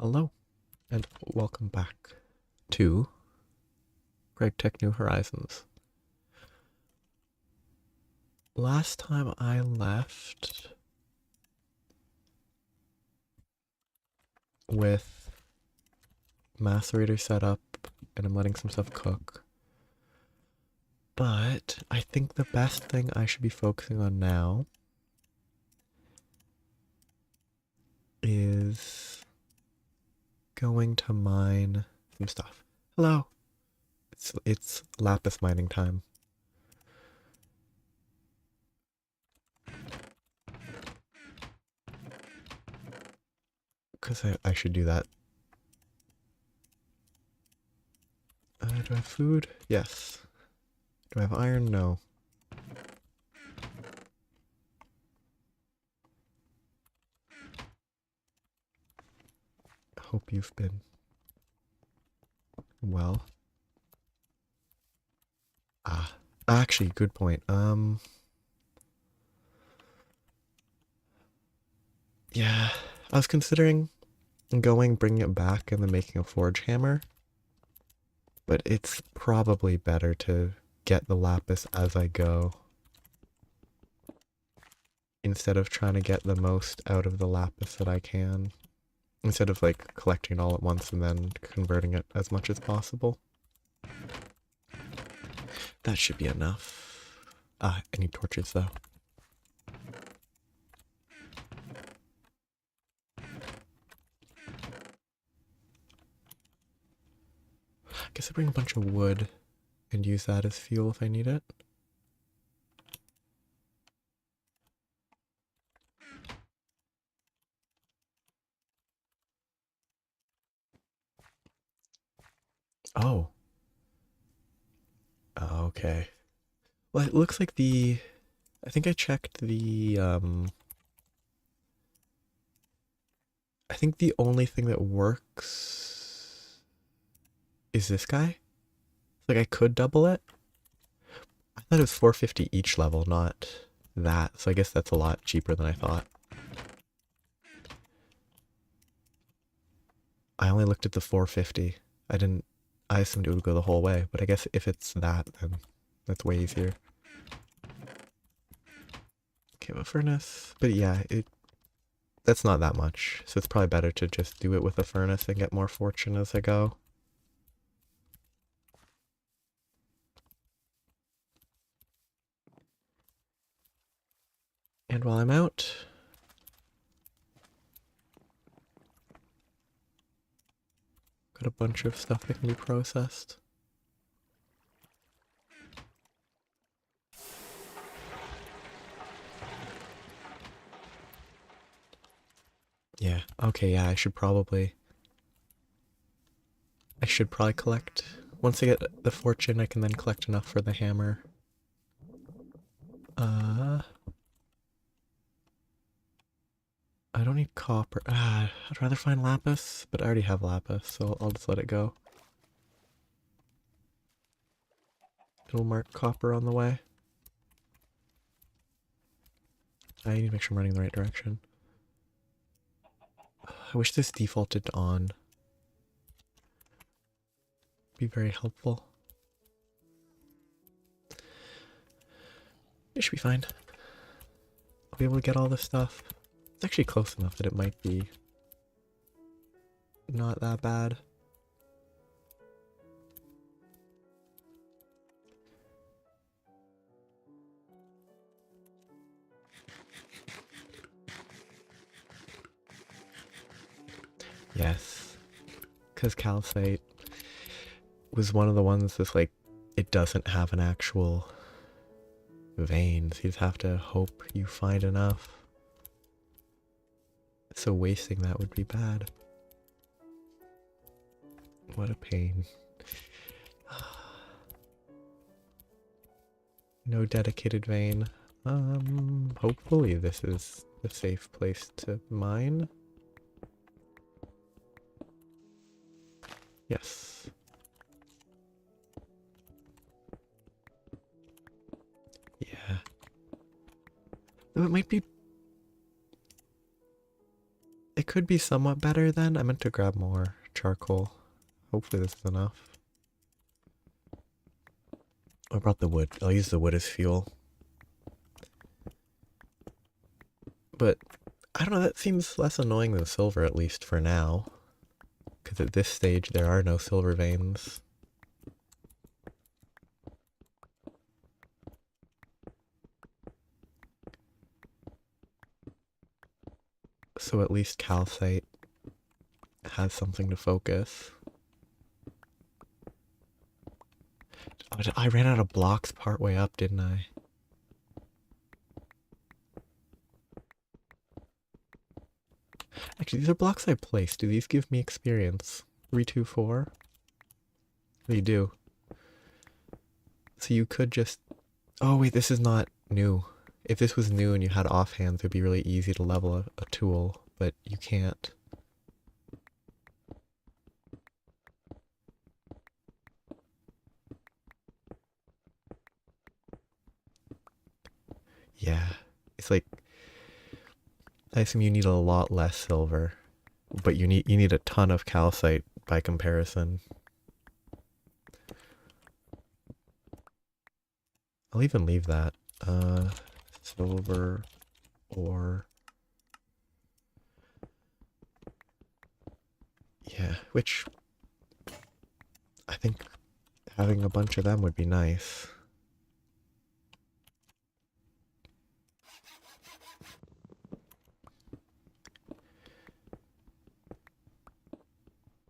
Hello, and welcome back to Greg Tech New Horizons. Last time I left with Macerator set up, and I'm letting some stuff cook. But I think the best thing I should be focusing on now is going to mine some stuff. Hello. It's lapis mining time. Because I should do that. Do I have food? Yes. Do I have iron? No. Hope you've been well. Actually, good point. Yeah, I was considering bringing it back and then making a forge hammer, but it's probably better to get the lapis as I go instead of trying to get the most out of the lapis that I can, instead of like collecting it all at once and then converting it as much as possible. That should be enough. I need torches though. I guess I bring a bunch of wood and use that as fuel if I need it. Oh. Okay. Well, it looks like I think I checked I think the only thing that works is this guy. Like I could double it. I thought it was 450 each level, not that. So I guess that's a lot cheaper than I thought. I only looked at the 450. I assumed it would go the whole way, but I guess if it's that, then that's way easier. Okay, a furnace. But yeah, that's not that much. So it's probably better to just do it with a furnace and get more fortune as I go. And while I'm out, got a bunch of stuff that can be processed. Yeah, okay, yeah, I should probably collect. Once I get the fortune, I can then collect enough for the hammer. I don't need copper. I'd rather find lapis, but I already have lapis, so I'll just let it go. It'll mark copper on the way. I need to make sure I'm running in the right direction. I wish this defaulted on. Be very helpful. It should be fine. I'll be able to get all this stuff. It's actually close enough that it might be not that bad. Yes, because calcite was one of the ones that's like, it doesn't have an actual vein, so you just have to hope you find enough. So wasting that would be bad. What a pain. No dedicated vein. Hopefully this is a safe place to mine. Yes. Yeah. Though it It could be somewhat better then. I meant to grab more charcoal. Hopefully this is enough. I brought the wood. I'll use the wood as fuel. But I don't know, that seems less annoying than silver, at least for now. Because at this stage there are no silver veins. So at least calcite has something to focus. Oh, I ran out of blocks partway up, didn't I? Actually, these are blocks I placed. Do these give me experience? 3, 2, 4? They do. So you could just... Oh wait, this is not new. If this was new and you had offhands, it would be really easy to level a tool, but you can't. Yeah, it's like, I assume you need a lot less silver, but you need a ton of calcite by comparison. I'll even leave that. Silver ore. Yeah, which I think having a bunch of them would be nice.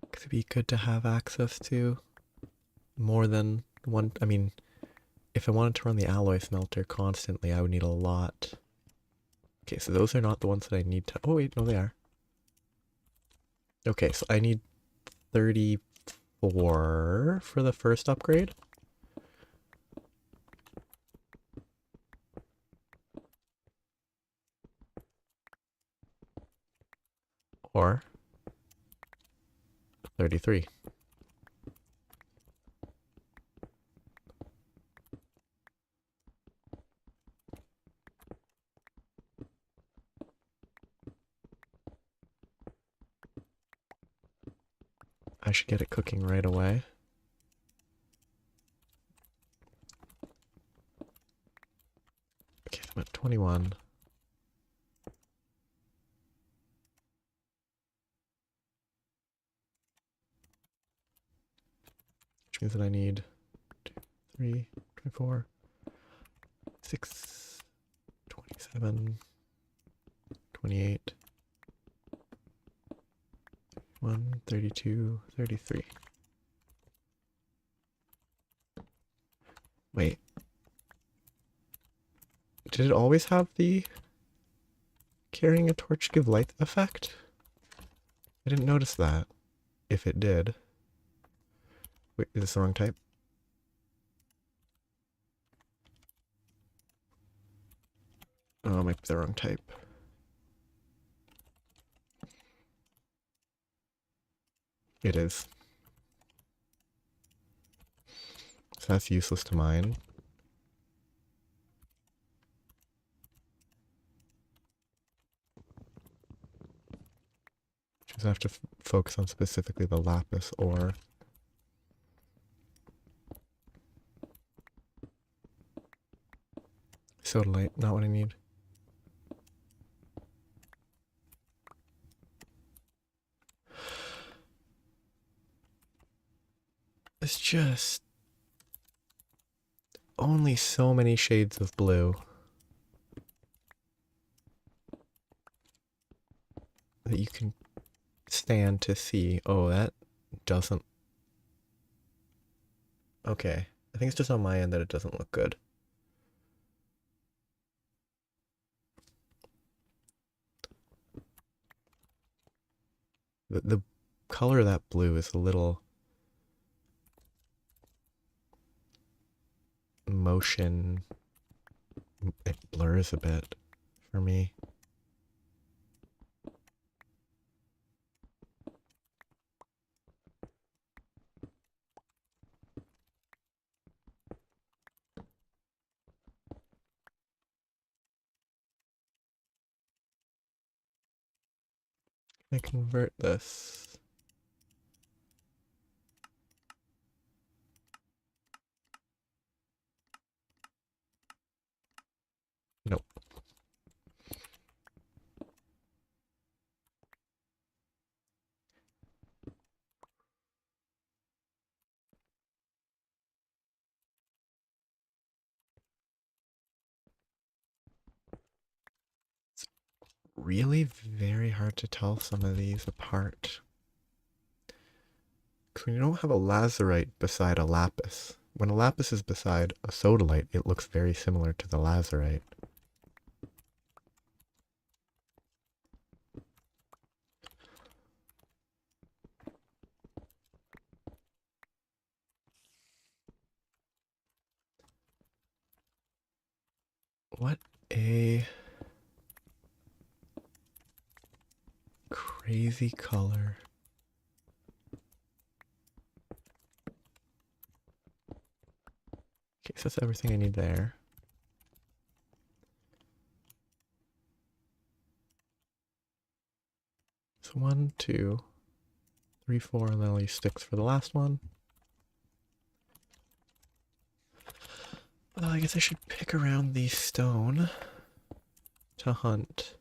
Because it'd be good to have access to more than one. I mean, if I wanted to run the alloy smelter constantly, I would need a lot. Okay, so those are not the ones that I need to... Oh wait, no they are. Okay, so I need 34 for the first upgrade. Or 33. I should get it cooking right away. Okay, so I'm at 21. Which means that I need 2, 3, 24, 6, 27, 28, 1, 32, 33. Wait. Did it always have the carrying a torch give light effect? I didn't notice that. If it did. Wait, is this the wrong type? Oh, it might be the wrong type. It is. So that's useless to mine. Just have to focus on specifically the lapis ore. Sodalite, not what I need. It's just only so many shades of blue that you can stand to see. Oh, that doesn't... Okay. I think it's just on my end that it doesn't look good. The color of that blue is a little motion. It blurs a bit for me. I convert this? Nope. It's really very hard to tell some of these apart. Because when you don't have a lazurite beside a lapis, when a lapis is beside a sodalite, it looks very similar to the lazurite. What a crazy color. Okay, so that's everything I need there. So 1, 2, 3, 4, and then I'll use sticks for the last one. Well, I guess I should pick around the stone to hunt.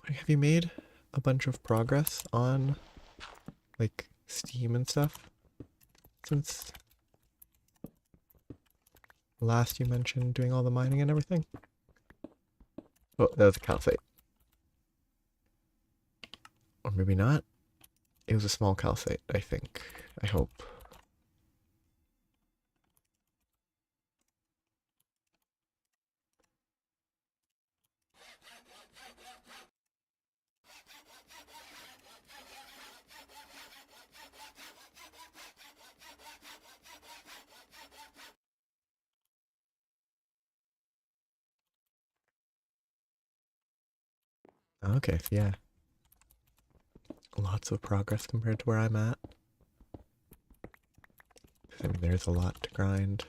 Have you made a bunch of progress on, like, Steam and stuff since last you mentioned doing all the mining and everything? Oh, that was a calcite. Or maybe not. It was a small calcite, I think. I hope. Okay, so yeah. Lots of progress compared to where I'm at. I mean, there's a lot to grind.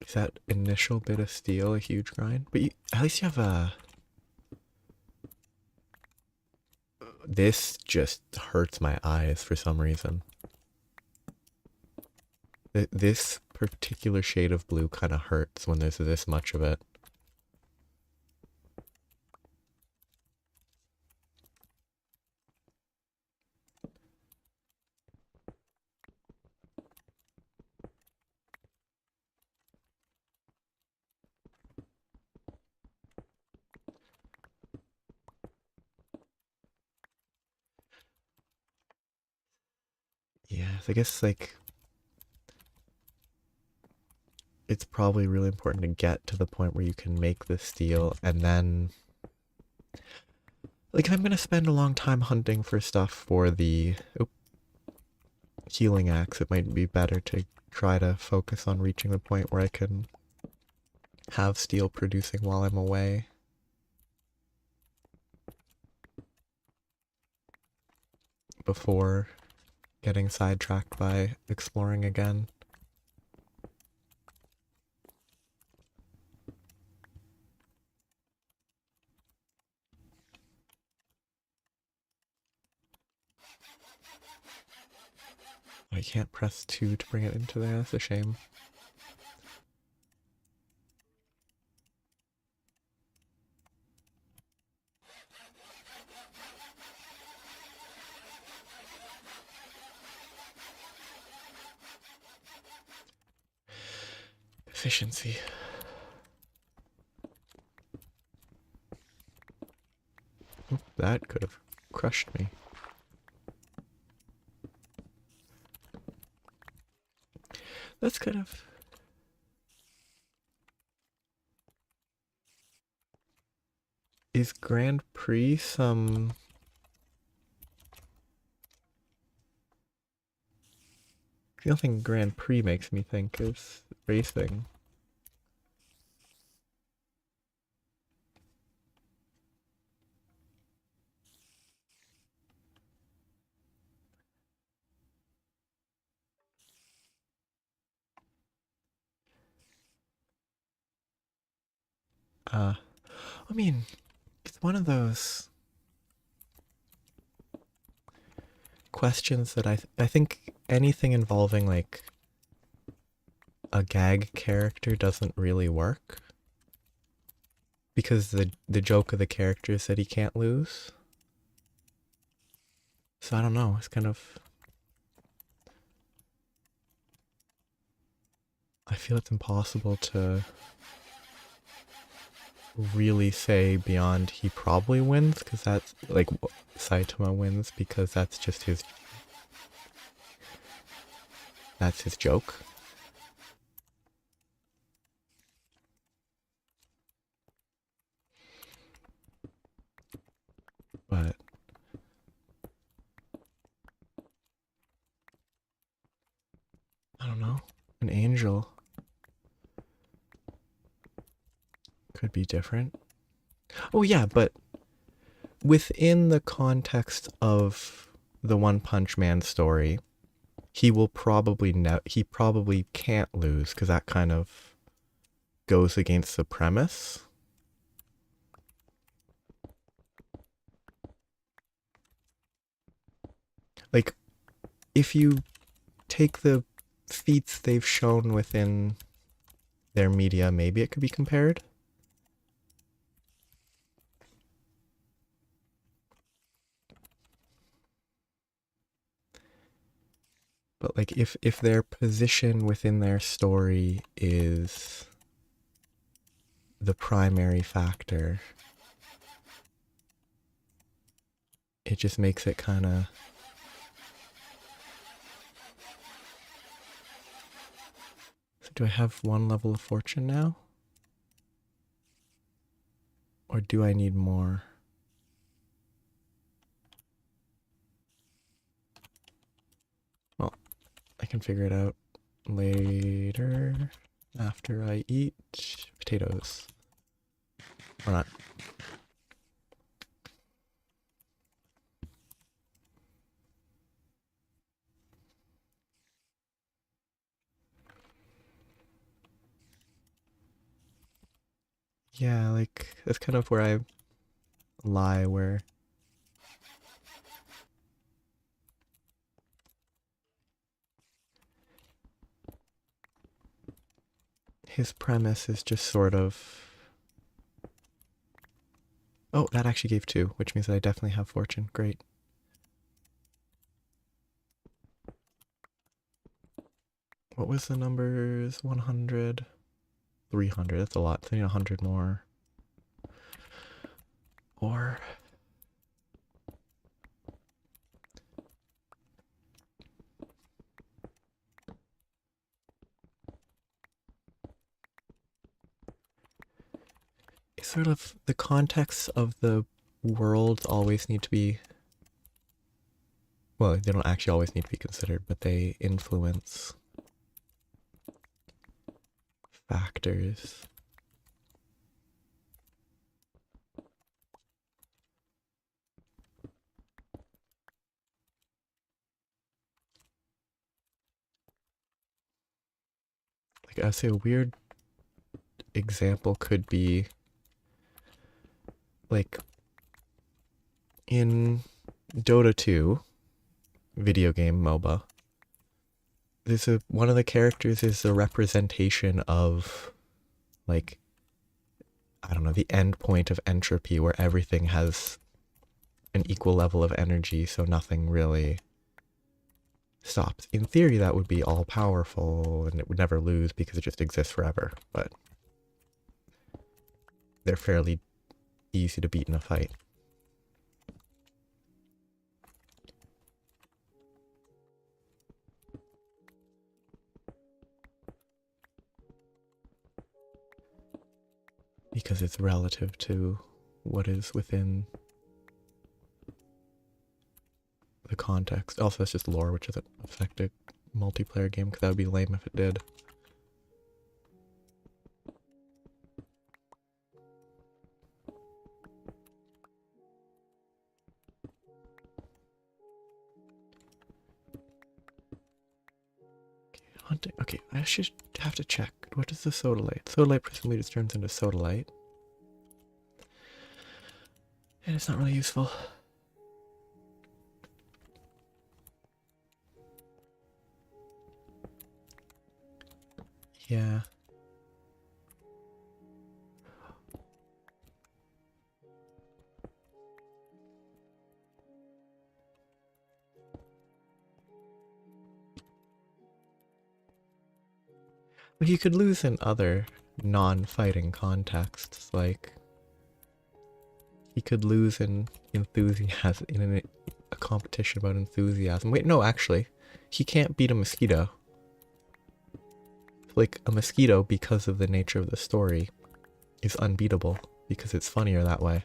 Is that initial bit of steel a huge grind? But at least you have a... This just hurts my eyes for some reason. This particular shade of blue kind of hurts when there's this much of it. Yes, I guess, like, it's probably really important to get to the point where you can make the steel, and then, like, if I'm gonna spend a long time hunting for stuff for the healing axe, it might be better to try to focus on reaching the point where I can have steel producing while I'm away. Before getting sidetracked by exploring again. I can't press 2 to bring it into there, that's a shame. Efficiency. Oop, that could have crushed me. That's kind of... Is Grand Prix some... The only thing Grand Prix makes me think is racing. I mean, it's one of those questions that I think anything involving like a gag character doesn't really work because the joke of the character is that he can't lose. So I don't know. It's kind of, I feel it's impossible to really say beyond he probably wins because that's like Saitama wins because that's just his joke. But I don't know. An angel could be different. Oh yeah, but within the context of the One Punch Man story, he will probably he probably can't lose because that kind of goes against the premise. Like if you take the feats they've shown within their media, maybe it could be compared. But like if their position within their story is the primary factor, it just makes it kind of, so do I have one level of fortune now? Or do I need more? Well, I can figure it out later after I eat potatoes. Or not. Yeah, like that's kind of where I lie, where his premise is just sort of, oh, that actually gave 2, which means that I definitely have fortune. Great. What was the numbers? 100, 300. That's a lot. So I need 100 more. Or sort of the context of the world always need to be, well, they don't actually always need to be considered, but they influence factors. Like I'd say a weird example could be like in Dota 2 video game MOBA, there's one of the characters is a representation of like, I don't know, the end point of entropy where everything has an equal level of energy, so nothing really stops. In theory, that would be all powerful and it would never lose because it just exists forever, but they're fairly easy to beat in a fight. Because it's relative to what is within the context. Also, it's just lore, which doesn't affect a multiplayer game, because that would be lame if it did. Okay, hunting. Okay, I should have to check. What is the sodalite? Sodalite presumably just turns into sodalite. And it's not really useful. Yeah. Well, you could lose in other non-fighting contexts, like he could lose in enthusiasm in a competition about enthusiasm. Wait, no, actually, he can't beat a mosquito. Like a mosquito, because of the nature of the story, is unbeatable because it's funnier that way.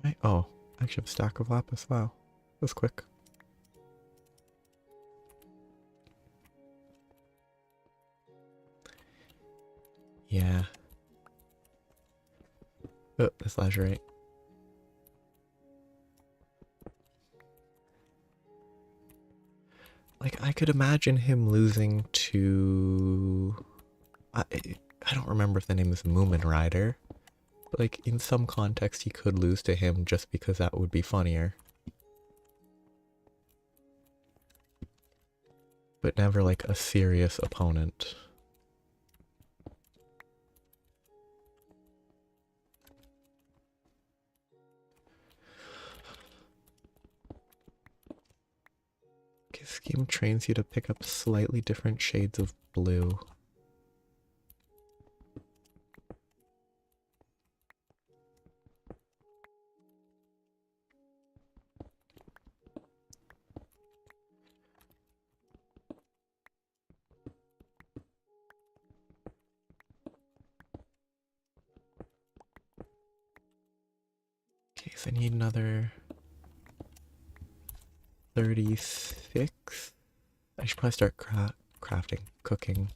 Right? Oh, I actually have a stack of lapis. Wow, that was quick. Yeah. Oh, this lazurite. Like, I could imagine him losing to... I don't remember if the name is Moomin Rider. But, like, in some context, he could lose to him just because that would be funnier. But never, like, a serious opponent. Okay, this game trains you to pick up slightly different shades of blue. Okay, so I need another 36. I should probably start crafting, cooking.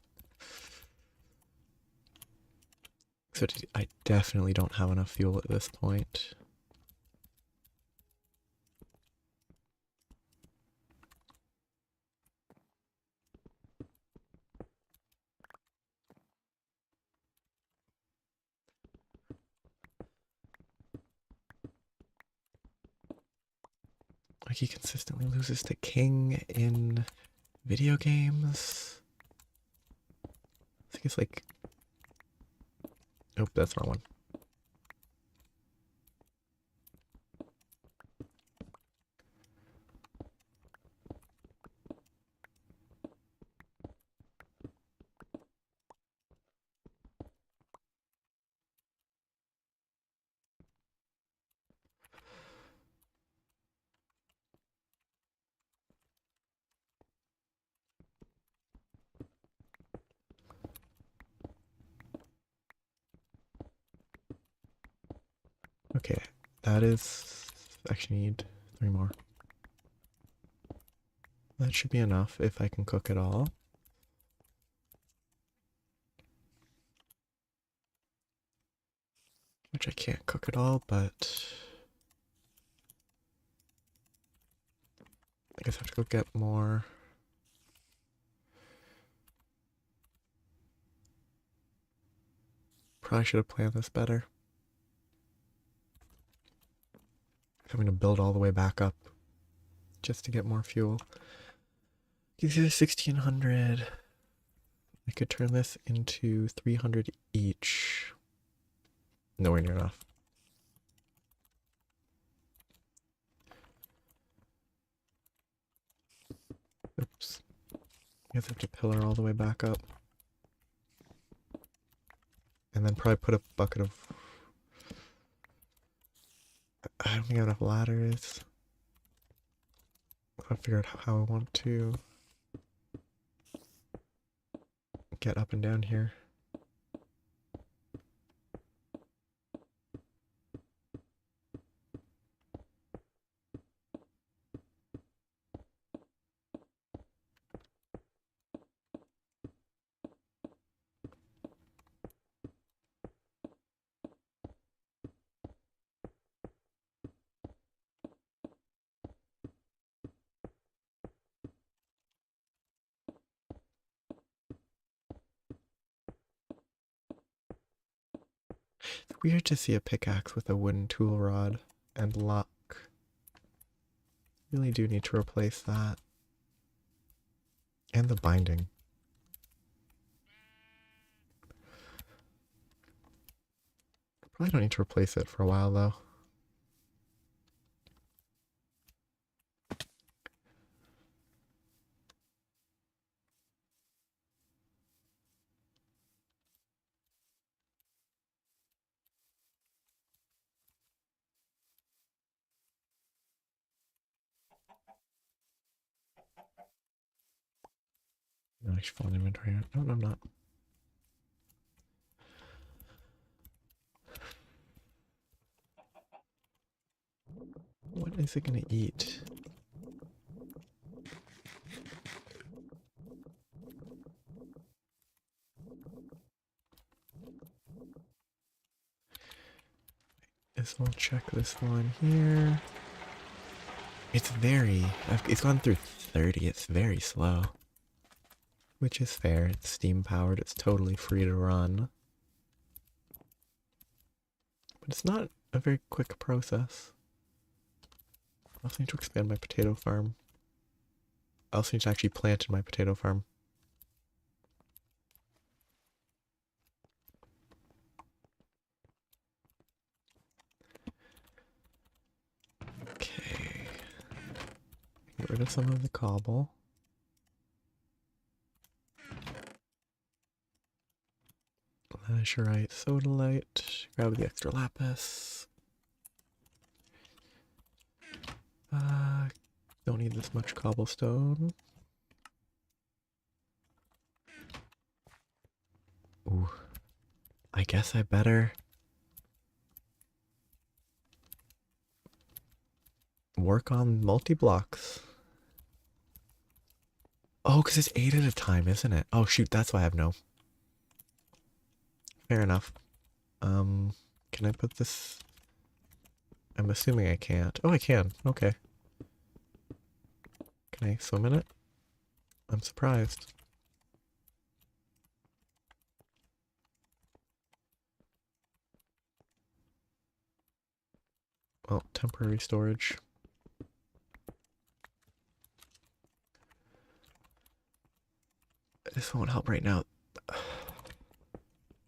So I definitely don't have enough fuel at this point. Like, he consistently loses to King in video games. I think it's like... Oh, that's the wrong one. Okay, that is... Actually need 3 more. That should be enough if I can cook it all. Which I can't cook it all, but... I guess I have to go get more. Probably should have planned this better. Having to build all the way back up just to get more fuel. Gives you 1600. I could turn this into 300 each. Nowhere near enough. Oops. I guess I have to pillar all the way back up. And then probably put a bucket of... I don't think I have enough ladders. I'll figure out how I want to get up and down here. weird to see a pickaxe with a wooden tool rod and luck. Really do need to replace that. And the binding. Probably don't need to replace it for a while though. No, I should fall in inventory. No, I'm not. What is it gonna eat? We'll check this one here. It's it's gone through 30. It's very slow. Which is fair. It's steam powered. It's totally free to run. But it's not a very quick process. I also need to expand my potato farm. I also need to actually plant in my potato farm. Okay. Get rid of some of the cobble. Lazurite, sodalite. Grab the extra lapis. Don't need this much cobblestone. Ooh. I guess I better work on multi-blocks. Oh, because it's 8 at a time, isn't it? Oh, shoot, that's why I have no. Fair enough. Can I put this? I'm assuming I can't. Oh, I can. Okay. Can I swim in it? I'm surprised. Well, temporary storage. This won't help right now,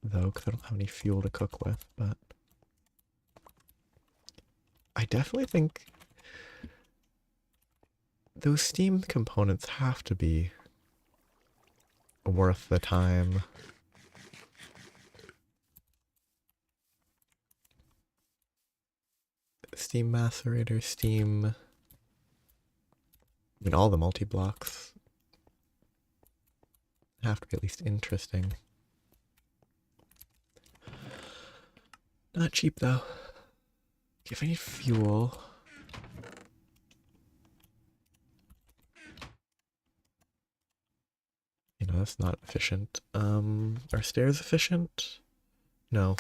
though, because I don't have any fuel to cook with, but I definitely think those steam components have to be worth the time. Steam Macerator, Steam... I mean, all the multi-blocks have to be at least interesting. Not cheap, though. If I need fuel... You know, that's not efficient. Are stairs efficient? No.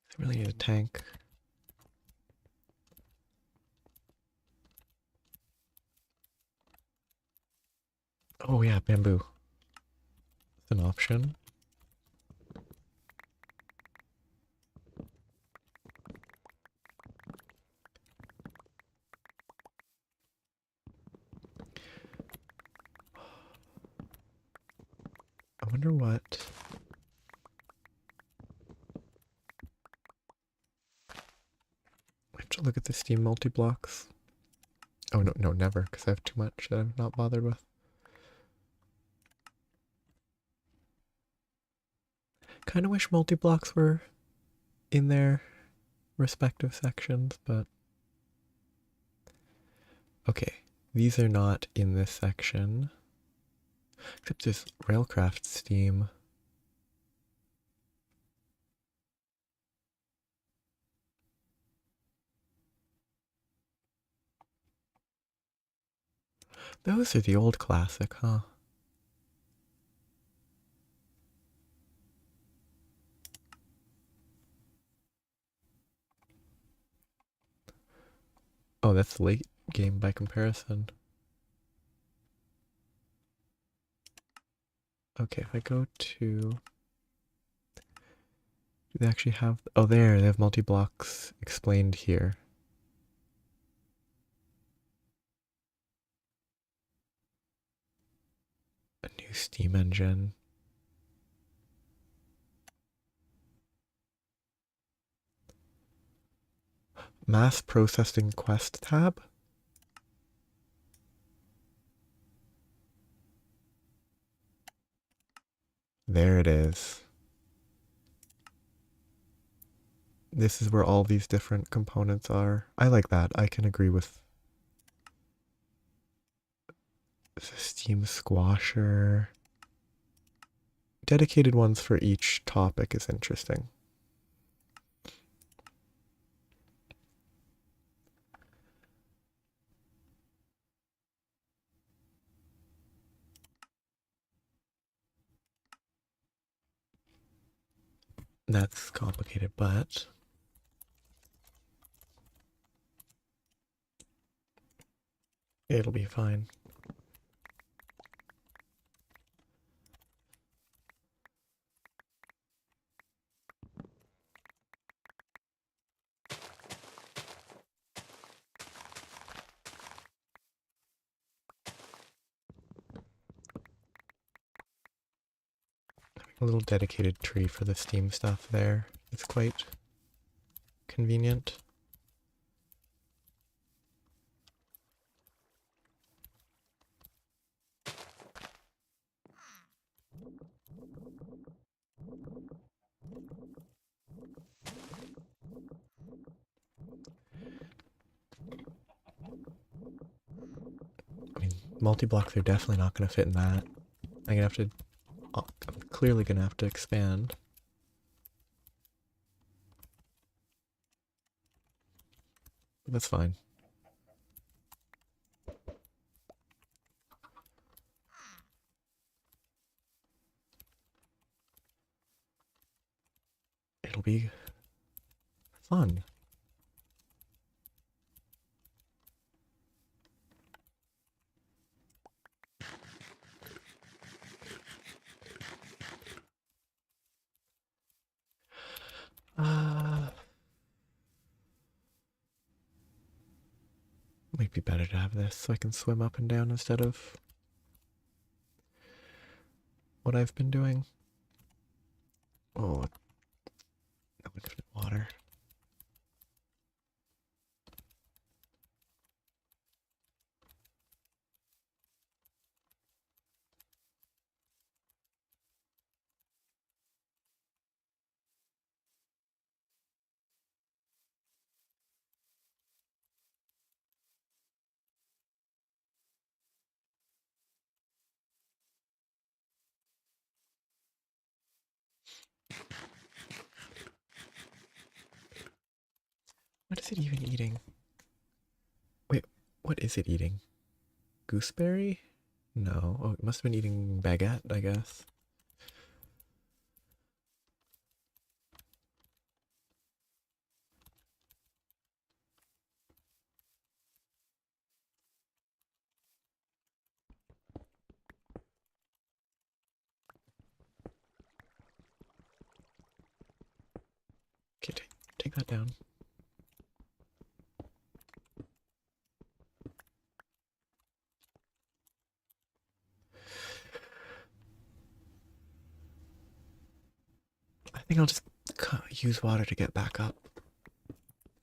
I really need a tank. Oh yeah, bamboo. It's an option. I wonder what... I have to look at the Steam multi-blocks. Oh no, never, because I have too much that I'm not bothered with. Kind of wish multi-blocks were in their respective sections, but... Okay, these are not in this section. Except there's Railcraft Steam. Those are the old classic, huh? Oh, that's late game by comparison. Okay, if I go to... Do they actually have... Oh, there, they have multi-blocks explained here. A new steam engine. Mass processing quest tab? There it is. This is where all these different components are. I like that. I can agree with the steam squasher. Dedicated ones for each topic is interesting. That's complicated, but it'll be fine. A little dedicated tree for the steam stuff there. It's quite convenient. I mean, multi-blocks are definitely not going to fit in that. I'm gonna have to... I'm clearly going to have to expand. But that's fine. It'll be fun. Might be better to have this so I can swim up and down instead of what I've been doing. Oh, no infinite water. What is it even eating? Wait, what is it eating? Gooseberry? No. Oh, it must have been eating baguette, I guess. Okay, take that down. I think I'll just use water to get back up.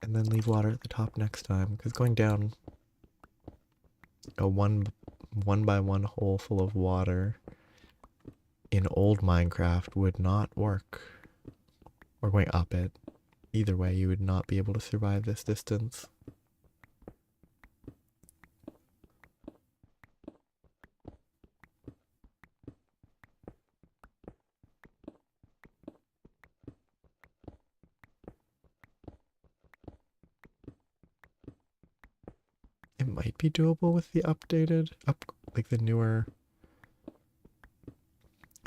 And then leave water at the top next time. Because going down a one by one hole full of water in old Minecraft would not work. Or going up it. Either way, you would not be able to survive this distance. It might be doable with the updated, like the newer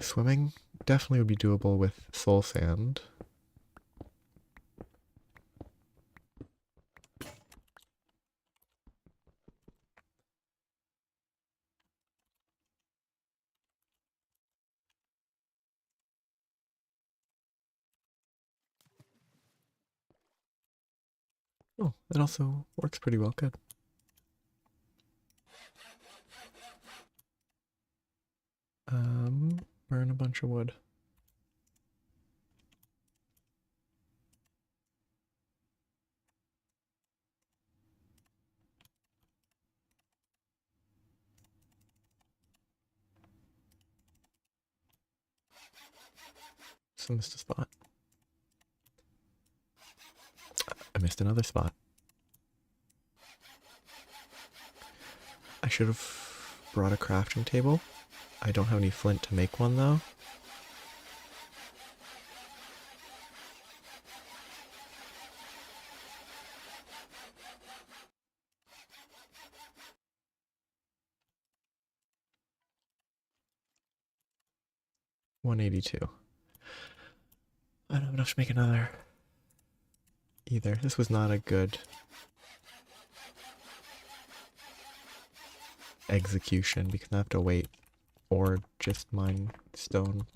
swimming. Definitely would be doable with soul sand. Oh, it also works pretty well. Good. Burn a bunch of wood. So missed a spot. I missed another spot. I should have brought a crafting table. I don't have any flint to make one though. $182. I don't have enough to make another either. This was not a good execution because I have to wait or just mine stone.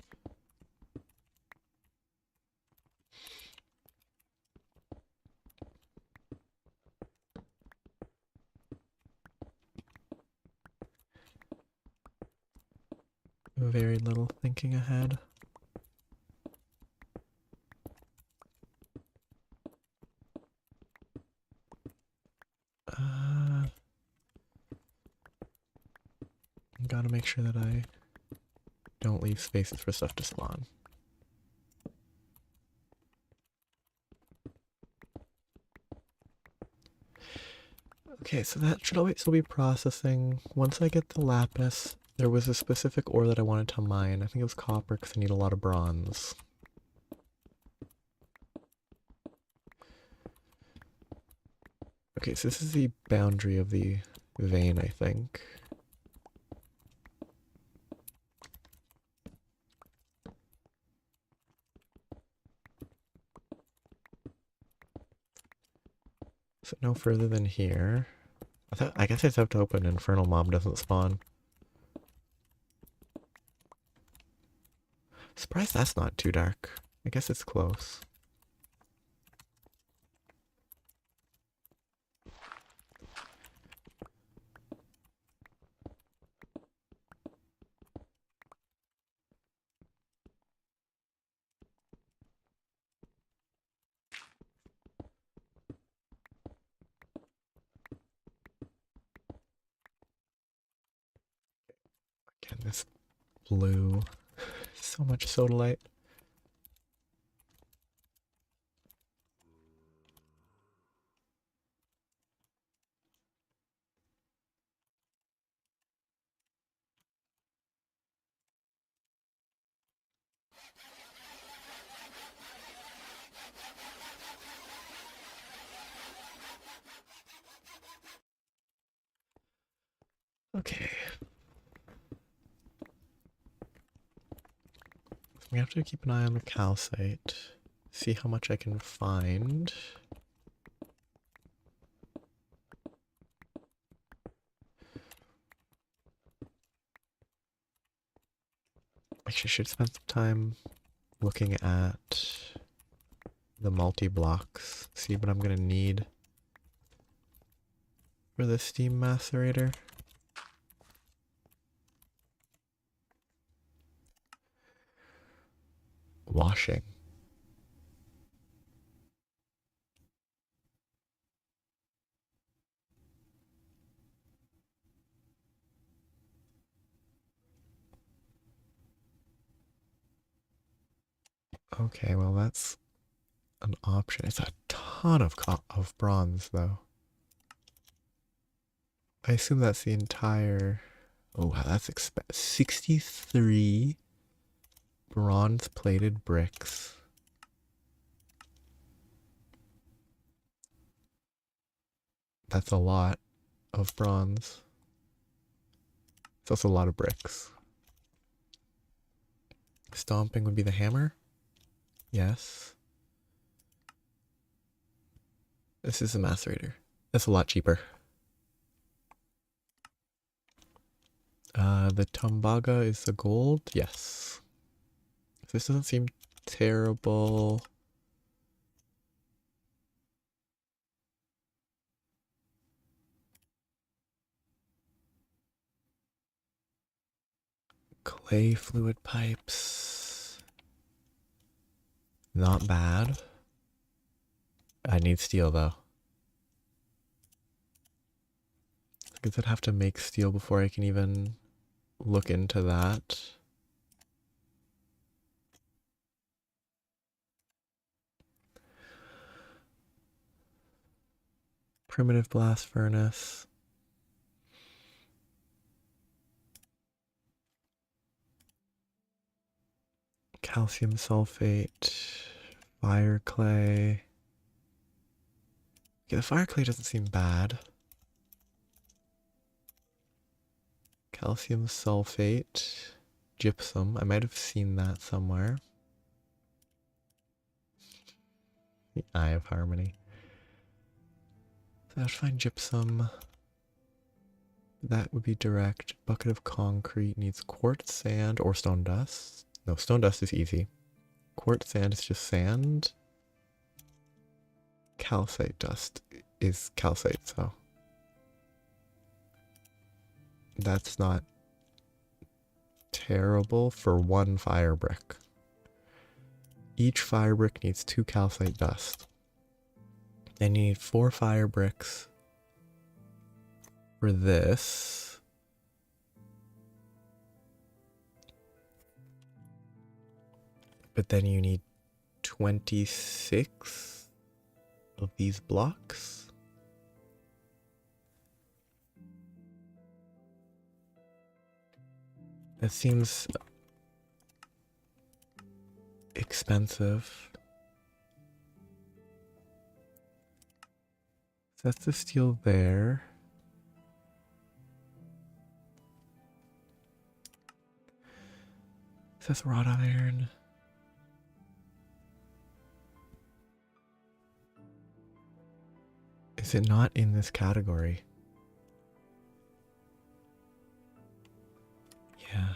Very little thinking ahead. Gotta make sure that I don't leave spaces for stuff to spawn. Okay, so that should always still be processing. Once I get the lapis, there was a specific ore that I wanted to mine. I think it was copper because I need a lot of bronze. Okay, so this is the boundary of the vein, I think. So no further than here. I guess I just have to hope an infernal mob doesn't spawn. Surprised that's not too dark. I guess it's close. Again, this blue. So much sodalite. Okay. We have to keep an eye on the calcite. See how much I can find. Actually, I should spend some time looking at the multi-blocks. See what I'm gonna need for the steam macerator. Washing. Okay, well that's an option. It's a ton of bronze though. I assume that's the entire. Oh wow, that's 63 bronze plated bricks. That's a lot of bronze. It's also a lot of bricks. Stomping would be the hammer? Yes. This is a macerator. That's a lot cheaper. The Tumbaga is the gold? Yes. This doesn't seem terrible. Clay fluid pipes. Not bad. I need steel though. I guess I'd have to make steel before I can even look into that. Primitive blast furnace. Calcium sulfate. Fire clay. Okay, the fire clay doesn't seem bad. Calcium sulfate. Gypsum. I might have seen that somewhere. The Eye of Harmony. So I have to find gypsum. That would be direct. Bucket of concrete needs quartz sand or stone dust. No, stone dust is easy. Quartz sand is just sand. Calcite dust is calcite, so that's not terrible for one fire brick. Each fire brick needs 2 calcite dust. Then you need 4 fire bricks for this. But then you need 26 of these blocks. That seems expensive. So that's the steel there. So that's wrought iron. Is it not in this category? Yeah.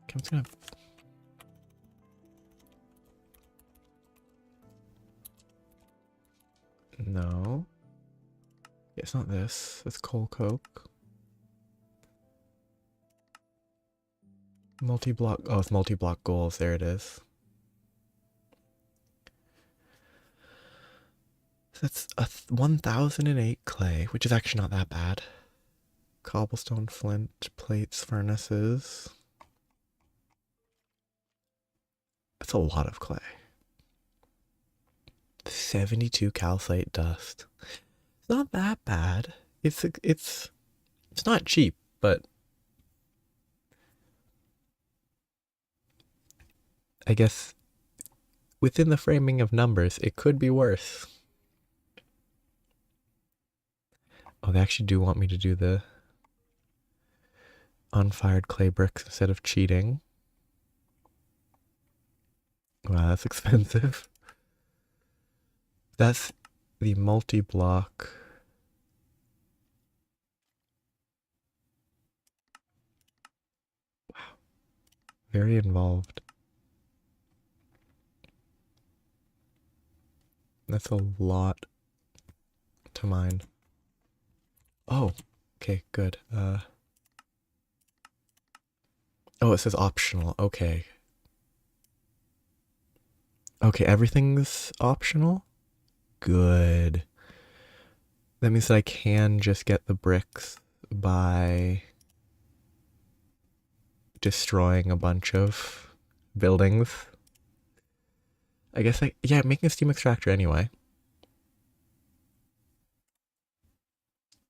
Okay, I'm just gonna... No. Yeah, it's not this. It's coal coke. Multi-block. Oh, it's multi-block goals. There it is. So that's a 1008 clay, which is actually not that bad. Cobblestone, flint, plates, furnaces. That's a lot of clay. 72 calcite dust. It's not that bad. It's not cheap, but I guess within the framing of numbers, it could be worse. Oh, they actually do want me to do the unfired clay bricks instead of cheating. Wow, that's expensive. That's the multi-block. Wow. Very involved. That's a lot to mine. Oh, okay, good. Oh, it says optional. Okay. Okay, everything's optional? Good. That means that I can just get the bricks by destroying a bunch of buildings. I guess yeah, making a steam extractor anyway.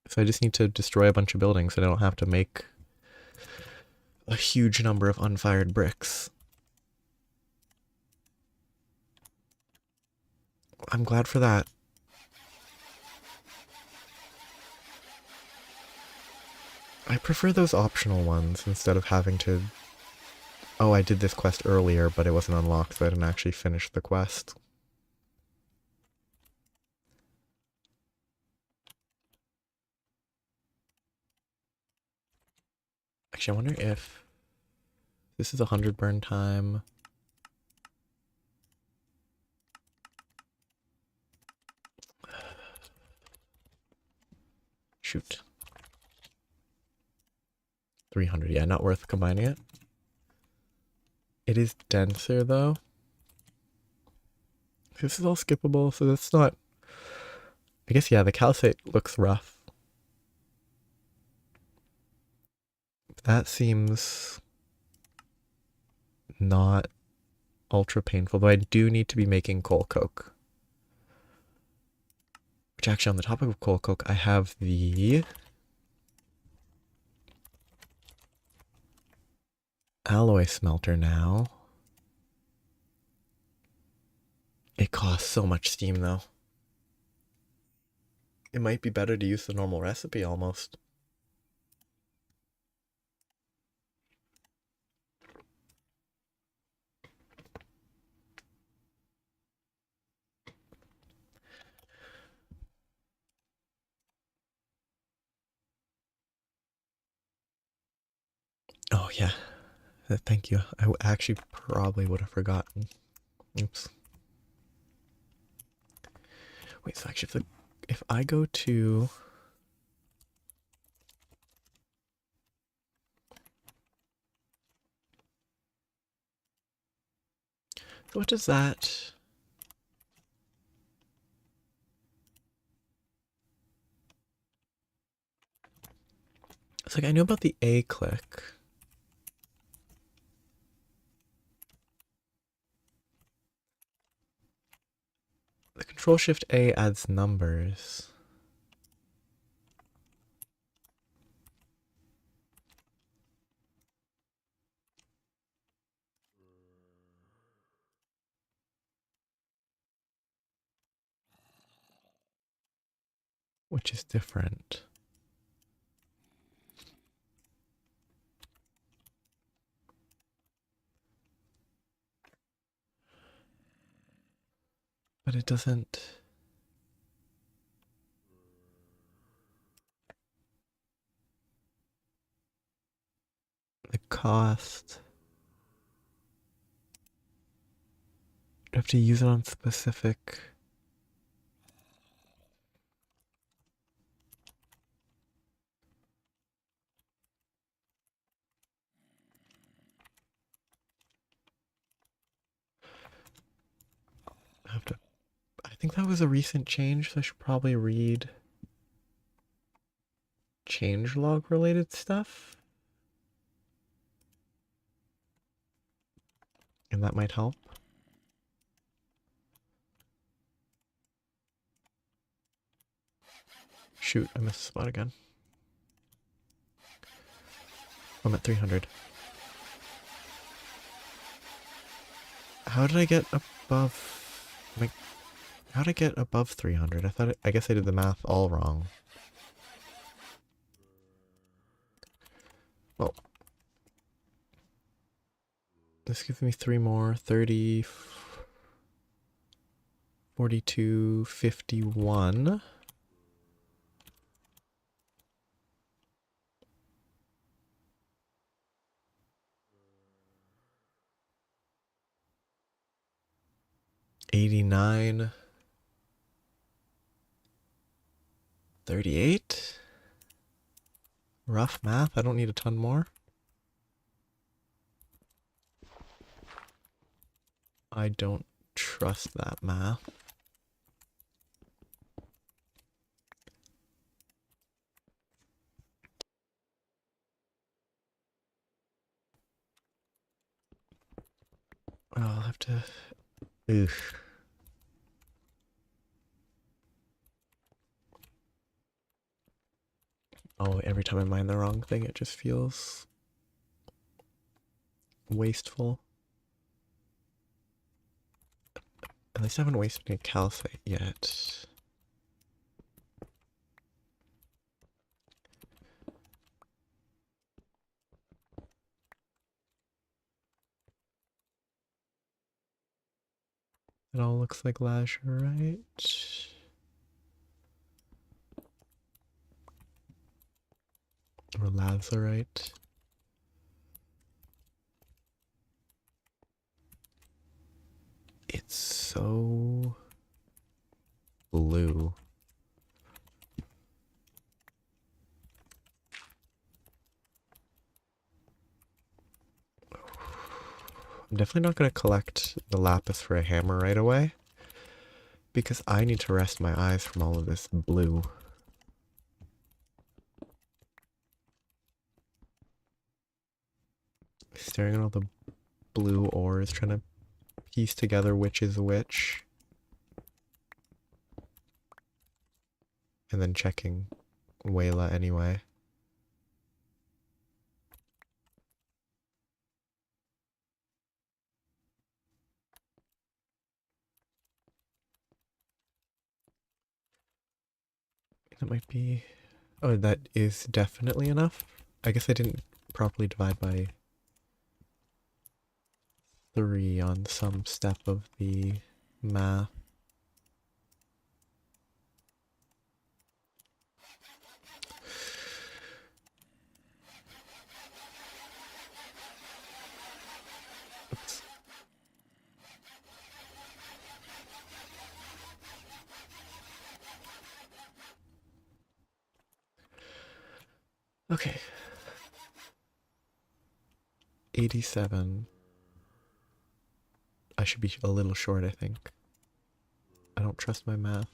So I just need to destroy a bunch of buildings so I don't have to make a huge number of unfired bricks. I'm glad for that. I prefer those optional ones instead of having to... Oh, I did this quest earlier, but it wasn't unlocked, so I didn't actually finish the quest. Actually, I wonder if... This is 100 burn time. shoot. 300, yeah, not worth combining it. It is denser though. This is all skippable, so that's not... I guess, yeah, the calcite looks rough. That seems not ultra painful, though I do need to be making coal coke. Which actually, on the topic of coal coke, I have the alloy smelter now. It costs so much steam though. It might be better to use the normal recipe almost. Oh yeah, thank you. I actually probably would have forgotten. Oops. Wait, so actually if I go to... So what does that... It's like I know about the A click. The Control Shift A adds numbers. Which is different. But it doesn't... The cost... You have to use it on specific... I have to... I think that was a recent change, so I should probably read changelog related stuff. And that might help. Shoot, I missed the spot again. I'm at 300. How did I get above... Like, how did I get above 300? I guess I did the math all wrong. Oh. This gives me 3 more. 30... 42... 51... 89... 38? Rough math, I don't need a ton more. I don't trust that math. I'll have to... Oof. Oh, every time I mine the wrong thing, it just feels wasteful. At least I haven't wasted any calcite yet. It all looks like lazurite. Or lazurite. It's so blue. I'm definitely not going to collect the lapis for a hammer right away, because I need to rest my eyes from all of this blue. Staring at all the blue ores, trying to piece together which is which. And then checking Wayla anyway. That might be... Oh, that is definitely enough. I guess I didn't properly divide by 3 on some step of the math. Oops. Okay. 87. I should be a little short, I think. I don't trust my math.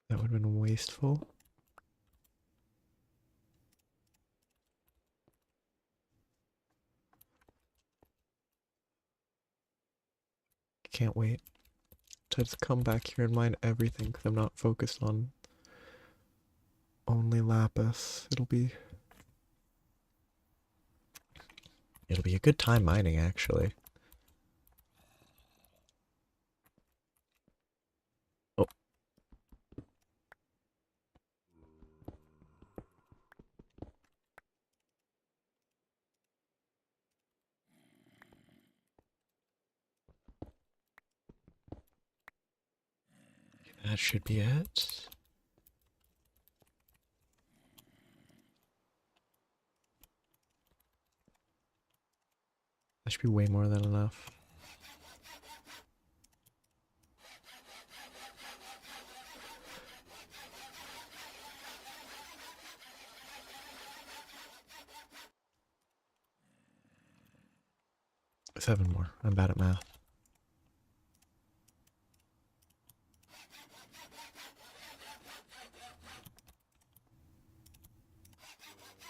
That would have been wasteful. Can't wait to just come back here and mine everything because I'm not focused on only lapis. It'll be a good time mining, actually. Oh. That should be it. That should be way more than enough. Seven more. I'm bad at math.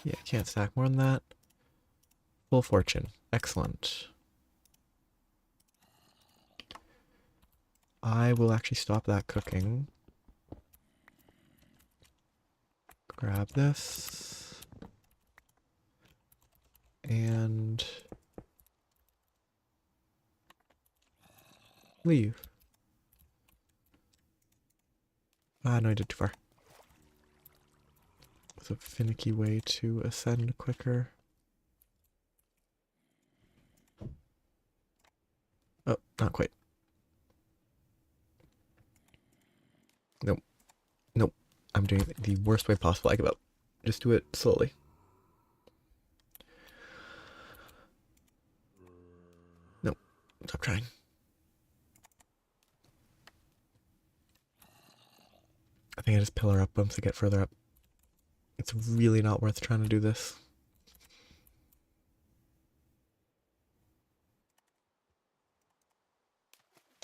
Yeah, can't stack more than that. Full fortune. Excellent. I will actually stop that cooking. Grab this. And leave. Ah, no, I did too far. It's a finicky way to ascend quicker. Oh, not quite. Nope. Nope. I'm doing it the worst way possible. I give up. Just do it slowly. Nope. Stop trying. I think I just pillar up once I get further up. It's really not worth trying to do this.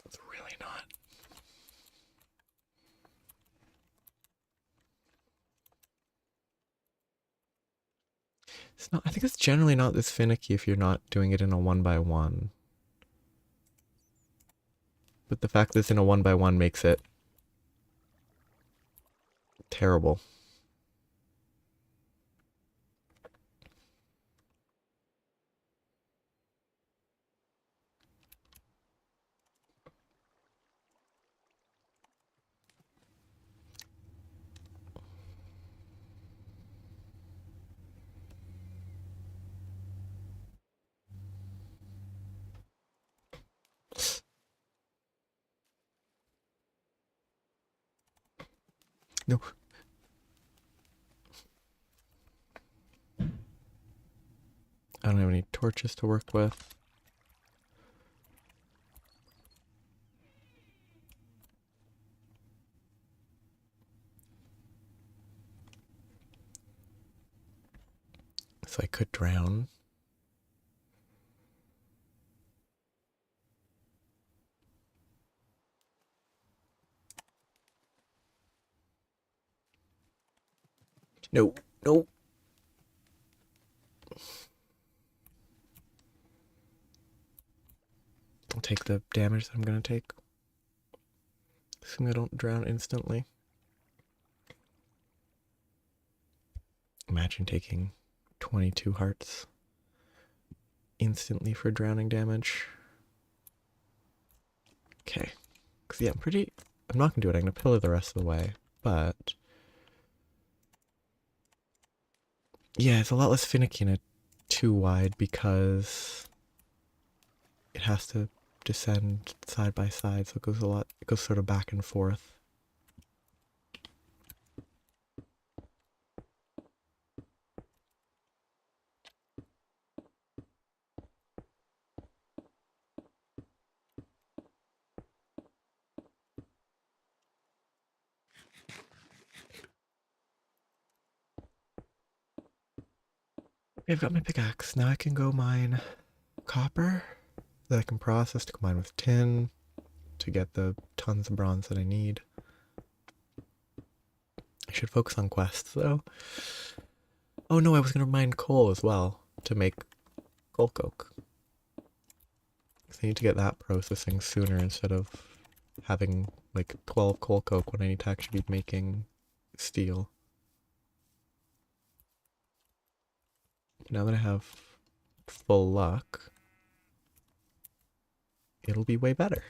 It's really not. It's not. I think it's generally not this finicky if you're not doing it in a 1x1. But the fact that it's in a 1x1 makes it terrible. No. I don't have any torches to work with. So I could drown. No, no. I'll take the damage that I'm gonna take. Assuming I don't drown instantly. Imagine taking 22 hearts instantly for drowning damage. Okay. Because, yeah, I'm not going to do it. I'm going to pillar the rest of the way. But, yeah, it's a lot less finicky in a too wide because it has to descend side by side. So it goes sort of back and forth. Okay, I've got my pickaxe. Now I can go mine copper that I can process to combine with tin to get the tons of bronze that I need. I should focus on quests though. Oh no, I was gonna mine coal as well to make coal coke. So I need to get that processing sooner instead of having like 12 coal coke when I need to actually be making steel. Now that I have full luck, it'll be way better.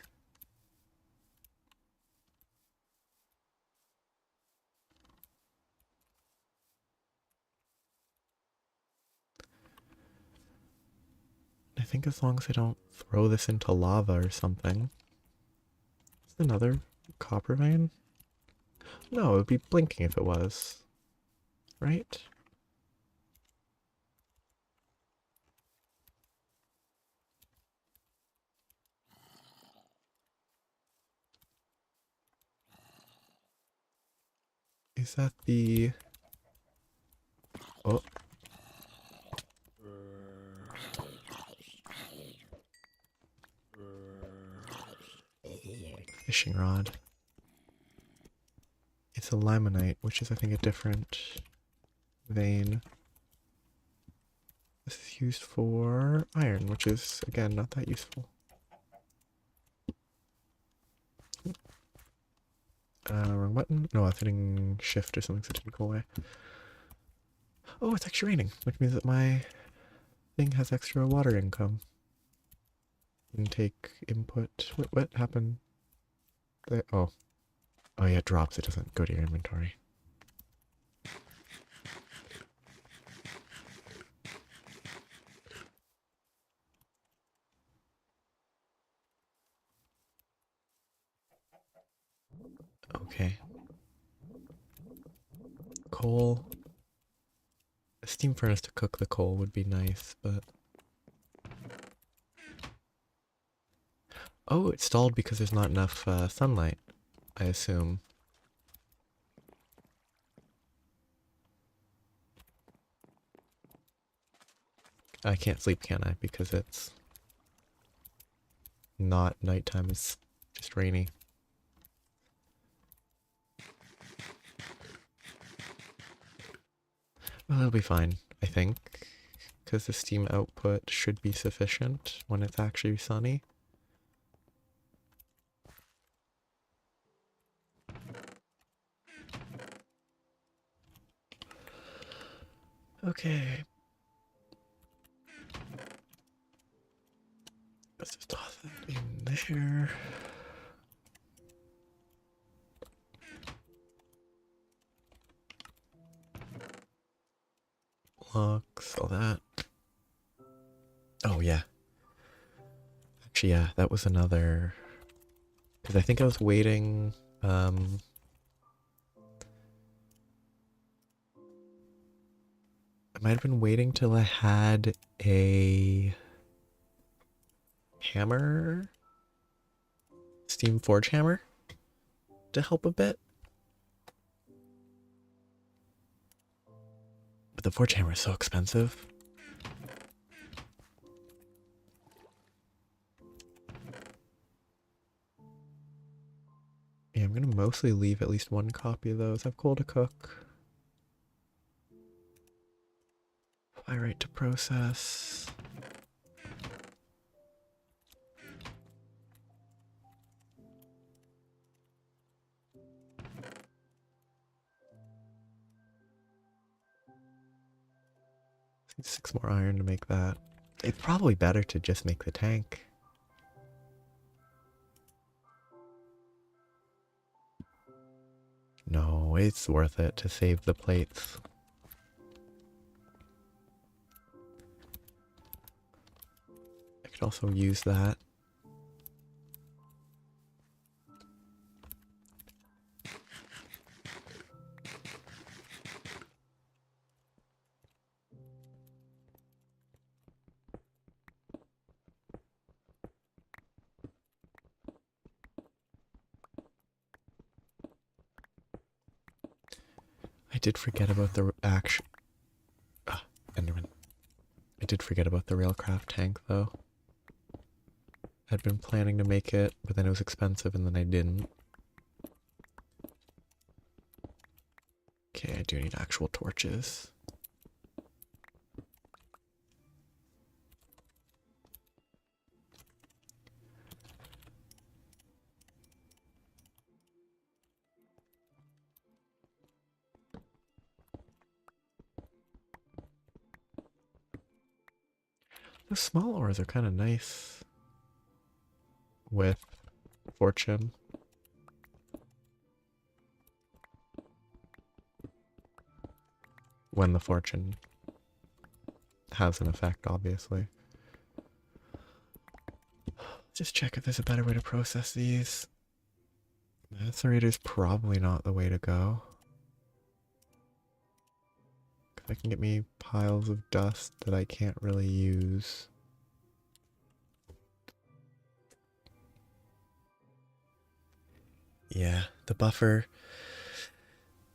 I think as long as I don't throw this into lava or something. Is it another copper vein? No, it would be blinking if it was. Right? Is that the... Oh. Fishing rod. It's a limonite, which is I think a different vein. This is used for iron, which is again not that useful. Wrong button? No, I was hitting shift or something so it didn't go away. Oh, it's actually raining, which means that my thing has extra water income. Intake input. What happened? There? Oh. Oh yeah, it drops. It doesn't go to your inventory. Okay. Coal. A steam furnace to cook the coal would be nice, but... Oh, it stalled because there's not enough sunlight, I assume. I can't sleep, can I? Because it's not nighttime, it's just rainy. Well, it'll be fine, I think, because the steam output should be sufficient when it's actually sunny. Okay. Let's just toss that in there. Blocks, all that. Oh, yeah. Actually, yeah, that was another... Because I think I was waiting, I'm might have been waiting till I had a hammer, steam forge hammer, to help a bit. But the forge hammer is so expensive. Yeah, I'm gonna mostly leave at least one copy of those. I have coal to cook. Pyrite to process. Need 6 more iron to make that. It's probably better to just make the tank. No, it's worth it to save the plates. I could also use that. I did forget about the Enderman. I did forget about the railcraft tank though. I'd been planning to make it, but then it was expensive and then I didn't. Okay, I do need actual torches. The small ores are kind of nice with fortune. When the fortune has an effect, obviously. Just check if there's a better way to process these. Macerator's probably not the way to go. That can get me piles of dust that I can't really use. Yeah, the buffer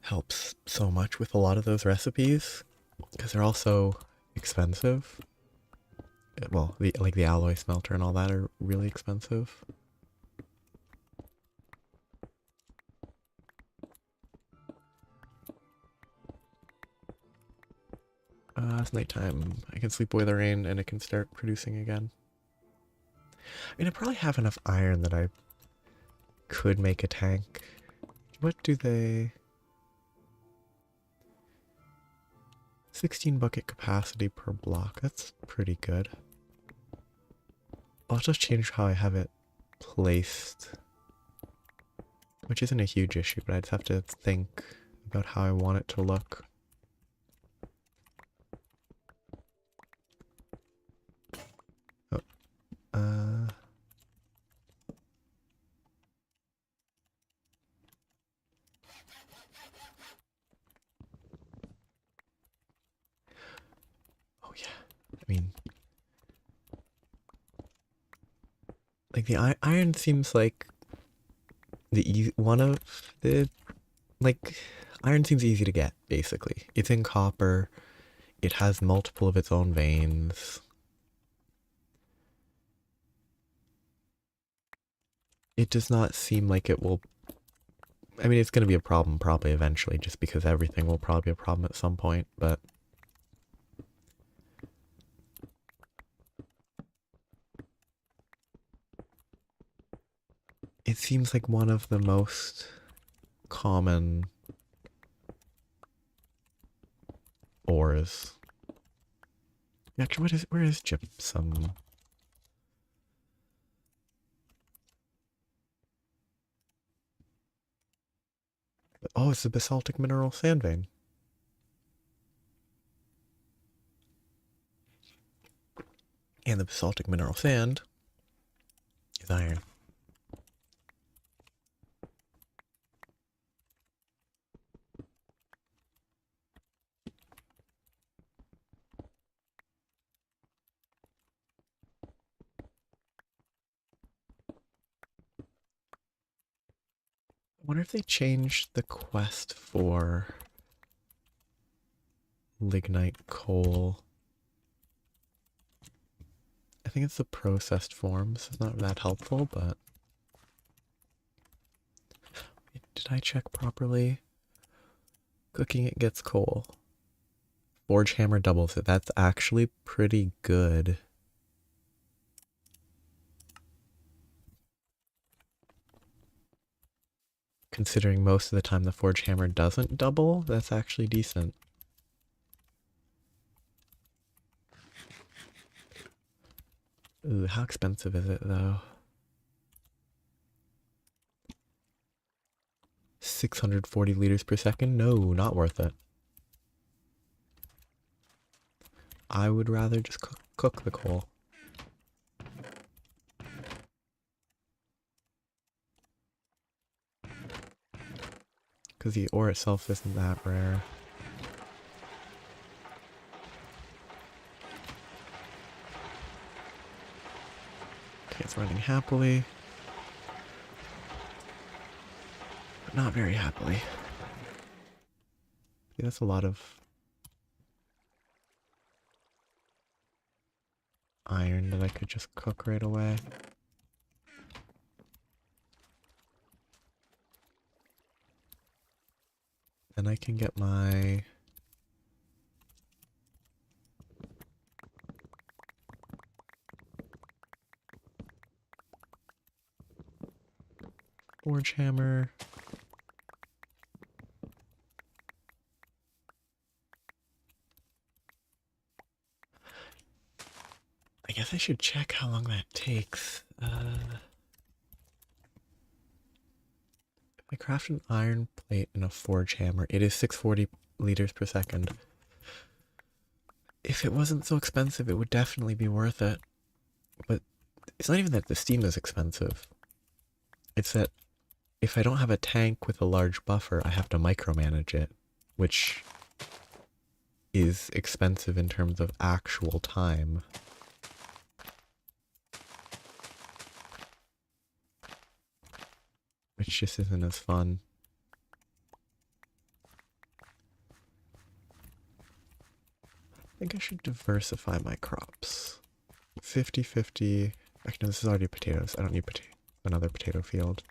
helps so much with a lot of those recipes because they're also expensive. Well, the alloy smelter and all that are really expensive. It's nighttime. I can sleep away the rain and it can start producing again. I mean, I probably have enough iron that I could make a tank. What do they... 16 bucket capacity per block. That's pretty good. I'll just change how I have it placed. Which isn't a huge issue, but I just have to think about how I want it to look. Oh, oh yeah. I mean, like the iron seems like one of the iron seems easy to get. Basically, it's in copper. It has multiple of its own veins. It does not seem like it will. I mean, it's going to be a problem probably eventually, just because everything will probably be a problem at some point. But it seems like one of the most common ores. Actually, where is gypsum? Oh, it's the basaltic mineral sand vein. And the basaltic mineral sand is iron. wonder if they changed the quest for lignite coal. I think it's the processed forms. It's not that helpful, but... Did I check properly? Cooking it gets coal. Forge hammer doubles it. That's actually pretty good. Considering most of the time the forge hammer doesn't double, that's actually decent. Ooh, how expensive is it though? 640 liters per second? No, not worth it. I would rather just cook the coal. Because the ore itself isn't that rare. Okay, it's running happily. But not very happily. Yeah, that's a lot of iron that I could just cook right away. Then I can get my... forge hammer. I guess I should check how long that takes. If I craft an iron plate and a forge hammer, it is 640 liters per second. If it wasn't so expensive, it would definitely be worth it. But it's not even that the steam is expensive. It's that if I don't have a tank with a large buffer, I have to micromanage it, which is expensive in terms of actual time. Which just isn't as fun. I think I should diversify my crops. 50-50. Actually, no, this is already potatoes. I don't need another potato field.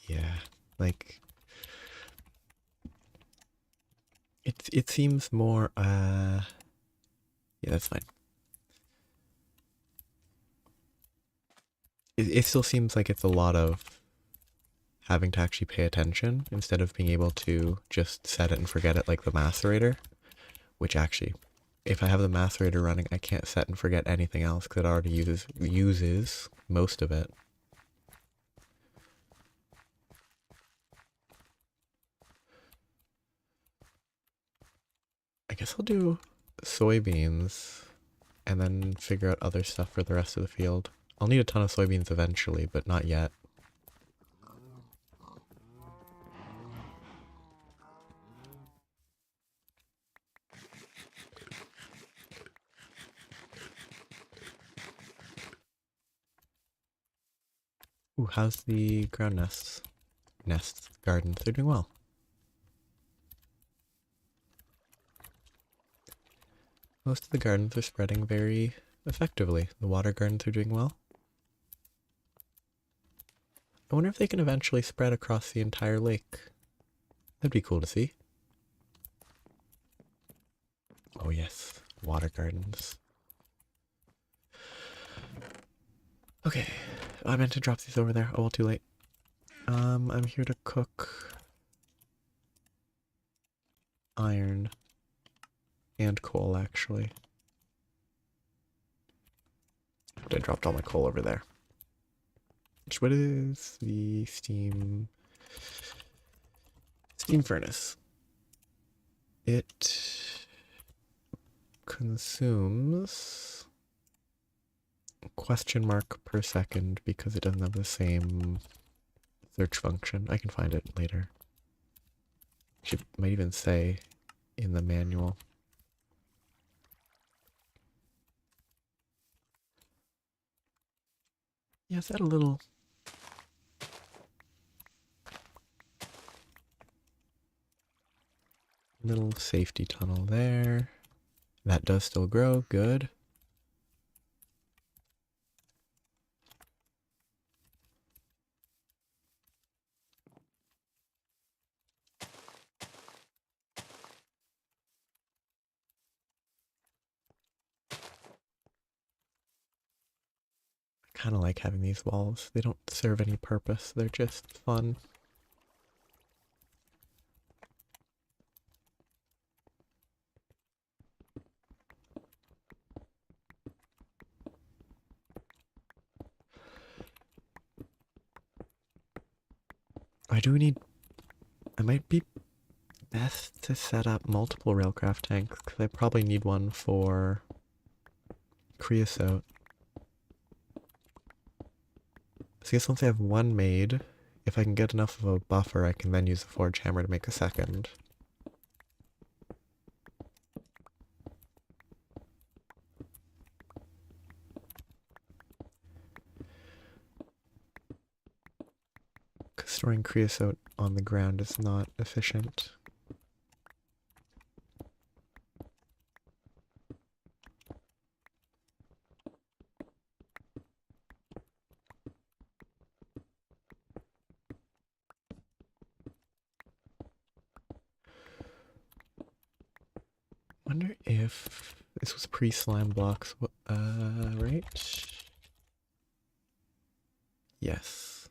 Yeah, like... It seems more, yeah, that's fine. It still seems like it's a lot of having to actually pay attention instead of being able to just set it and forget it like the Macerator. Which actually, if I have the Macerator running, I can't set and forget anything else because it already uses most of it. I guess I'll do soybeans and then figure out other stuff for the rest of the field. I'll need a ton of soybeans eventually, but not yet. Ooh, how's the ground nests, gardens? They're doing well. Most of the gardens are spreading very effectively. The water gardens are doing well. I wonder if they can eventually spread across the entire lake. That'd be cool to see. Oh yes, water gardens. Okay, I meant to drop these over there. Oh well, too late. I'm here to cook iron and coal, actually. But I dropped all my coal over there. What is the steam furnace? It consumes question mark per second because it doesn't have the same search function. I can find it later. It might even say in the manual. Yeah, is that a little... little safety tunnel there. That does still grow, good. I kind of like having these walls. They don't serve any purpose, they're just fun. I do need... I might be best to set up multiple railcraft tanks, because I probably need one for creosote. So I guess once I have one made, if I can get enough of a buffer, I can then use the forge hammer to make a second. Because storing creosote on the ground is not efficient. Wonder if this was pre-slime blocks, right? Yes.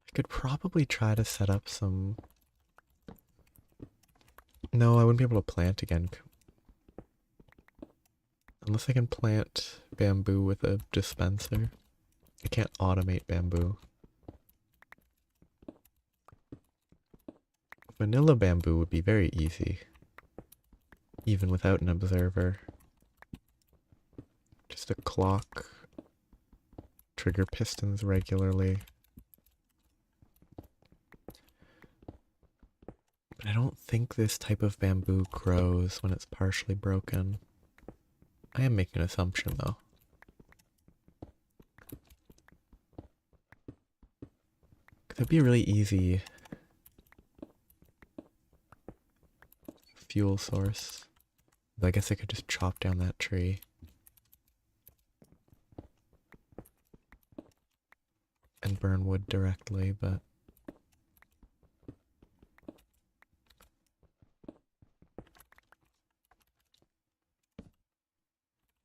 I could probably try to set up some... No, I wouldn't be able to plant again. Unless I can plant bamboo with a dispenser. I can't automate bamboo. Vanilla bamboo would be very easy. Even without an observer. Just a clock. Trigger pistons regularly. But I don't think this type of bamboo grows when it's partially broken. I am making an assumption though. That'd be a really easy fuel source. I guess I could just chop down that tree. And burn wood directly, but...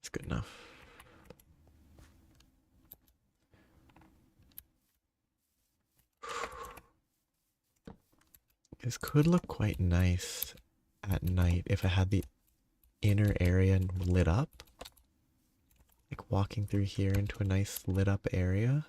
it's good enough. This could look quite nice at night if I had the inner area lit up. Like walking through here into a nice lit up area.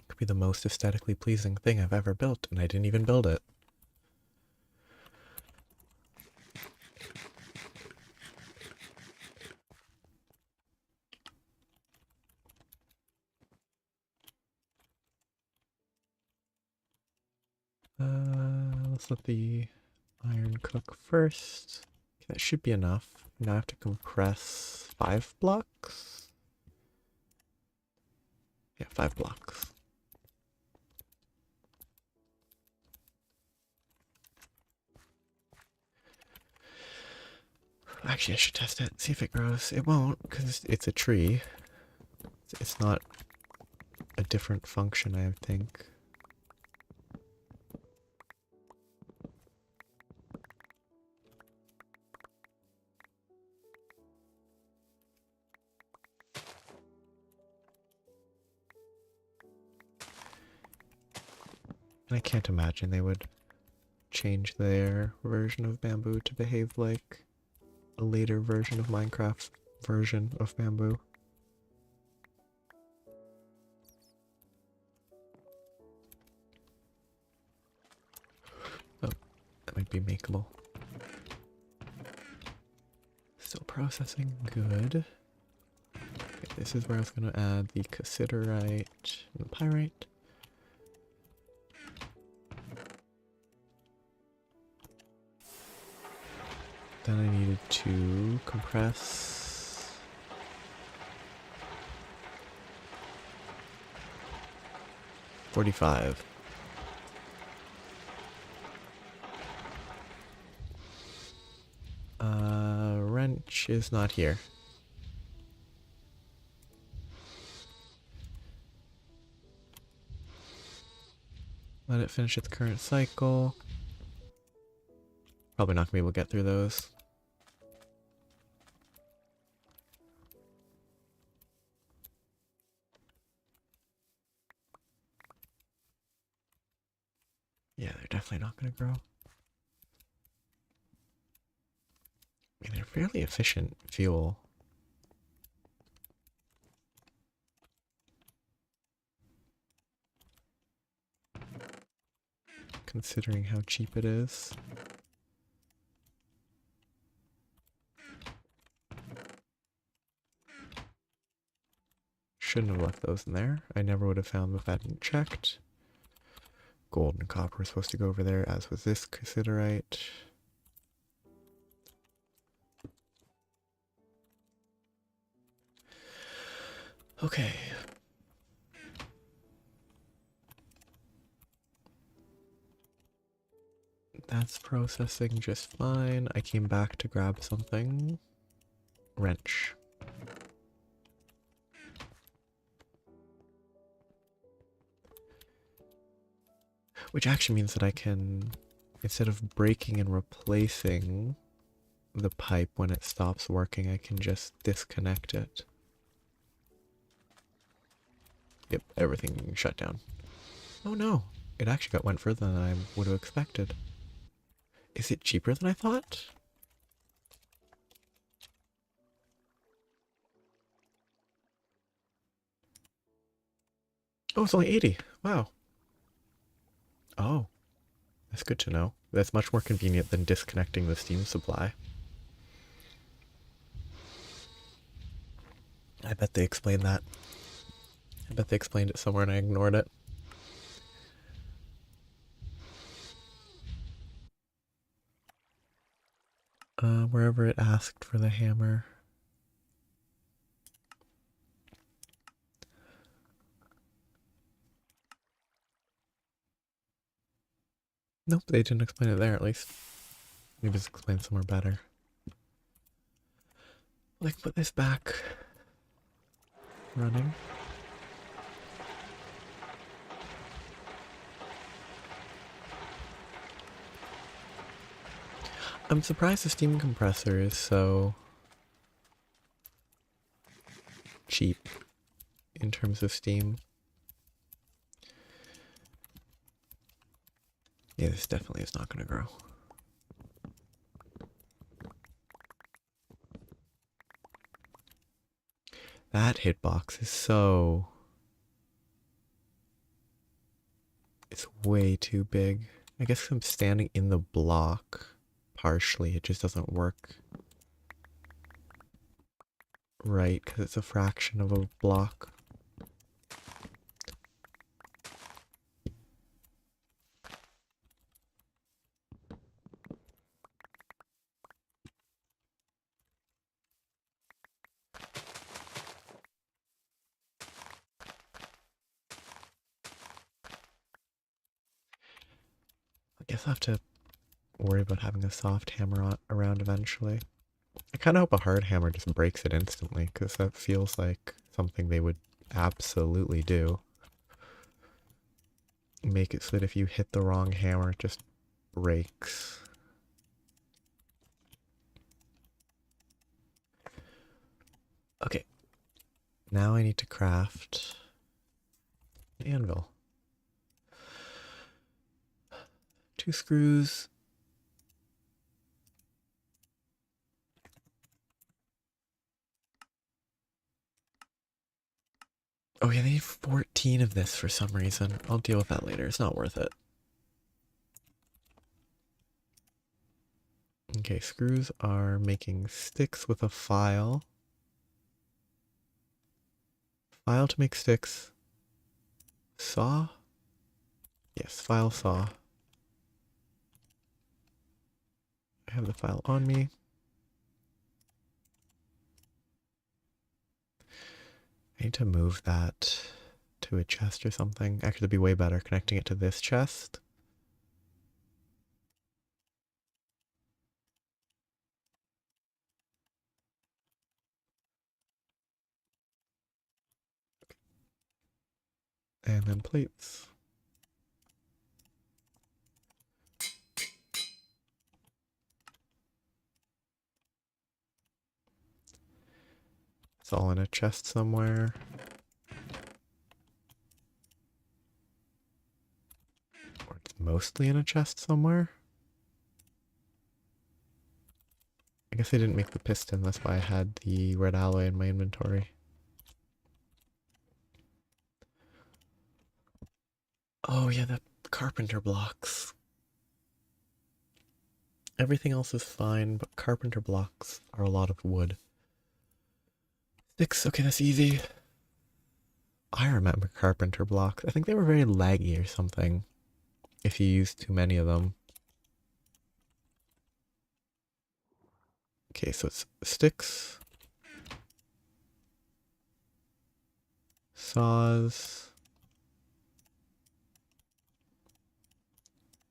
Could be the most aesthetically pleasing thing I've ever built, and I didn't even build it. Let's let the iron cook first. Okay, that should be enough. Now I have to compress 5 blocks? Yeah, 5 blocks. Actually, I should test it, see if it grows. It won't, because it's a tree. It's not a different function, I think. And I can't imagine they would change their version of bamboo to behave like a later version of Minecraft version of bamboo. might be makeable. Still processing, good. Okay, this is where I was going to add the cassiterite and the pyrite. Then I needed to compress 45. Wrench is not here. Let it finish its current cycle. Probably not gonna be able to get through those. Yeah, they're definitely not gonna grow. I mean, they're fairly efficient fuel. Considering how cheap it is. Shouldn't have left those in there. I never would have found them if I hadn't checked. Gold and copper are supposed to go over there, as was this cassiterite. Okay. That's processing just fine. I came back to grab something. Wrench. Which actually means that I can, instead of breaking and replacing the pipe when it stops working, I can just disconnect it. Yep, everything shut down. Oh no, it actually went further than I would have expected. Is it cheaper than I thought? Oh, it's only 80. Wow. Oh, that's good to know. That's much more convenient than disconnecting the steam supply. I bet they explained that. I bet they explained it somewhere and I ignored it. Wherever it asked for the hammer. Nope, they didn't explain it there at least. Maybe it's explained somewhere better. Like, put this back running. I'm surprised the steam compressor is so cheap in terms of steam. Yeah, this definitely is not going to grow. That hitbox is so... It's way too big. I guess I'm standing in the block partially. It just doesn't work right because it's a fraction of a block. I guess I'll have to worry about having a soft hammer around eventually. I kind of hope a hard hammer just breaks it instantly, because that feels like something they would absolutely do. Make it so that if you hit the wrong hammer, it just breaks. Okay. Now I need to craft an anvil. 2 screws. Oh yeah, they need 14 of this for some reason. I'll deal with that later. It's not worth it. Okay, screws are making sticks with a file. File to make sticks. Saw? Yes, file saw. I have the file on me. I need to move that to a chest or something. Actually, it'd be way better connecting it to this chest. And then plates. It's all in a chest somewhere. Or it's mostly in a chest somewhere. I guess I didn't make the piston, that's why I had the red alloy in my inventory. Oh yeah, the carpenter blocks. Everything else is fine, but carpenter blocks are a lot of wood. Sticks, okay, that's easy. I remember carpenter blocks. I think they were very laggy or something if you used too many of them. Okay, so it's sticks, saws,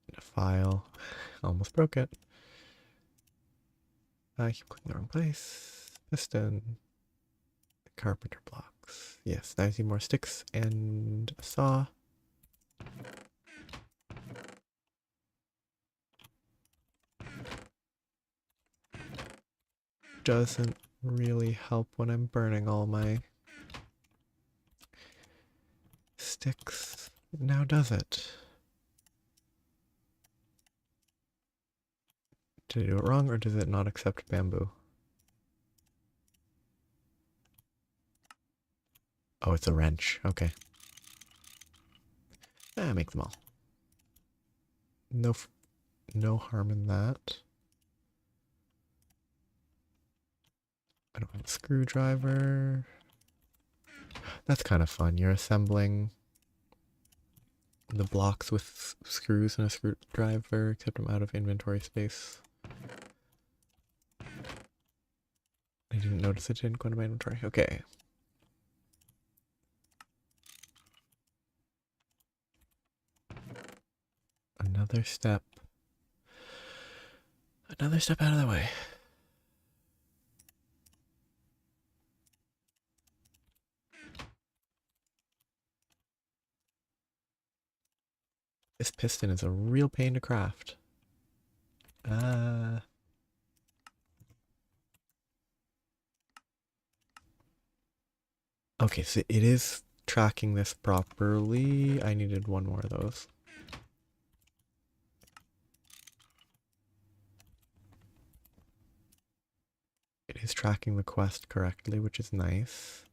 and a file. Almost broke it. I keep clicking the wrong place. Piston, carpenter blocks. Yes, now I see more sticks and a saw. Doesn't really help when I'm burning all my sticks. Now does it? Did I do it wrong or does it not accept bamboo? Oh, it's a wrench. Okay. Make them all. No harm in that. I don't have a screwdriver. That's kind of fun. You're assembling the blocks with screws and a screwdriver, except I'm out of inventory space. I didn't notice it didn't go into my inventory. Okay. Another step. Another step out of the way. This piston is a real pain to craft. Okay, so it is tracking this properly. I needed one more of those. It is tracking the quest correctly, which is nice.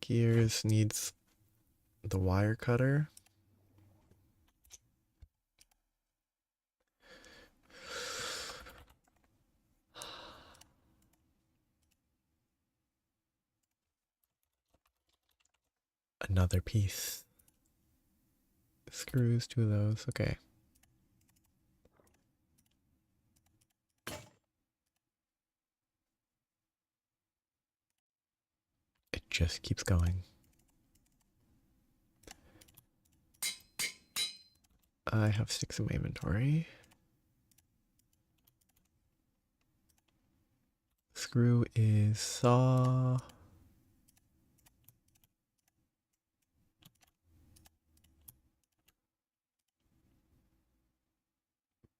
Gears needs the wire cutter. Another piece. Screws, two of those. Okay. It just keeps going. I have sticks in my inventory. Screw is saw.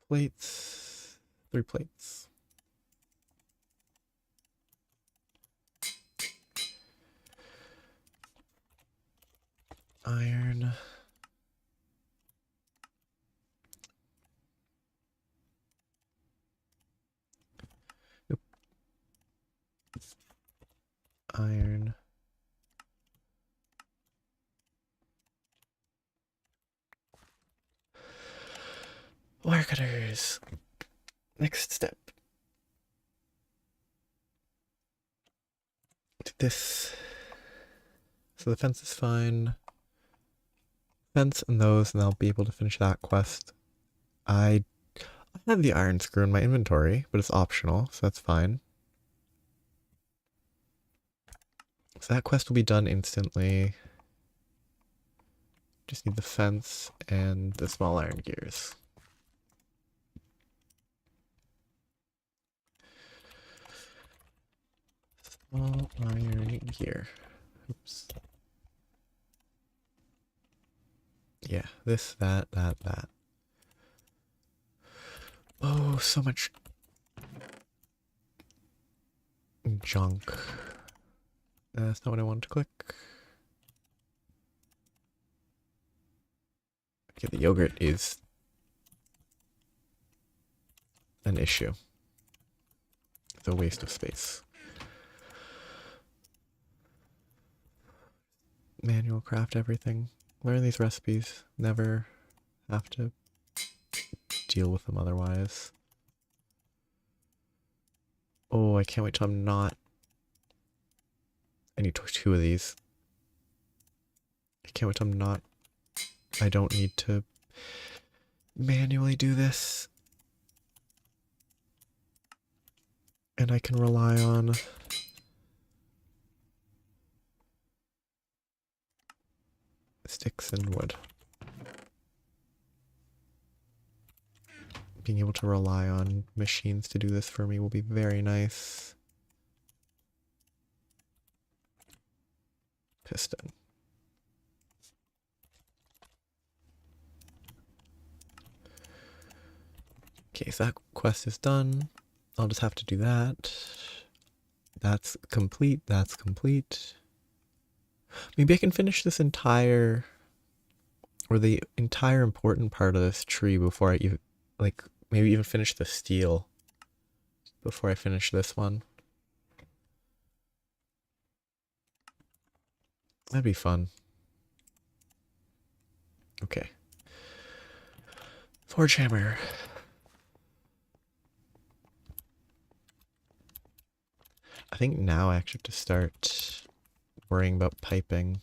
Plates. 3 plates. Iron. Oop. Iron. Wire cutters. Next step. This. So the fence is fine. Fence and those, and I'll be able to finish that quest. I have the iron screw in my inventory, but it's optional, so that's fine. So that quest will be done instantly. Just need the fence and the small iron gears. Small iron gear. Oops. Yeah, this, that. Oh, so much junk. That's not what I wanted to click. Okay, the yogurt is an issue. It's a waste of space. Manual craft everything. Learn these recipes. Never have to deal with them otherwise. Oh, I can't wait till I'm not. I need two of these. I can't wait till I'm not. I don't need to manually do this. And I can rely on sticks and wood. Being able to rely on machines to do this for me will be very nice. Piston. Okay, so that quest is done. I'll just have to do that. That's complete. That's complete. Maybe I can finish this entire, or the entire important part of this tree before I even, like, maybe even finish the steel before I finish this one. That'd be fun. Okay. Forge hammer. I think now I actually have to start worrying about piping.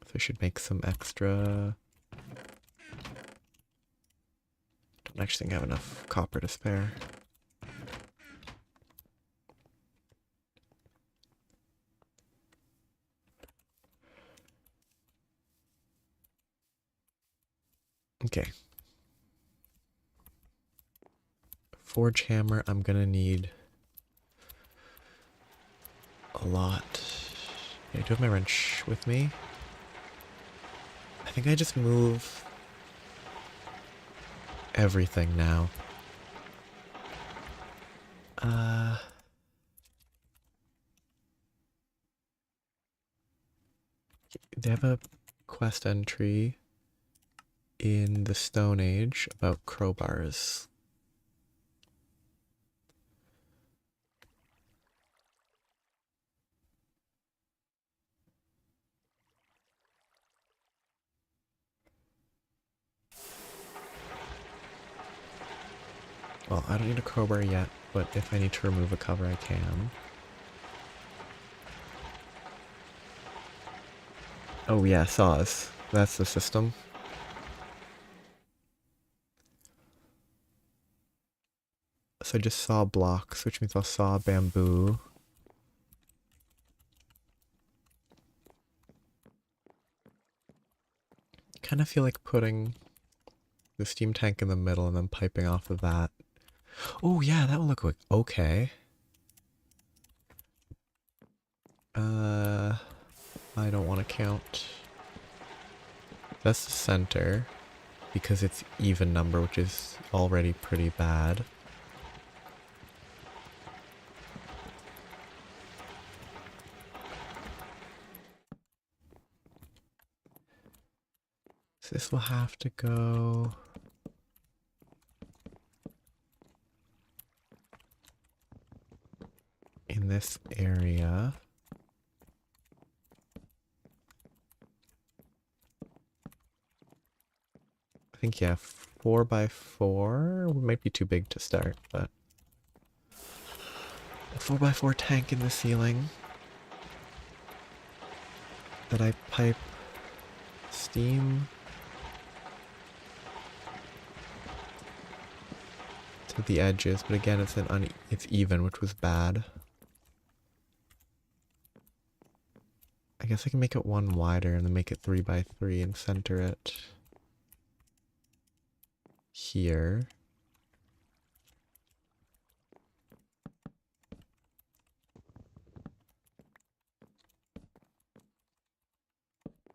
So I should make some extra. Don't actually think I have enough copper to spare. Okay. Forge hammer, I'm gonna need a lot. Okay, I do have my wrench with me. I think I just move everything now. They have a quest entry in the Stone Age about crowbars. Well, I don't need a crowbar yet, but if I need to remove a cover, I can. Oh yeah, saws. That's the system. So I just saw blocks, which means I'll saw bamboo. Kind of feel like putting the steam tank in the middle and then piping off of that. Oh yeah, that will look like okay. I don't want to count. That's the center because it's even number, which is already pretty bad. So this will have to go in this area. think, yeah, 4x4 might be too big to start, but a 4x4 tank in the ceiling that I pipe steam to the edges, but again, it's even, which was bad. I guess I can make it one wider and then make it 3x3 and center it here.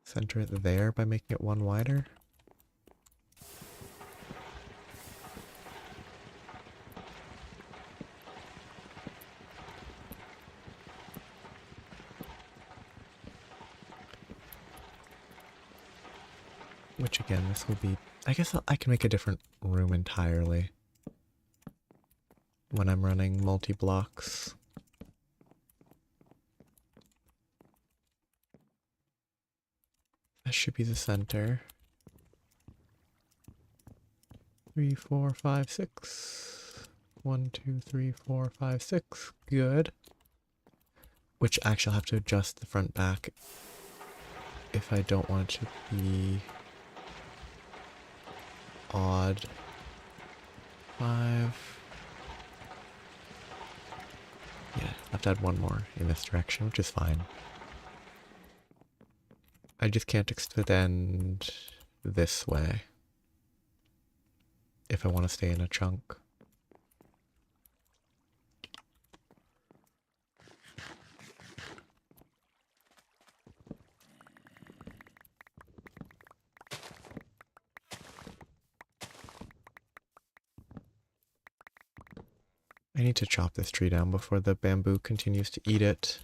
Center it there by making it one wider. Which again, this will be... I guess I can make a different room entirely when I'm running multi-blocks. That should be the center. 3, 4, 5, 6. 1, 2, 3, 4, 5, 6. Good. Which actually I'll have to adjust the front back if I don't want it to be odd. 5. Yeah, I have to add one more in this direction, which is fine. I just can't extend this way if I want to stay in a chunk. I need to chop this tree down before the bamboo continues to eat it.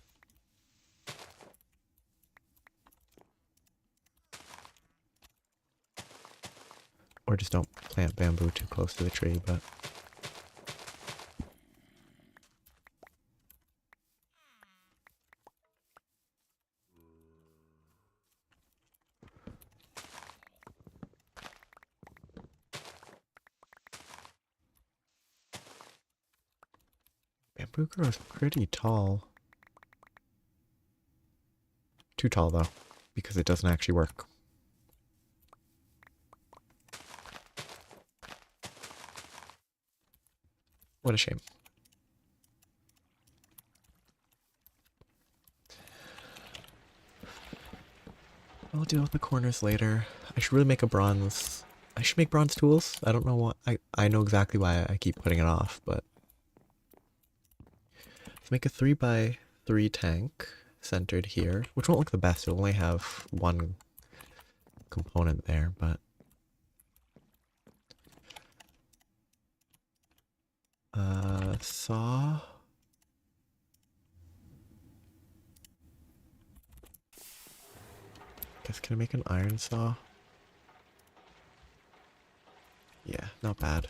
Or just don't plant bamboo too close to the tree, but... Bamboo grows pretty tall. Too tall though, because it doesn't actually work. What a shame. I'll deal with the corners later. I should really make a bronze... I should make bronze tools. I don't know why. I know exactly why I keep putting it off, but... Let's make a 3x3 tank centered here, which won't look the best. It'll only have one component there, but... saw... Guess can I make an iron saw? Yeah, not bad.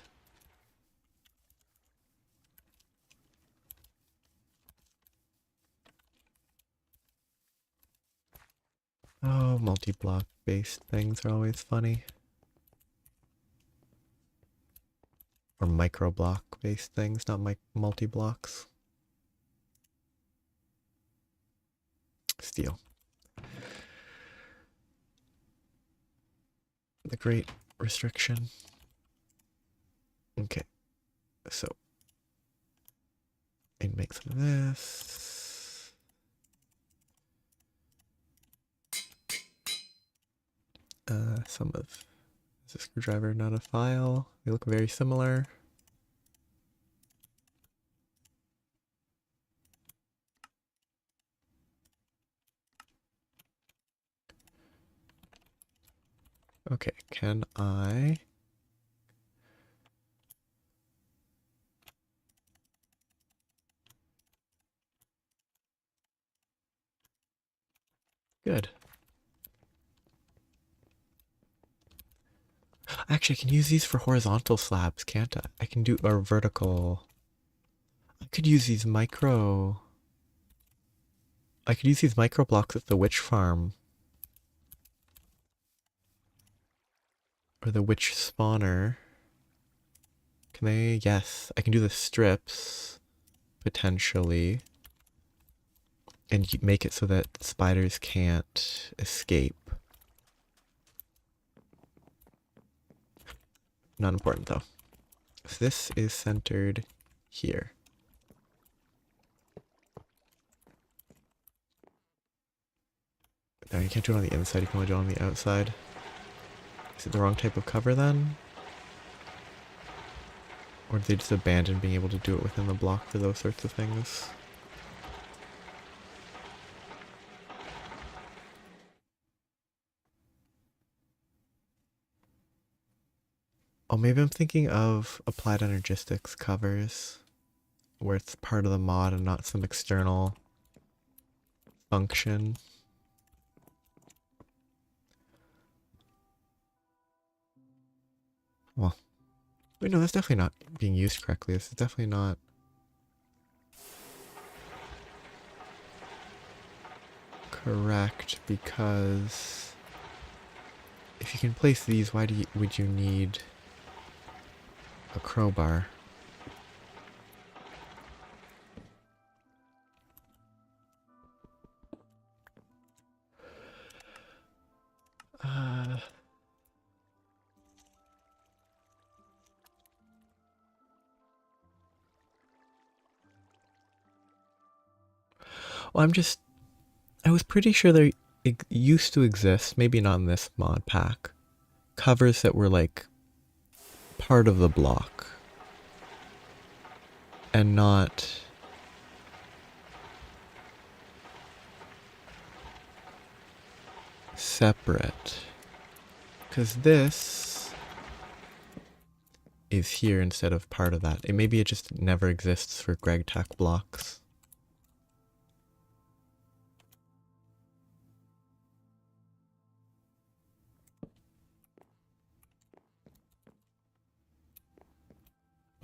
Oh, multi-block based things are always funny. Or micro-block based things, not multi-blocks. Steel. The great restriction. Okay, so and make some of this. Some of is a screwdriver, not a file. They look very similar. Okay, can I... Good. Actually, I can use these for horizontal slabs, can't I? I can do a vertical... I could use these micro... I could use these micro blocks at the witch farm. Or the witch spawner. Can they? Yes. I can do the strips, potentially. And make it so that spiders can't escape. Not important though. So this is centered here. No, you can't do it on the inside, you can only do it on the outside. Is it the wrong type of cover then? Or did they just abandon being able to do it within the block for those sorts of things? Oh, maybe I'm thinking of applied energistics covers, where it's part of the mod and not some external function. Well, wait, no, that's definitely not being used correctly. This is definitely not... correct, because if you can place these, why would you need a crowbar? Well, I was pretty sure there used to exist, maybe not in this mod pack, covers that were like part of the block and not separate. Because this is here instead of part of that. Maybe it just never exists for GregTech blocks.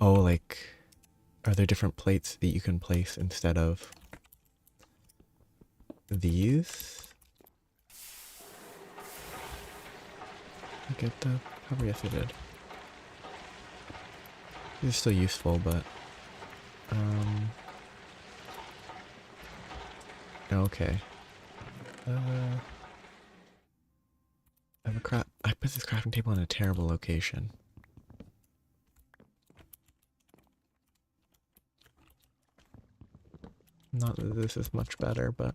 Oh, like, are there different plates that you can place instead of these? I get the cover? Yes, I did. These are still useful, but okay. I put this crafting table in a terrible location. Not that this is much better, but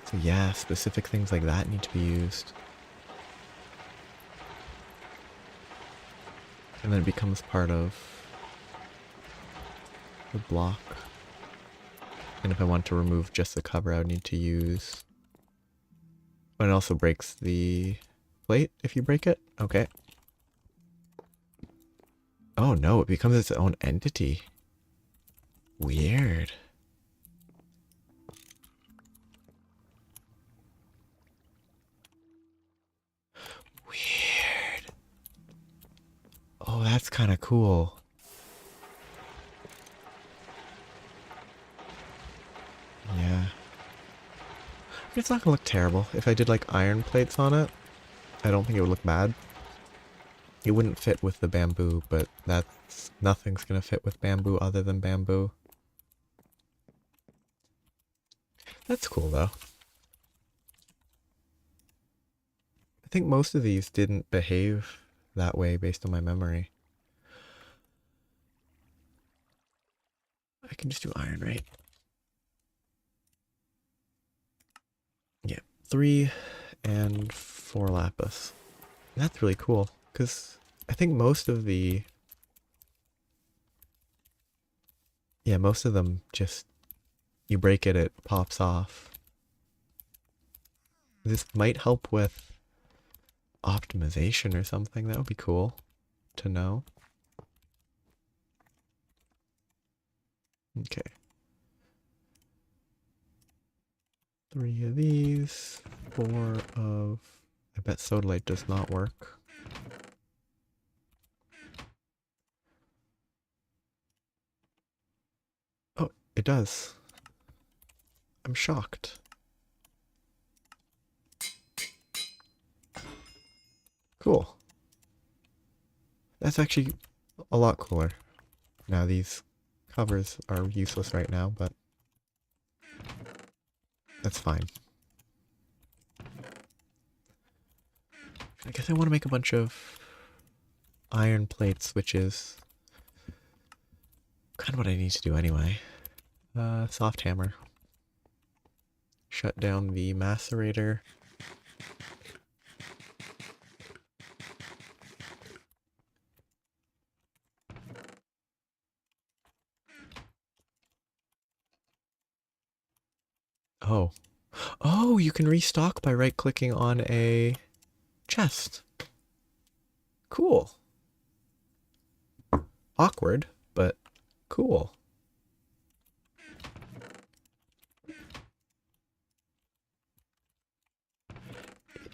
so yeah, specific things like that need to be used. And then it becomes part of the block. And if I want to remove just the cover, I would need to use... But it also breaks the plate if you break it? Okay. Oh no, it becomes its own entity. Weird. Weird. Oh, that's kind of cool. Yeah. It's not gonna look terrible. If I did like iron plates on it, I don't think it would look bad. It wouldn't fit with the bamboo, but nothing's gonna fit with bamboo other than bamboo. That's cool though. I think most of these didn't behave that way based on my memory. I can just do iron, right? Yeah, 3 and 4 lapis. That's really cool, because I think most of the... Yeah, most of them just... You break it, it pops off. This might help with optimization or something. That would be cool to know. Okay. 3 of these. 4 of... I bet sodalite does not work. It does. I'm shocked. Cool. That's actually a lot cooler. Now these covers are useless right now, but that's fine. I guess I want to make a bunch of iron plate switches. Kind of what I need to do anyway. Soft hammer. Shut down the macerator. Oh. Oh, you can restock by right-clicking on a chest. Cool. Awkward, but cool.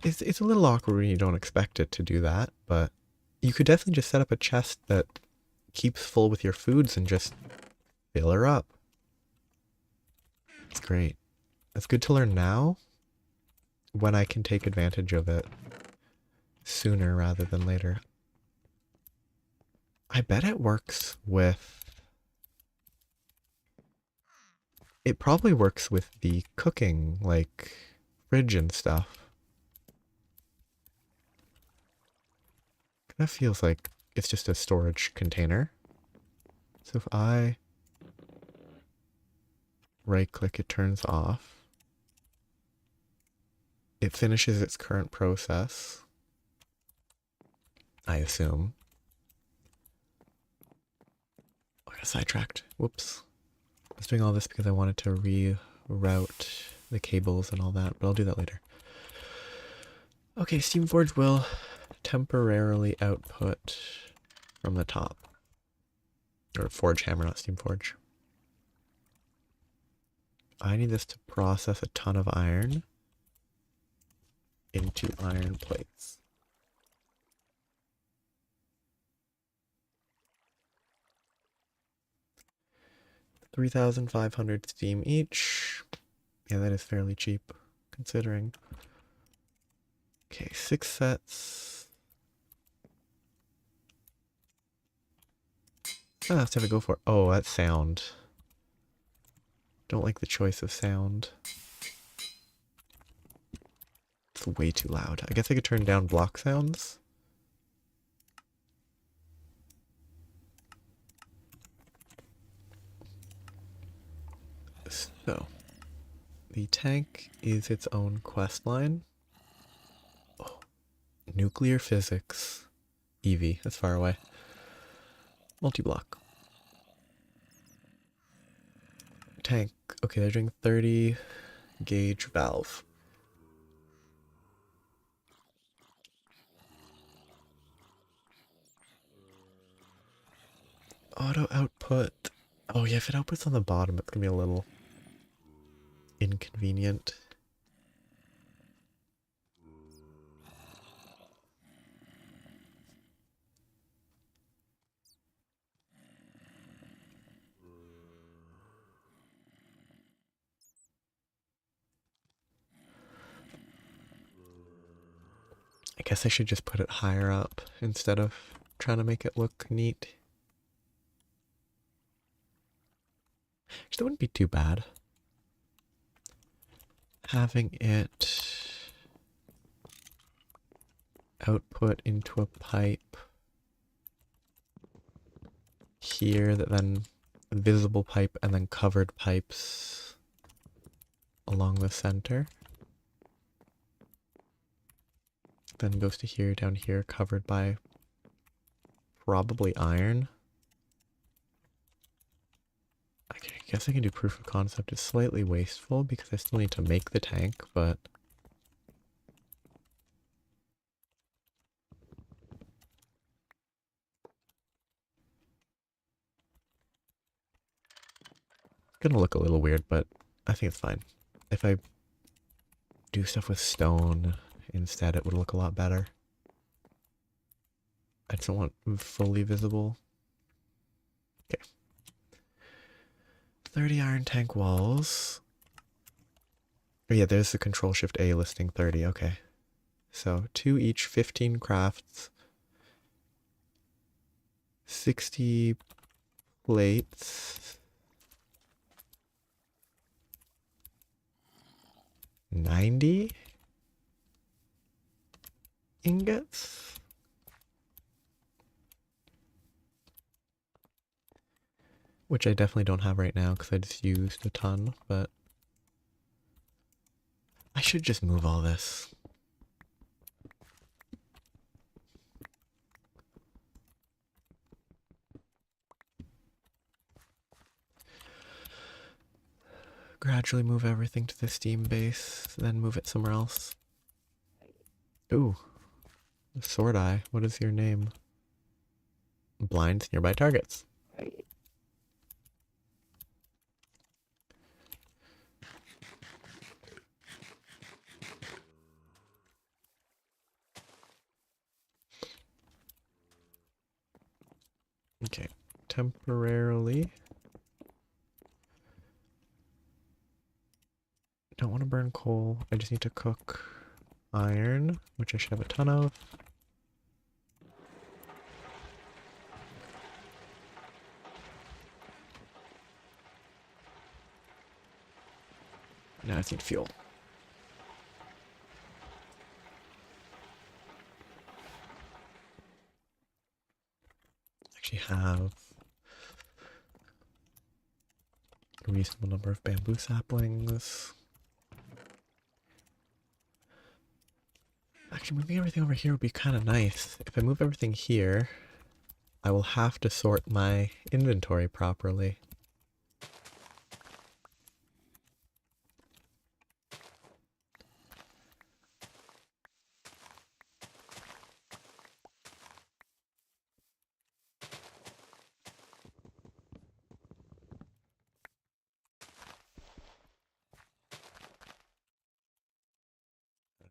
It's a little awkward when you don't expect it to do that, but you could definitely just set up a chest that keeps full with your foods and just fill her up. It's great. It's good to learn now when I can take advantage of it sooner rather than later. I bet it works with... It probably works with the cooking, like fridge and stuff. That feels like it's just a storage container. So if I right click, it turns off. It finishes its current process, I assume. I got sidetracked. Whoops. I was doing all this because I wanted to reroute the cables and all that, but I'll do that later. Okay, Steamforge will temporarily output from the top. Or Forge Hammer, not Steamforge. I need this to process a ton of iron into iron plates. $3,500 steam each. Yeah, that is fairly cheap, considering. Okay, 6 sets. Oh, let's have to go for it. Oh, that sound. Don't like the choice of sound. It's way too loud. I guess I could turn down block sounds. So, the tank is its own quest line. Oh, nuclear physics. EV, that's far away. Multi-block. Tank. Okay, they're doing 30 gauge valve. Auto output. Oh yeah, if it outputs on the bottom, it's gonna be a little inconvenient. I guess I should just put it higher up instead of trying to make it look neat. Actually, that wouldn't be too bad. Having it output into a pipe here, that then visible pipe and then covered pipes along the center. Then goes to here, down here, covered by probably iron. I guess I can do proof of concept. It's slightly wasteful because I still need to make the tank, but it's gonna look a little weird, but I think it's fine. If I do stuff with stone instead, it would look a lot better. I just don't want fully visible. Okay. 30 iron tank walls. Oh yeah, there's the control shift A listing 30, okay. So 2 each, 15 crafts, 60 plates, 90 ingots. Which I definitely don't have right now because I just used a ton, but I should just move all this. Gradually move everything to the Steam base, then move it somewhere else. Ooh, Sword Eye, what is your name? Blinds nearby targets. Okay, temporarily. Don't want to burn coal. I just need to cook iron, which I should have a ton of. Now I just need fuel. Actually have a reasonable number of bamboo saplings. Actually, moving everything over here would be kind of nice. If I move everything here, I will have to sort my inventory properly.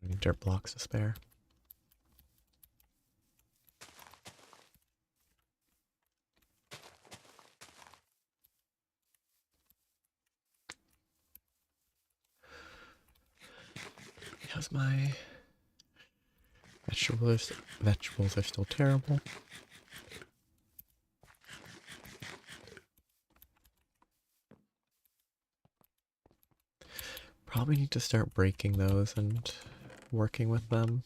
I need dirt blocks to spare. How's my vegetables? Vegetables are still terrible. Probably need to start breaking those and working with them.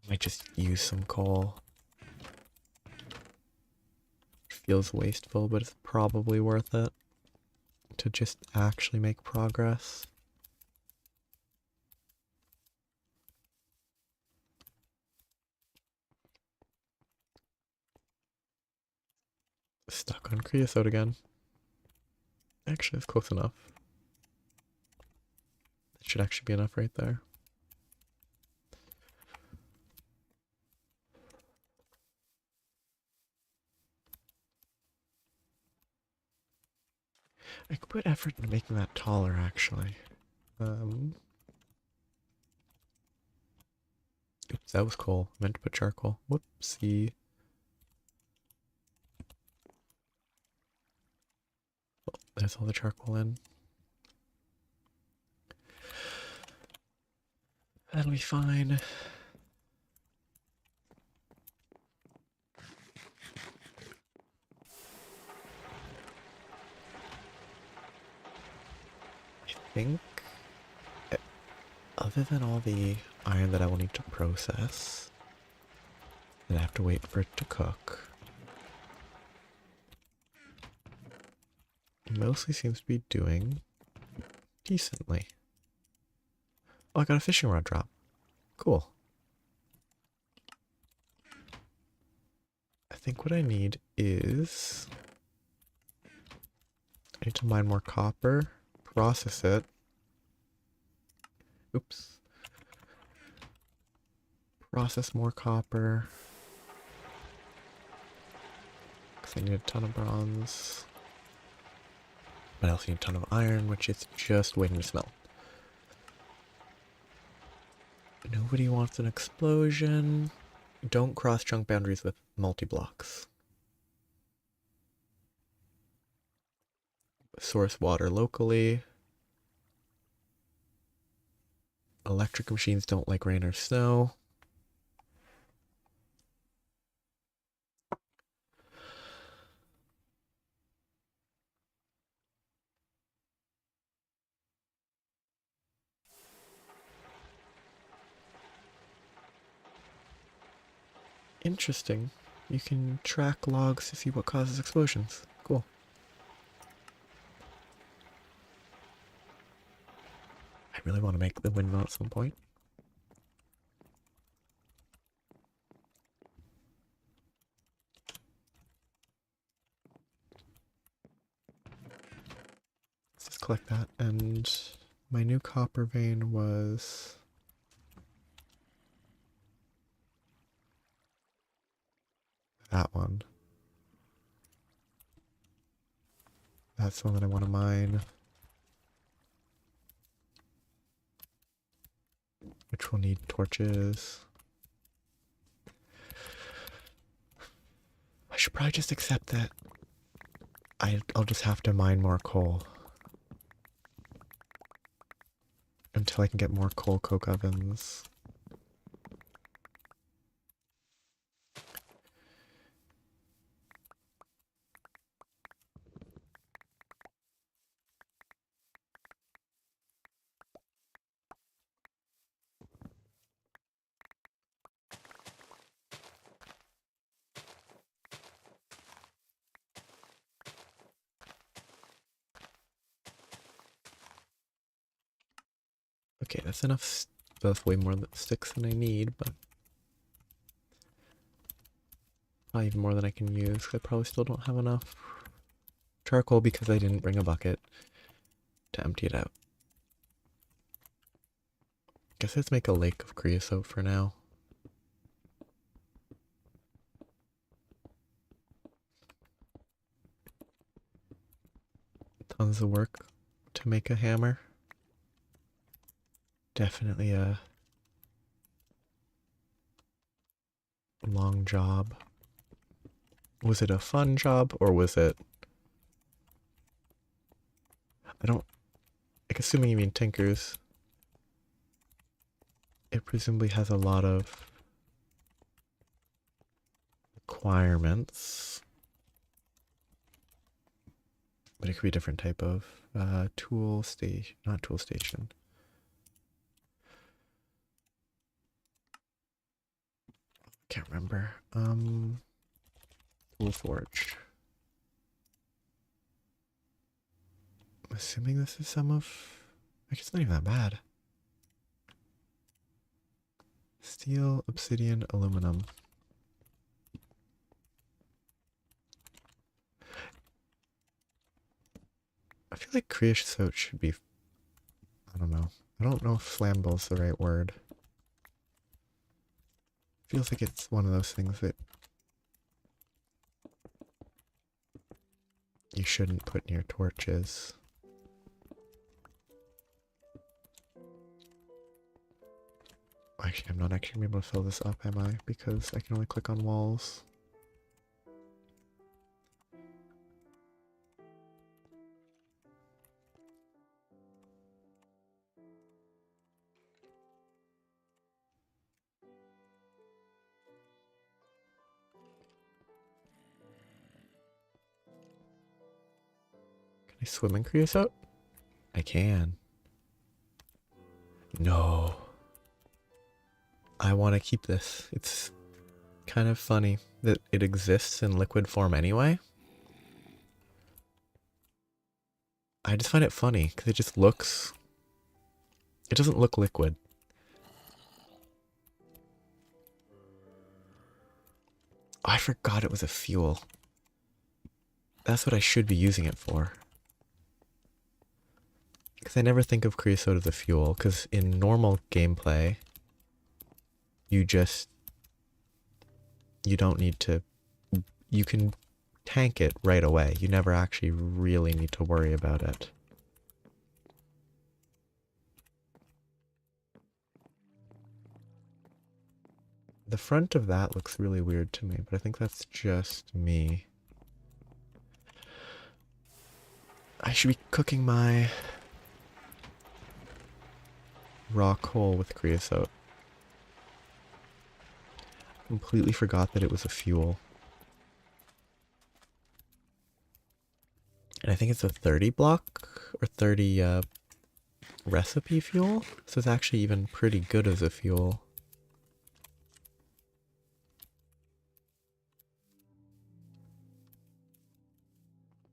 Might just use some coal. Feels wasteful, but it's probably worth it to just actually make progress. Stuck on creosote again. Actually, it's close enough. That should actually be enough right there. I could put effort into making that taller, actually. Oops, that was coal. I meant to put charcoal. Whoopsie. Oh, there's all the charcoal in. That'll be fine. I think, other than all the iron that I will need to process, and I have to wait for it to cook, it mostly seems to be doing decently. Oh, I got a fishing rod drop. Cool. I think what I need is, I need to mine more copper, process it. Oops. Process more copper. Because I need a ton of bronze. But I also need a ton of iron, which is just waiting to smelt. Nobody wants an explosion. Don't cross chunk boundaries with multi-blocks. Source water locally. Electric machines don't like rain or snow. Interesting. You can track logs to see what causes explosions. Cool. I really want to make the windmill at some point. Let's just collect that. And my new copper vein was that one. That's the one that I want to mine. Which will need torches. I should probably just accept that I'll just have to mine more coal. Until I can get more coal coke ovens. Okay, that's enough. That's way more sticks than I need, but not even more than I can use. I probably still don't have enough charcoal because I didn't bring a bucket to empty it out. Guess let's make a lake of creosote for now. Tons of work to make a hammer. Definitely a long job. Was it a fun job or was it... I don't... Like, assuming you mean tinkers. It presumably has a lot of requirements. But it could be a different type of tool station. Not tool station. Can't remember. Tool forge. I'm assuming this is some of... I guess it's not even that bad. Steel, obsidian, aluminum. I feel like creosote should be... I don't know. I don't know if flammable is the right word. Feels like it's one of those things that you shouldn't put near torches. Actually, I'm not actually going to be able to fill this up, am I? Because I can only click on walls. Can I swim in creosote? I can. No. I want to keep this. It's kind of funny that it exists in liquid form anyway. I just find it funny because it just looks... It doesn't look liquid. Oh, I forgot it was a fuel. That's what I should be using it for. Because I never think of creosote as a fuel, because in normal gameplay, you don't need to, you can tank it right away. You never actually really need to worry about it. The front of that looks really weird to me, but I think that's just me. I should be cooking my raw coal with creosote. Completely forgot that it was a fuel. And I think it's a 30 block or 30 recipe fuel. So it's actually even pretty good as a fuel.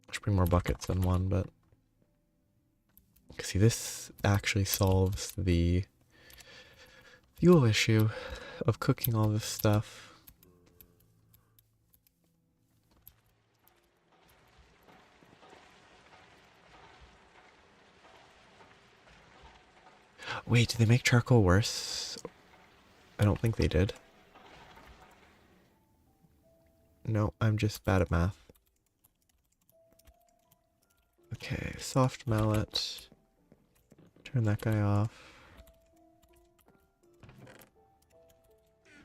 I should bring more buckets than one, but see, this actually solves the fuel issue of cooking all this stuff. Wait, did they make charcoal worse? I don't think they did. No, I'm just bad at math. Okay, soft mallet. Turn that guy off.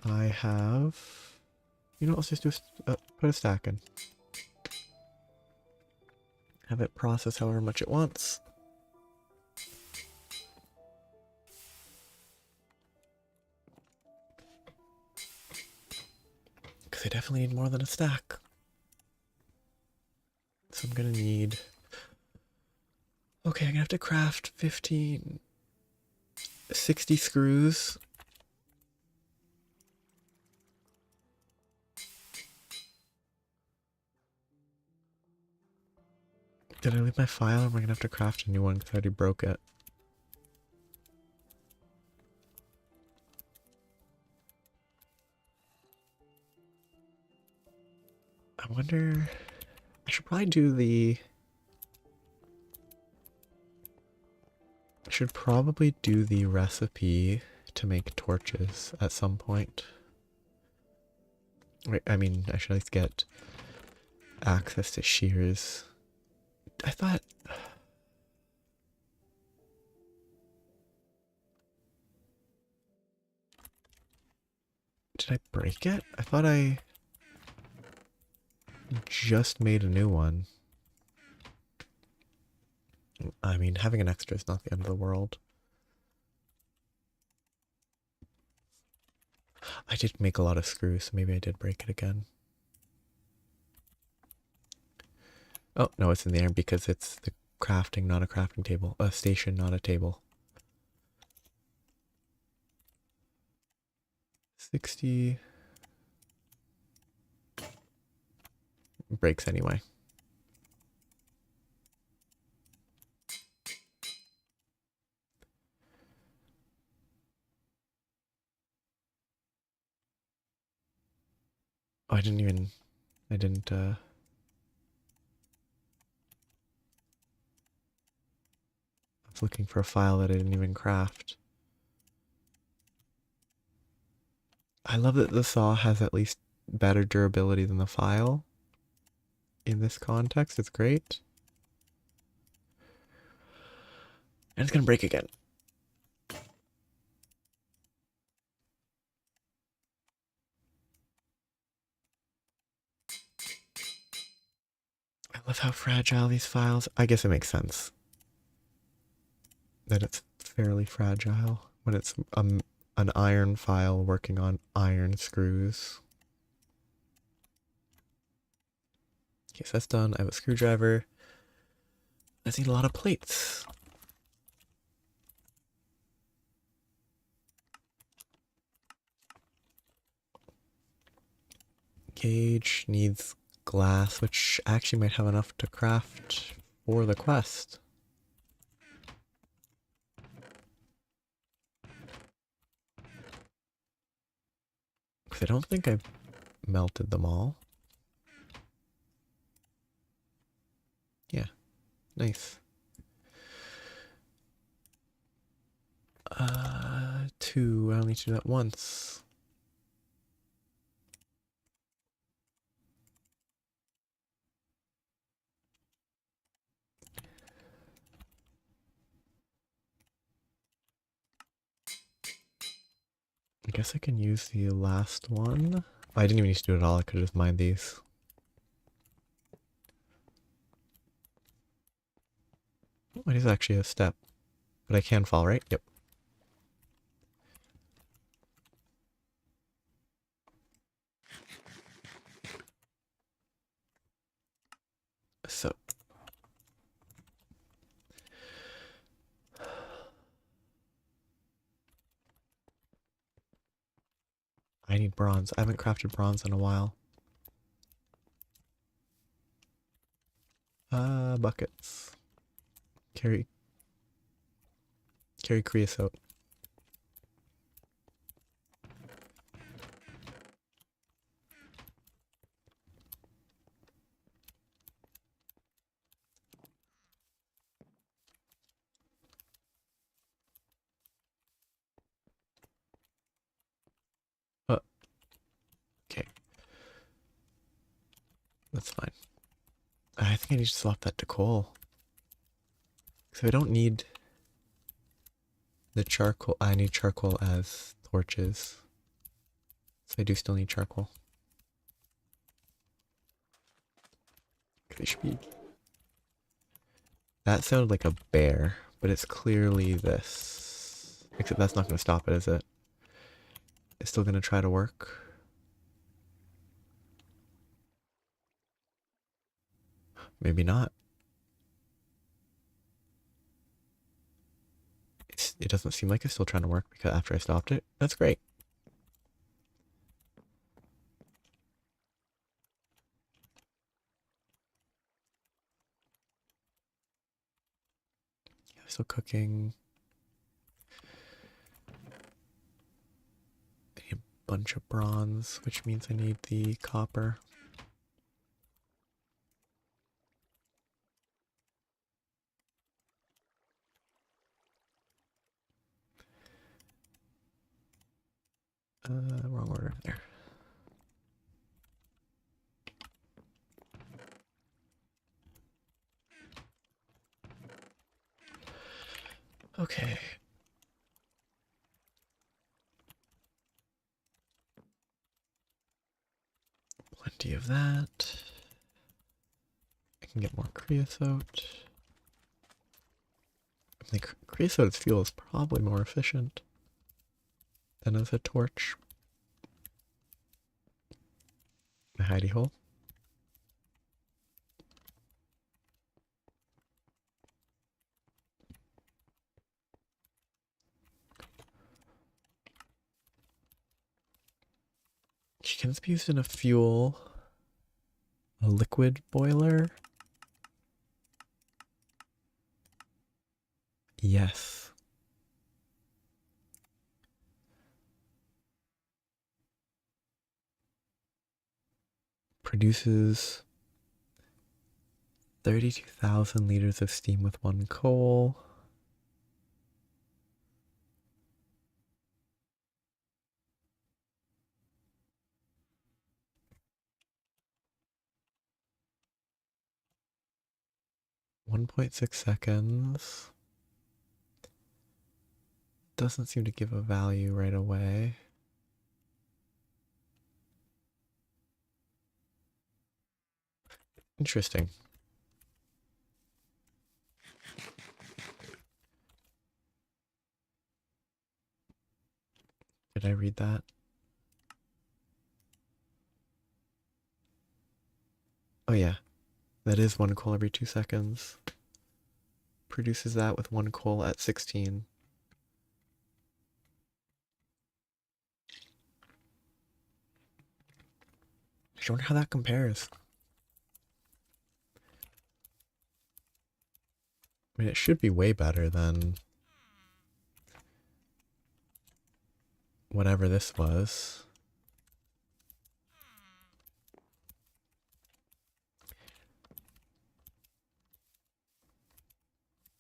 I have... You know what, let's just do put a stack in. Have it process however much it wants. Because I definitely need more than a stack. So I'm gonna need... Okay, I'm gonna have to craft 60 screws. Did I leave my file or am I gonna have to craft a new one because I already broke it? I wonder... I should probably do the... I should probably do the recipe to make torches at some point. Wait, I mean, I should at least get access to shears. I thought... Did I break it? I thought I just made a new one. I mean, having an extra is not the end of the world. I did make a lot of screws, so maybe I did break it again. Oh, no, it's in there because it's the crafting, not a crafting table. A station, not a table. 60... breaks anyway. Oh, I didn't, I was looking for a file that I didn't even craft. I love that the saw has at least better durability than the file. In this context, it's great. And it's gonna break again. I love how fragile these files. I guess it makes sense that it's fairly fragile when it's an iron file working on iron screws. Okay, so that's done. I have a screwdriver. I just need a lot of plates. Gauge needs glass, which actually might have enough to craft for the quest. Because I don't think I've melted them all. Yeah, nice. Two, I only need to do that once. I guess I can use the last one. Oh, I didn't even need to do it at all. I could have just mined these. Oh, it is actually a step. But I can fall, right? Yep. So. I need bronze. I haven't crafted bronze in a while. Buckets. Carry creosote. Okay. That's fine. I think I need to swap that to coal. So I don't need the charcoal. I need charcoal as torches. So I do still need charcoal. They should be. That sounded like a bear, but it's clearly this. Except that's not going to stop it, is it? It's still going to try to work. Maybe not. It doesn't seem like it's still trying to work because after I stopped it. That's great. Yeah, still cooking. I need a bunch of bronze, which means I need the copper. Wrong order there. Okay. Plenty of that. I can get more creosote. I think creosote as fuel is probably more efficient than as a torch. A hidey hole. Can this be used in a fuel? A liquid boiler? Yes. Produces 32,000 liters of steam with one coal. $1.6 seconds. Doesn't seem to give a value right away. Interesting. Did I read that? Oh yeah, that is one coal every 2 seconds. Produces that with one coal at 16. I wonder how that compares. I mean, it should be way better than whatever this was.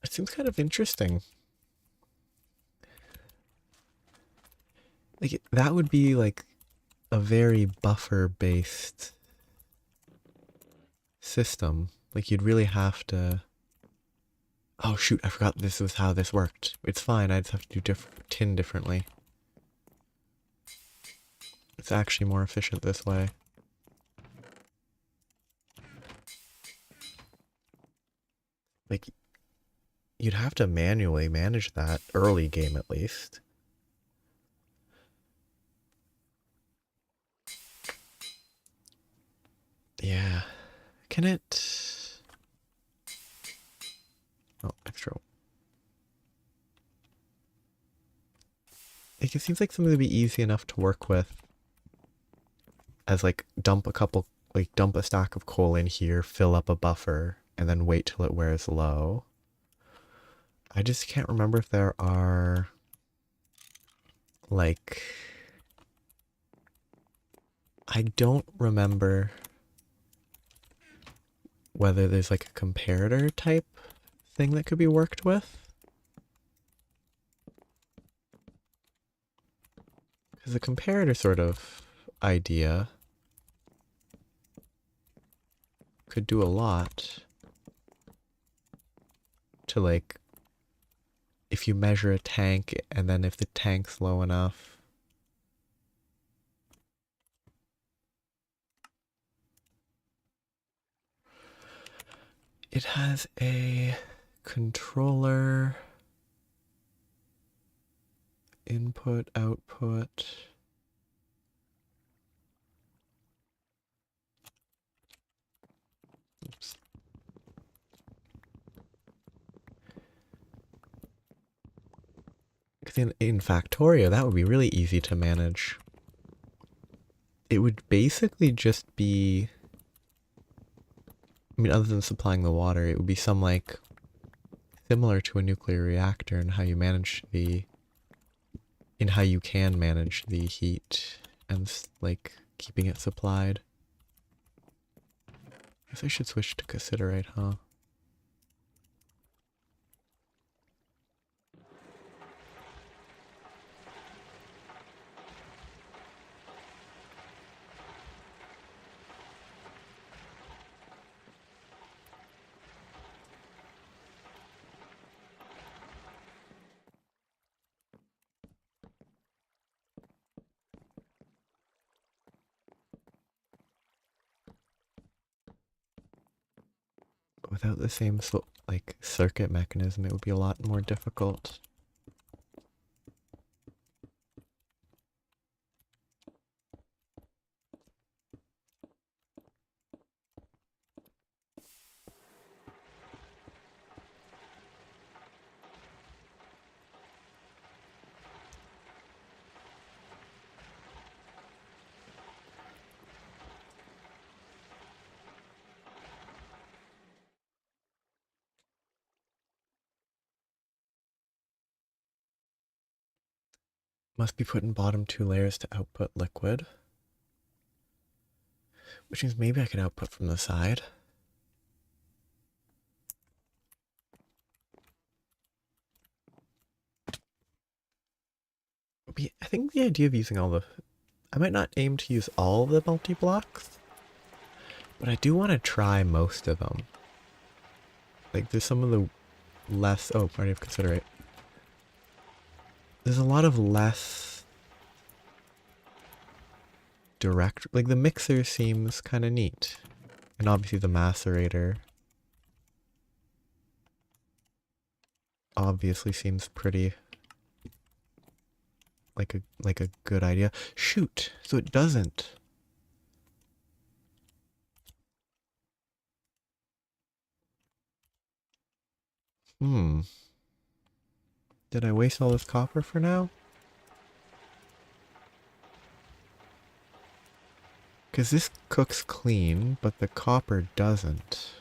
It seems kind of interesting. Like, that would be like a very buffer-based system. Like, you'd really have to... Oh shoot, I forgot this was how this worked. It's fine, I just have to do tin differently. It's actually more efficient this way. Like, you'd have to manually manage that early game at least. Yeah. Can it... Oh, extra. Like, it seems like something to be easy enough to work with. As like, dump a stack of coal in here, fill up a buffer, and then wait till it wears low. I just can't remember if there are... Like... I don't remember whether there's like a comparator type thing that could be worked with. Because the comparator sort of idea could do a lot to, like, if you measure a tank and then if the tank's low enough. It has a controller, input, output. Oops. In Factorio, that would be really easy to manage. It would basically just be, I mean, other than supplying the water, it would be some, like, similar to a nuclear reactor in how you manage in how you can manage the heat and, like, keeping it supplied. I guess I should switch to Cassiterite, huh? Without the same like circuit mechanism, it would be a lot more difficult. Must be put in bottom 2 layers to output liquid. Which means maybe I could output from the side. I think the idea of using I might not aim to use all of the multi-blocks, but I do want to try most of them. Like, there's some of the less... Oh, already have Considerate. There's a lot of less direct... Like, the mixer seems kind of neat. And obviously the Macerator obviously seems pretty... Like a good idea. Shoot! So it doesn't. Did I waste all this copper for now? Because this cooks clean, but the copper doesn't.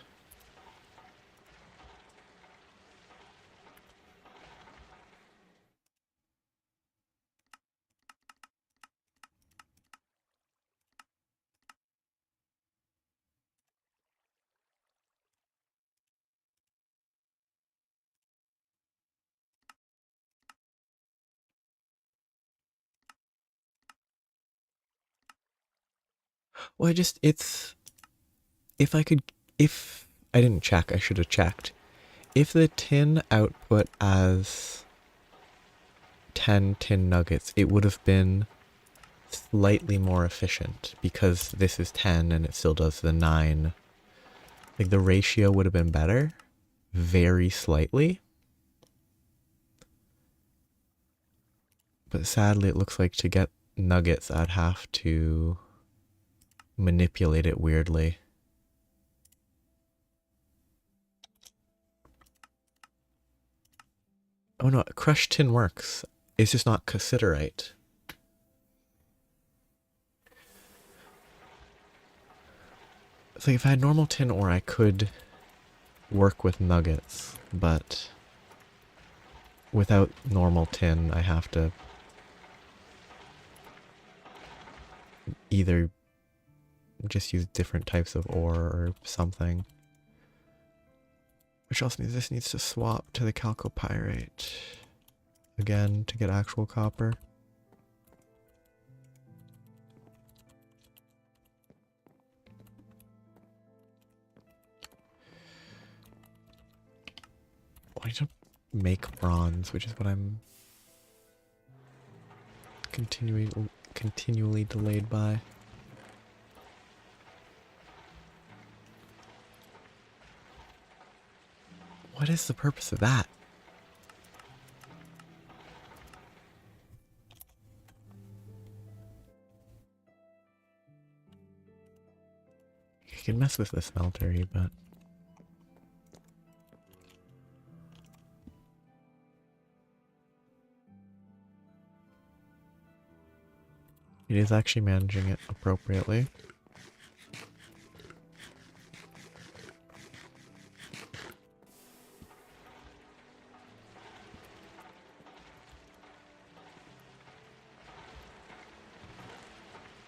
Well, if I didn't check, I should have checked. If the tin output as 10 tin nuggets, it would have been slightly more efficient because this is 10 and it still does the 9. Like the ratio would have been better, very slightly. But sadly, it looks like to get nuggets, I'd have to manipulate it weirdly. Oh no, crushed tin works. It's just not cassiterite. It's like if I had normal tin ore, I could work with nuggets, but without normal tin, I have to either just use different types of ore or something. Which also means this needs to swap to the chalcopyrite again to get actual copper. I need to make bronze, which is what I'm continually delayed by. What is the purpose of that? You can mess with the smeltery, but it is actually managing it appropriately.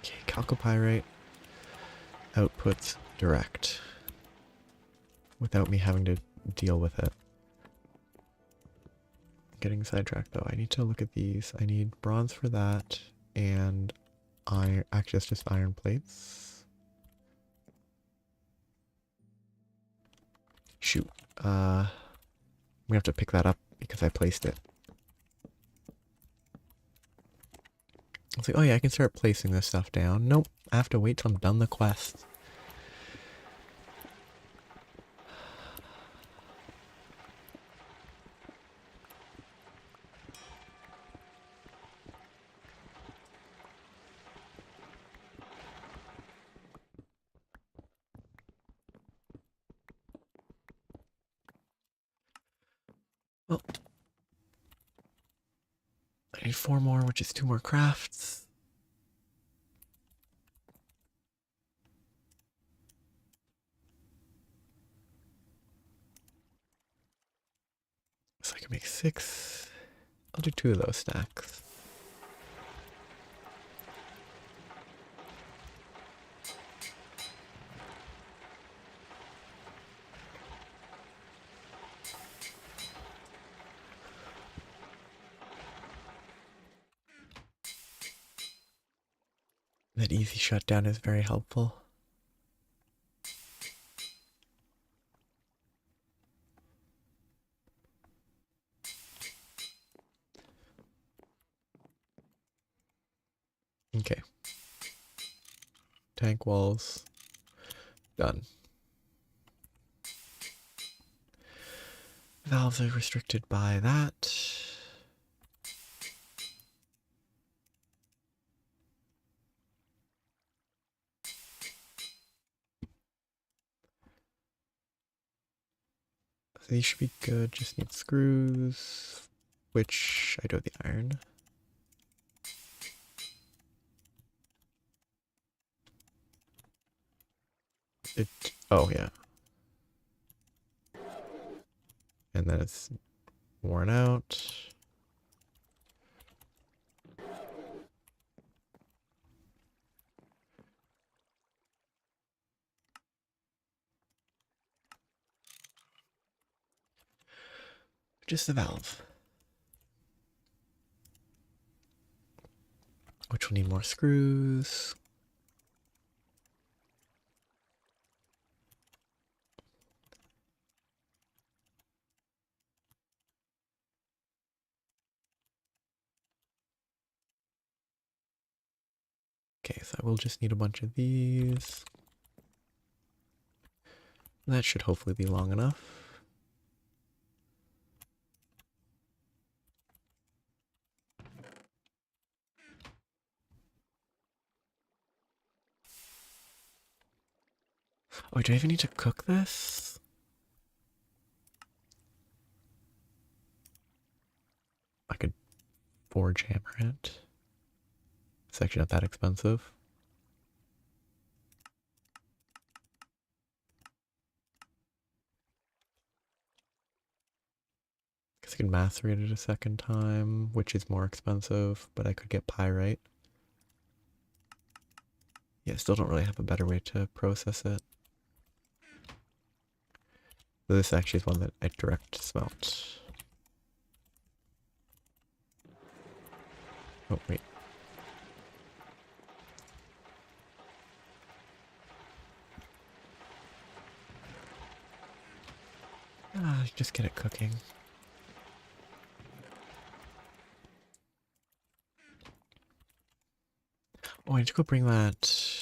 Okay, chalcopyrite outputs direct without me having to deal with it. Getting sidetracked though. I need to look at these. I need bronze for that and iron. Actually, it's just iron plates. Shoot. I'm gonna have to pick that up because I placed it. I was like, oh yeah, I can start placing this stuff down. Nope, I have to wait till I'm done the quest. Well, I need 4 more, which is 2 more crafts. So I can make 6. I'll do 2 of those stacks. That easy shutdown is very helpful. Okay. Tank walls. Done. Valves are restricted by that. So these should be good. Just need screws, which I do have the iron. Oh yeah. And then it's worn out. Just the valve. Which will need more screws. Okay, so I will just need a bunch of these. That should hopefully be long enough. Oh, do I even need to cook this? I could forge hammer it. It's actually not that expensive. Guess I can macerate it a second time, which is more expensive, but I could get pyrite. Yeah, still don't really have a better way to process it. This actually is one that I direct smelt. Oh, wait. Ah, just get it cooking. Oh, I need to go bring that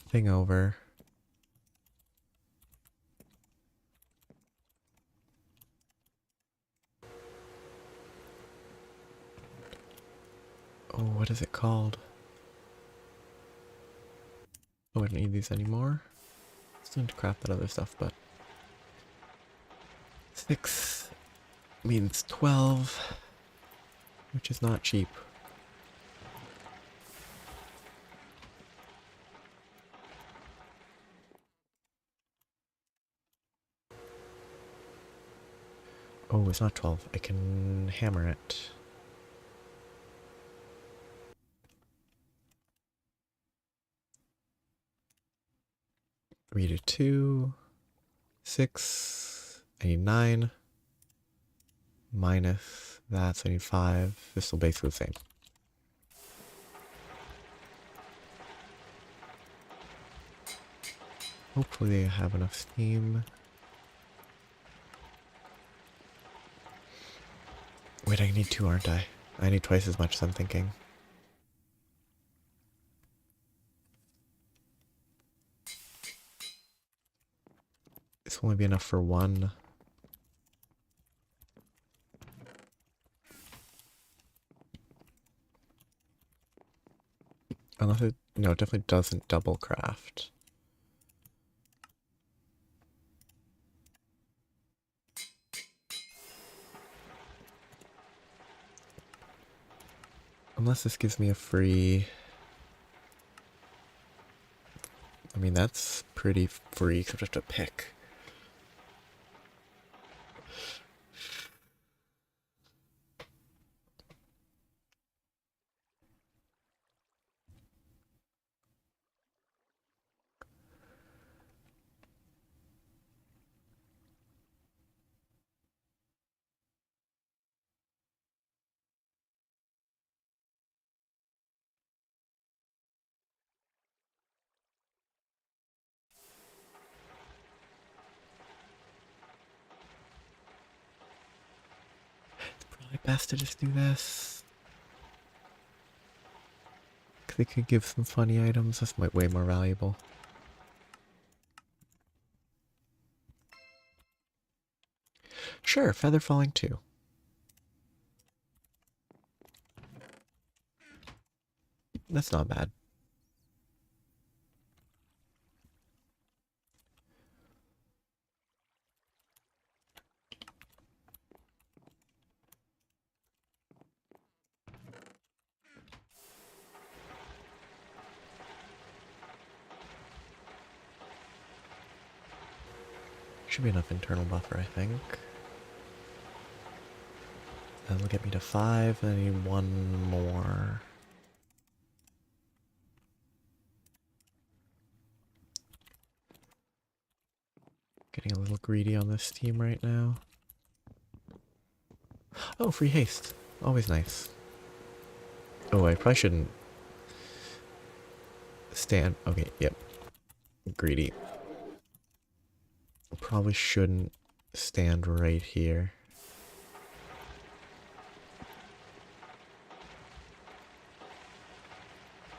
thing over. Oh, what is it called? Oh, I don't need these anymore. Still need to craft that other stuff, but 6 means 12, which is not cheap. Oh, it's not 12. I can hammer it. Three to 2, 6, I need 9, minus that, so I need 5. This will basically the same. Hopefully I have enough steam. Wait, I need 2, aren't I? I need twice as much as I'm thinking. This will only be enough for 1. Unless it... No, it definitely doesn't double craft. Unless this gives me a free... I mean, that's pretty free, except I have to pick. Probably best to just do this. Because it could give some funny items. That's way more valuable. Sure, feather falling too. That's not bad. Should be enough internal buffer, I think. That'll get me to 5, and I need 1 more. Getting a little greedy on this team right now. Oh, free haste. Always nice. Oh, I probably shouldn't stand. Okay, yep. Greedy. Probably shouldn't stand right here.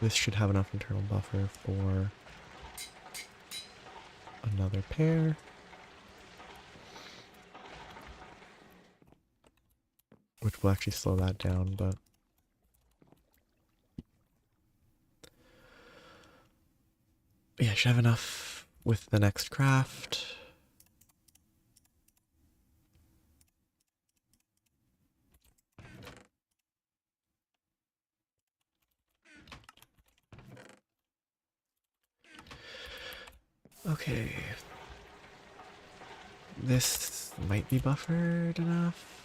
This should have enough internal buffer for another pair. Which will actually slow that down, but... yeah, I should have enough with the next craft. Okay. This might be buffered enough.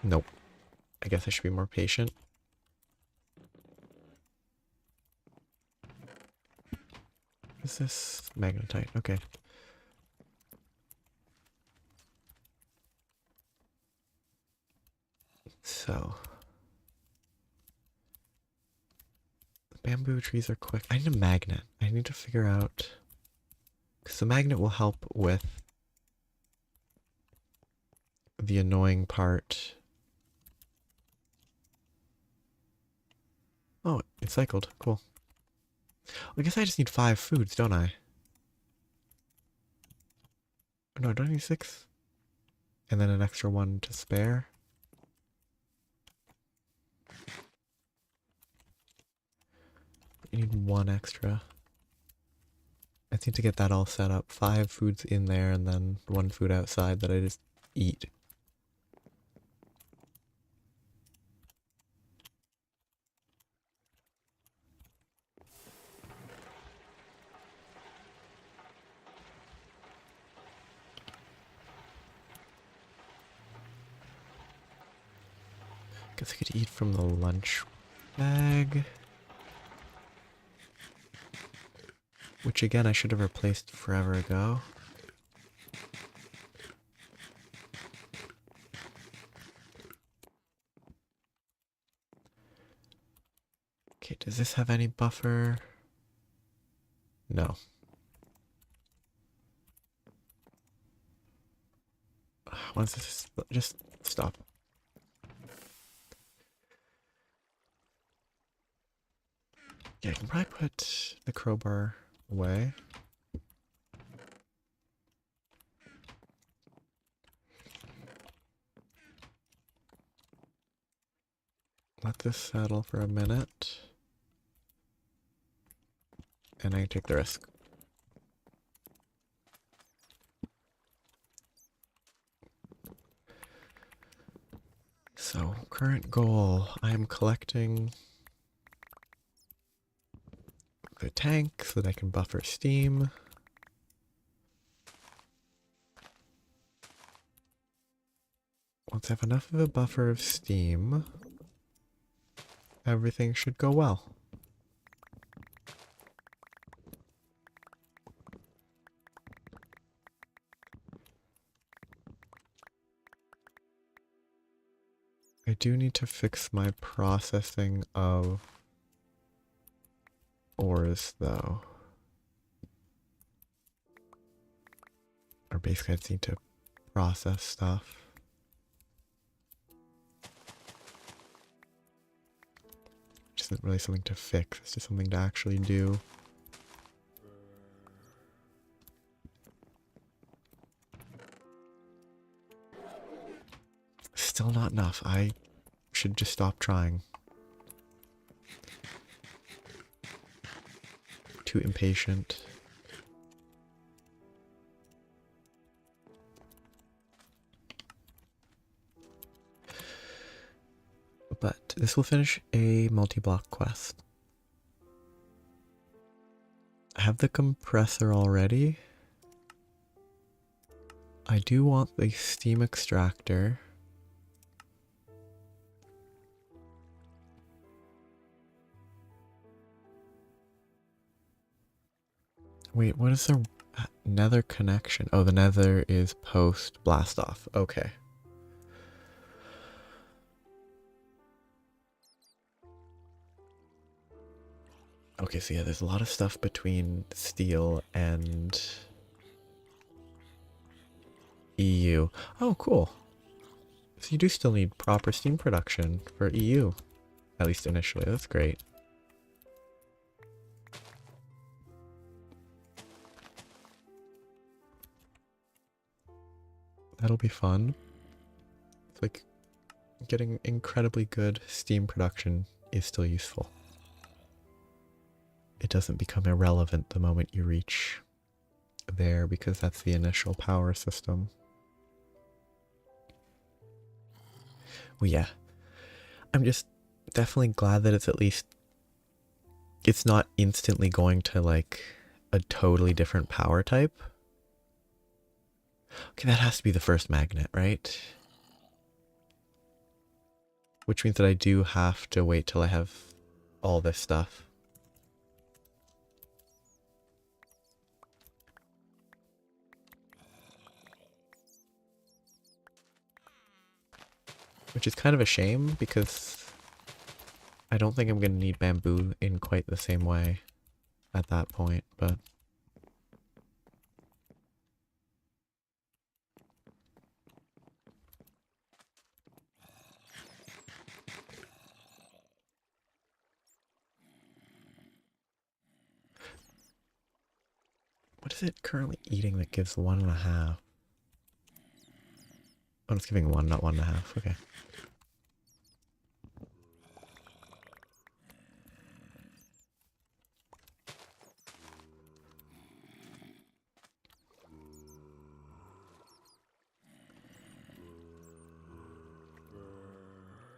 Nope. I guess I should be more patient. Is this magnetite? Okay. So. The bamboo trees are quick. I need a magnet. I need to figure out... because the magnet will help with the annoying part. Oh, it cycled. Cool. I guess I just need 5 foods, don't I? No, don't I need 6? And then an extra 1 to spare. I need 1 extra. I need to get that all set up. 5 foods in there and then 1 food outside that I just eat. Guess I could eat from the lunch bag. Which again I should have replaced forever ago. Okay, does this have any buffer? No. Once this just stop. Yeah, I can probably put the crowbar away. Let this settle for a minute. And I take the risk. So, current goal. I am collecting the tank so that I can buffer steam. Once I have enough of a buffer of steam, everything should go well. I do need to fix my processing of ores, though. Or basically I just need to process stuff. Which isn't really something to fix, it's just something to actually do. Still not enough. I should just stop trying. Too impatient. But this will finish a multi-block quest. I have the compressor already. I do want the steam extractor. Wait, what is the nether connection? Oh, the nether is post blast off. Okay. Okay, so yeah, there's a lot of stuff between steel and EU. Oh, cool. So you do still need proper steam production for EU. At least initially. That's great. That'll be fun. It's like getting incredibly good steam production is still useful. It doesn't become irrelevant the moment you reach there because that's the initial power system. Well, yeah. I'm just definitely glad that it's at least... It's not instantly going to like a totally different power type. Okay, that has to be the first magnet, right? Which means that I do have to wait till I have all this stuff. Which is kind of a shame because I don't think I'm going to need bamboo in quite the same way at that point, but... What is it currently eating that gives 1.5? Oh, it's giving 1, not 1.5. Okay.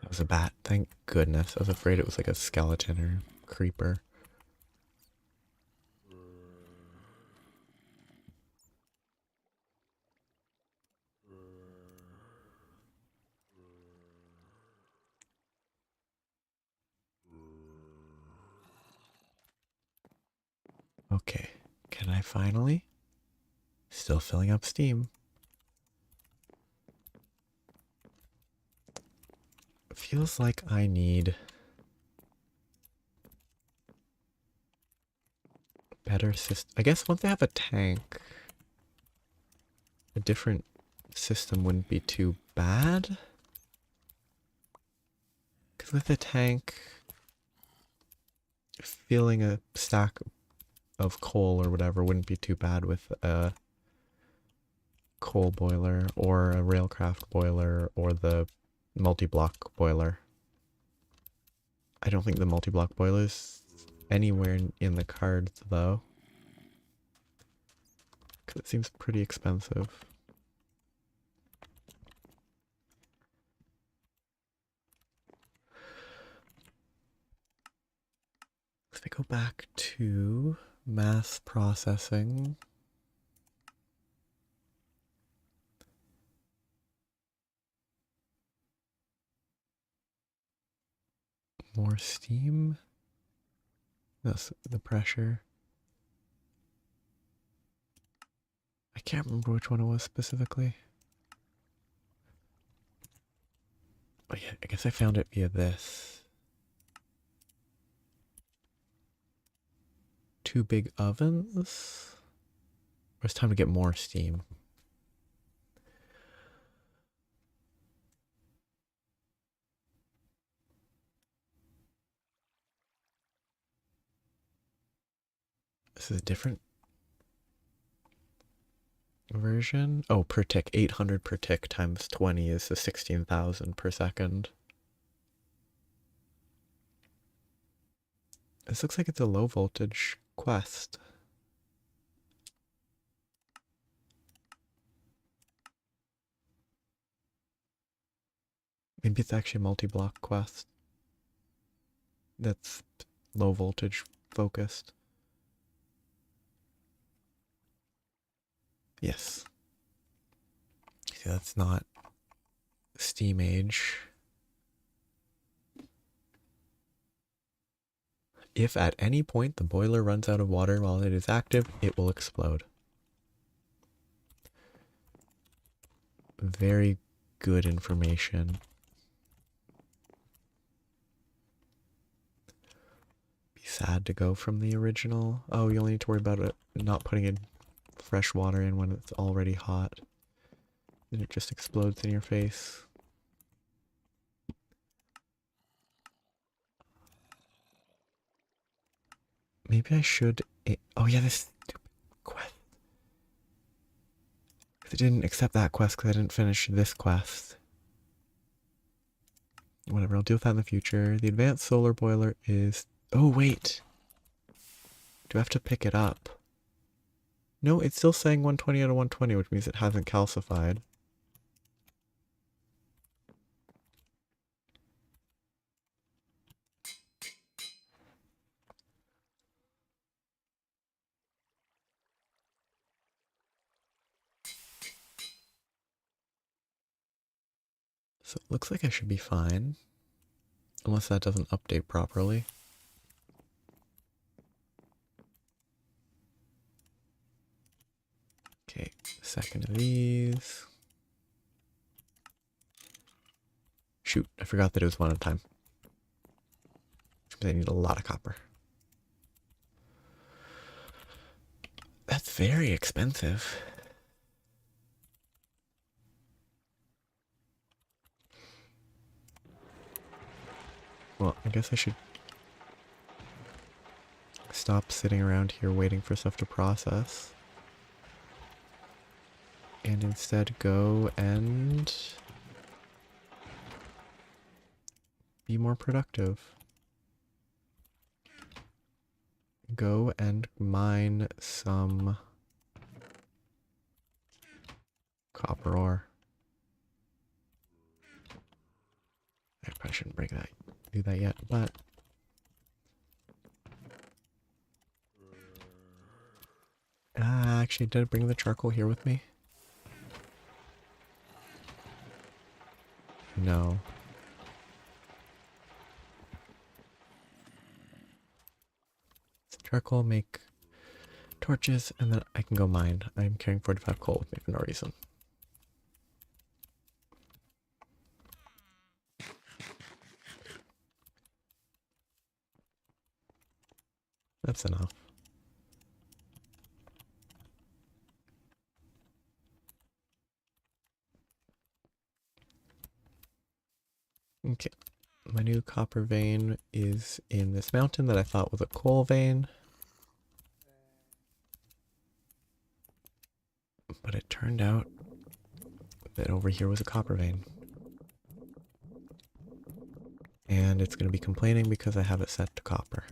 That was a bat. Thank goodness. I was afraid it was like a skeleton or creeper. Okay, can I finally? Still filling up steam. Feels like I need better system. I guess once I have a tank, a different system wouldn't be too bad. Because with a tank, filling a stack of coal or whatever wouldn't be too bad with a coal boiler or a railcraft boiler or the multi-block boiler. I don't think the multi-block boiler is anywhere in the cards though, because it seems pretty expensive. If I go back to mass processing, more steam. That's the pressure. I can't remember which one it was specifically. Oh yeah, I guess I found it via this. 2 big ovens? Or it's time to get more steam. This is a different version. Oh, per tick. 800 per tick times 20 is the 16,000 per second. This looks like it's a low voltage quest. Maybe it's actually a multi-block quest that's low voltage focused. Yes. See, that's not Steam Age. If at any point the boiler runs out of water while it is active, it will explode. Very good information. Be sad to go from the original. Oh, you only need to worry about it not putting in fresh water in when it's already hot. And it just explodes in your face. Maybe I should... Oh yeah, this stupid quest. I didn't accept that quest because I didn't finish this quest. Whatever, I'll deal with that in the future. The advanced solar boiler is... Oh, wait. Do I have to pick it up? No, it's still saying 120 out of 120, which means it hasn't calcified. So it looks like I should be fine. Unless that doesn't update properly. Okay, second of these. Shoot, I forgot that it was one at a time. Which means I need a lot of copper. That's very expensive. Well, I guess I should stop sitting around here waiting for stuff to process. And instead go and be more productive. Go and mine some copper ore. I probably shouldn't do that yet, but actually, did I bring the charcoal here with me? No. Charcoal, make torches, and then I can go mine. I'm carrying 45 coal with me for no reason. That's enough. Okay. My new copper vein is in this mountain that I thought was a coal vein. But it turned out that over here was a copper vein. And it's going to be complaining because I have it set to copper.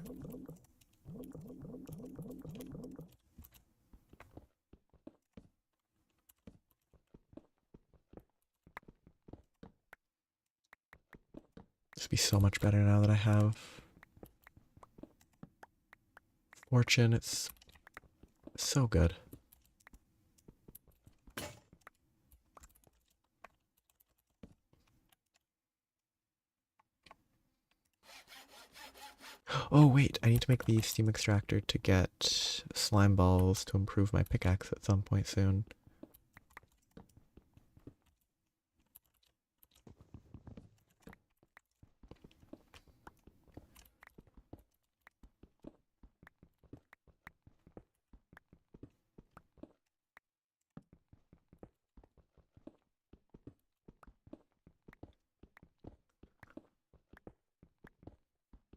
This will be so much better now that I have fortune. It's so good. Oh wait, I need to make the steam extractor to get slime balls to improve my pickaxe at some point soon.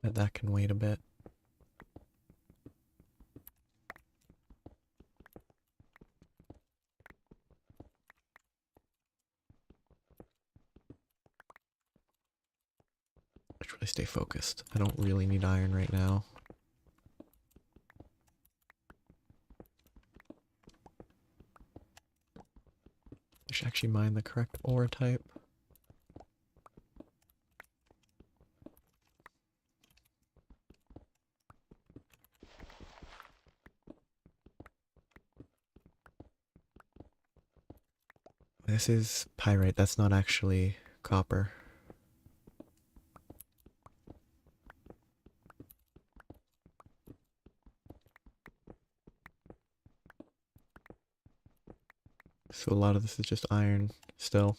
But that can wait a bit. I should really stay focused. I don't really need iron right now. I should actually mine the correct ore type. This is pyrite, that's not actually copper. So a lot of this is just iron still.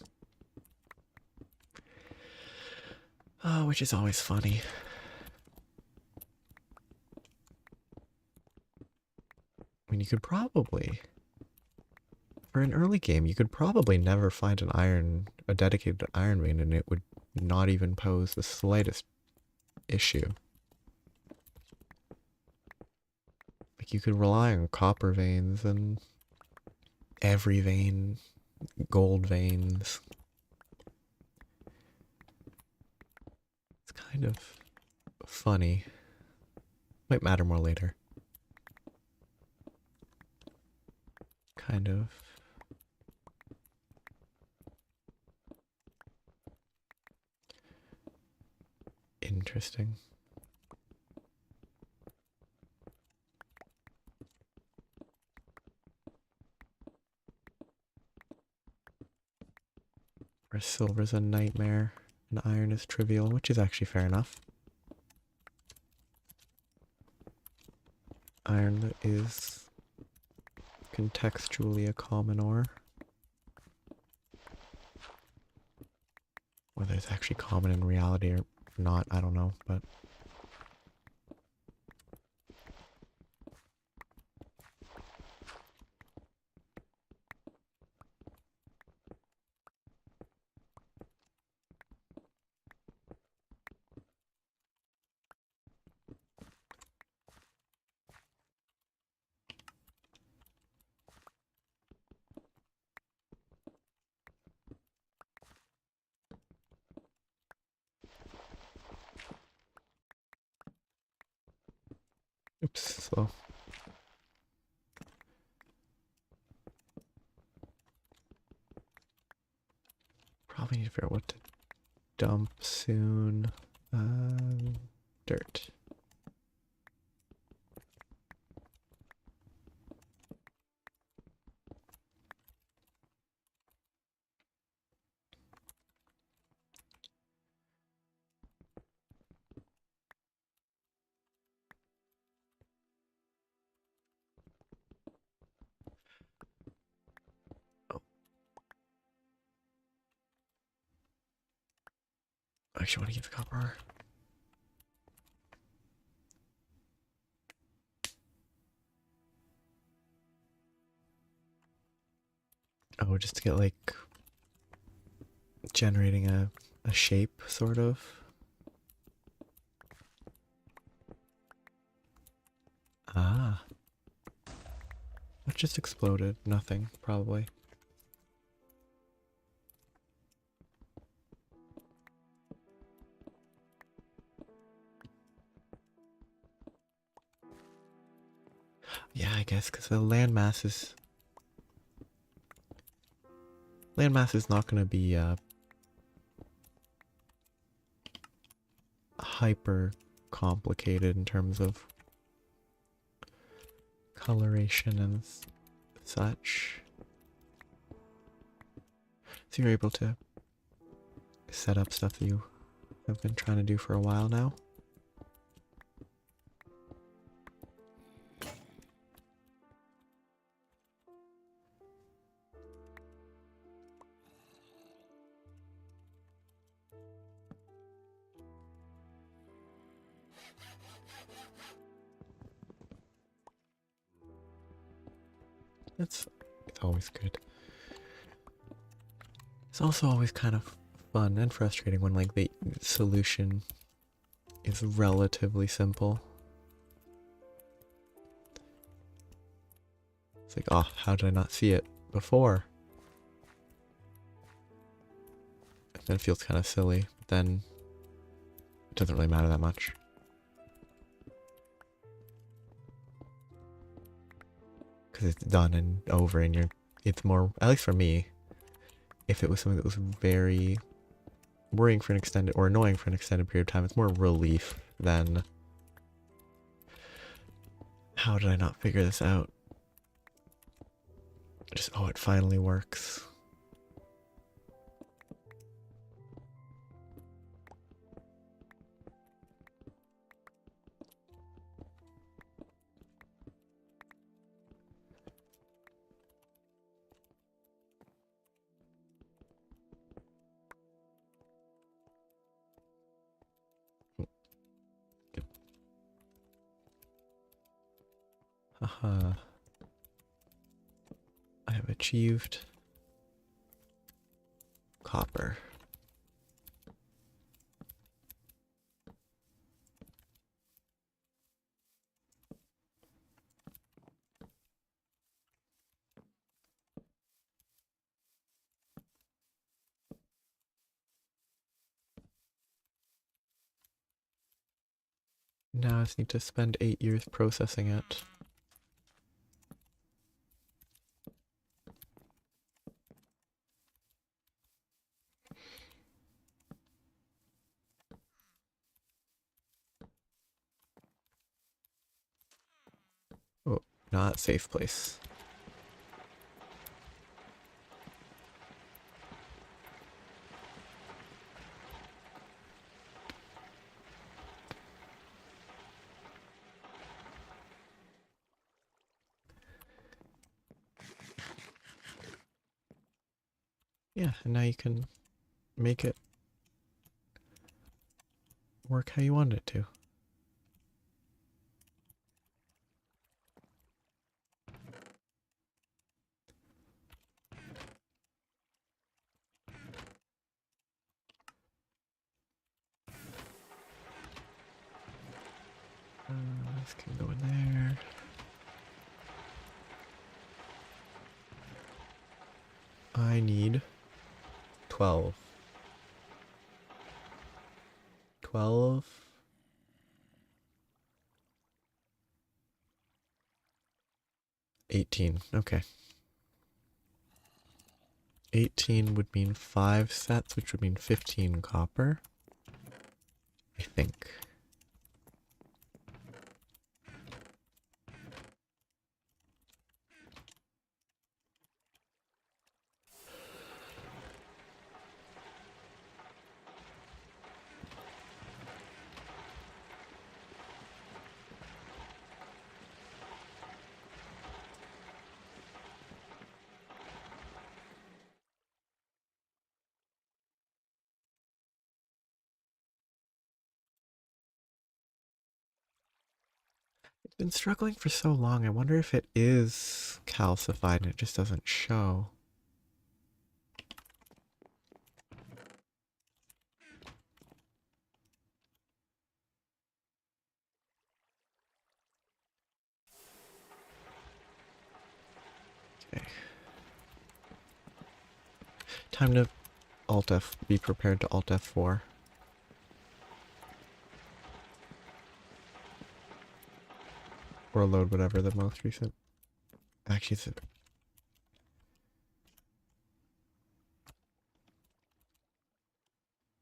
Oh, which is always funny. I mean, you could probably For an early game, you could probably never find a dedicated iron vein, and it would not even pose the slightest issue. Like, you could rely on copper veins and every vein, gold veins. It's kind of funny. Might matter more later. Kind of. Interesting. Where silver's a nightmare and iron is trivial, which is actually fair enough. Iron is contextually a common ore. Whether it's actually common in reality or not, I don't know, but oops, slow. Probably need to figure out what to dump soon. Dirt. Oh, I actually want to get the copper ore. Oh, just to get like generating a shape, sort of. Ah. What just exploded? Nothing, probably. Yeah, I guess, because the landmass is not going to be hyper complicated in terms of coloration and such. So you're able to set up stuff that you have been trying to do for a while now. It's always good. It's also always kind of fun and frustrating when like the solution is relatively simple. It's like, oh, how did I not see it before? And then it feels kind of silly, but then it doesn't really matter that much. Because it's done and over and it's more, at least for me, if it was something that was very worrying for an extended, or annoying for an extended period of time, it's more relief than, how did I not figure this out? Just, oh, it finally works. Haha. I have I've achieved copper. Now I just need to spend 8 years processing it. Oh, not safe place. Yeah, and now you can make it work how you want it to. This can go in there. I need 12. 12. 18. Okay. 18 would mean 5 sets, which would mean 15 copper. I think. It's been struggling for so long. I wonder if it is calcified and it just doesn't show. Okay. Time to Alt F, be prepared to Alt F4. Or load whatever the most recent. Actually, it's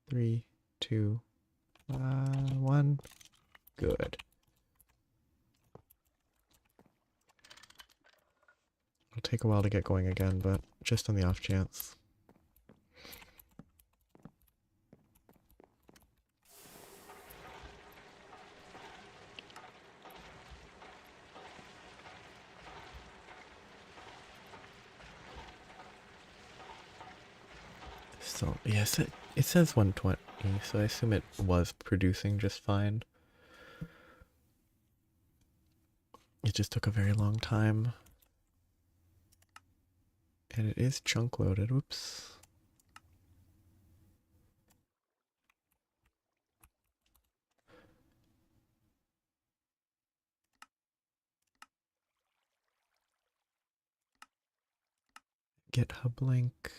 3, 2, 1. Good. It'll take a while to get going again, but just on the off chance. So, yes, it says 120, so I assume it was producing just fine. It just took a very long time. And it is chunk loaded. Whoops. GitHub link.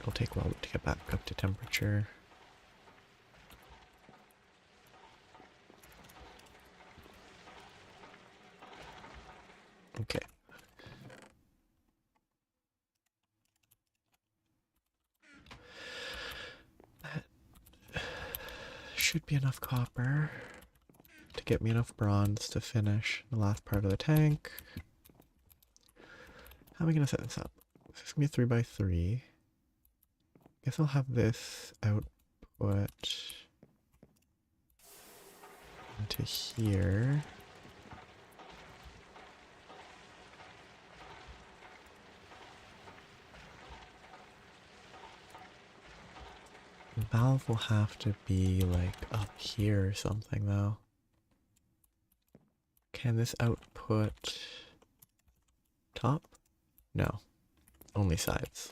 It'll take a while to get back up to temperature. Okay. That should be enough copper to get me enough bronze to finish the last part of the tank. How am I going to set this up? This is going to be a 3x3. Guess I'll have this output into here. The valve will have to be like up here or something though. Can this output top? No, only sides.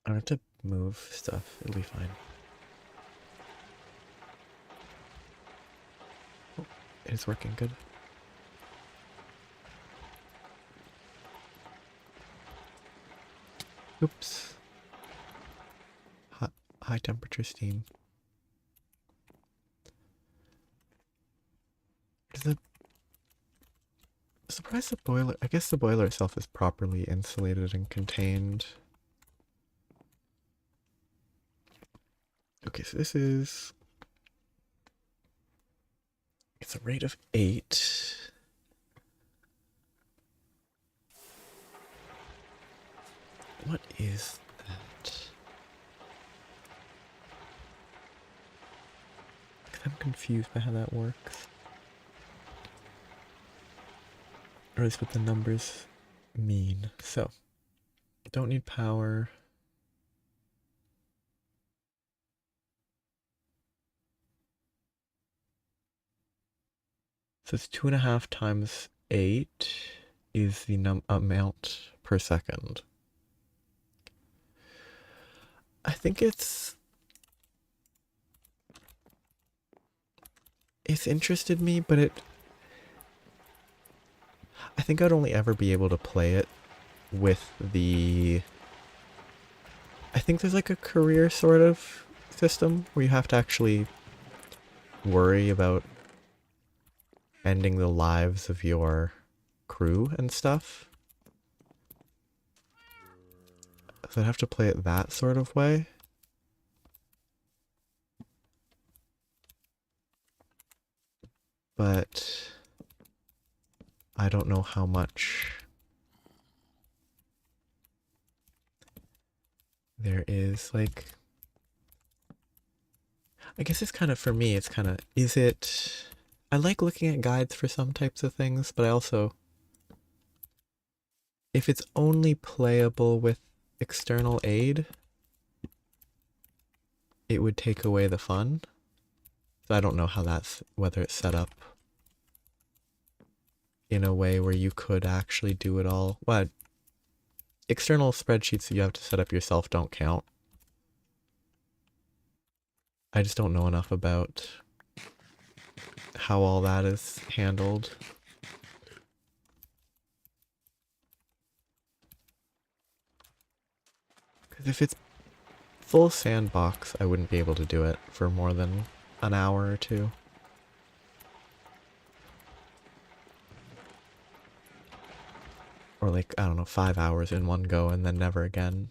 I don't have to move stuff, it'll be fine. Oh, it is working good. Oops. High temperature steam. Is the surprise the boiler? I guess the boiler itself is properly insulated and contained. Okay, so this is. It's a rate of 8. What is that? I'm confused by how that works. Or at least what the numbers mean. So, don't need power. So it's 2.5 times 8 is the amount per second. I think it's interested me, but I think I'd only ever be able to play it with the... I think there's like a career sort of system where you have to actually worry about ending the lives of your crew and stuff. So I'd have to play it that sort of way. But I don't know how much there is, like... I guess it's kind of, for me, it's kind of, is it... I like looking at guides for some types of things, but I also... If it's only playable with external aid, it would take away the fun. So I don't know how that's, whether it's set up in a way where you could actually do it all. Well, external spreadsheets that you have to set up yourself don't count. I just don't know enough about how all that is handled. Because if it's full sandbox, I wouldn't be able to do it for more than an hour or two. Or like, I don't know, 5 hours in one go and then never again.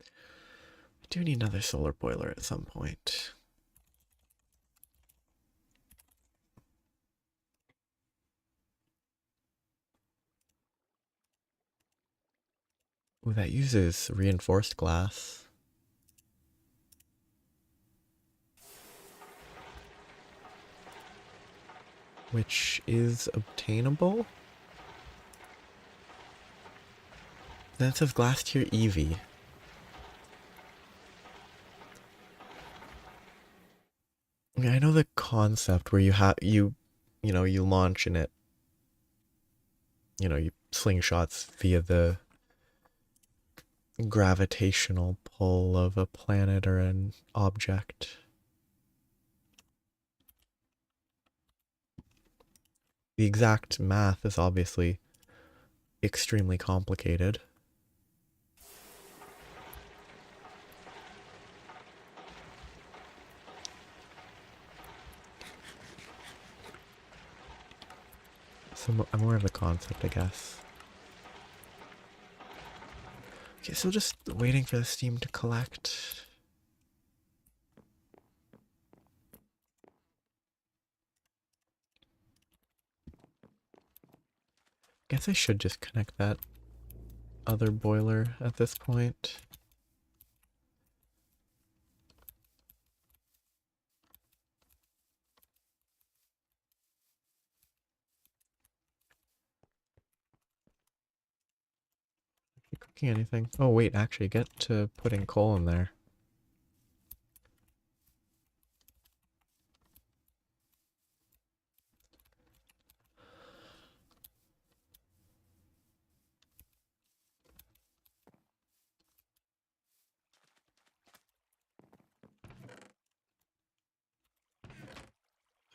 I do need another solar boiler at some point. Ooh, that uses reinforced glass. Which is obtainable? Then it says glass tier EV. I mean, I know the concept where you know, you launch and it, you know, you slingshots via the gravitational pull of a planet or an object. The exact math is obviously extremely complicated. So I'm aware of the concept, I guess. Okay, so just waiting for the steam to collect. Guess I should just connect that other boiler at this point. cooking anything. Oh wait, actually get to putting coal in there.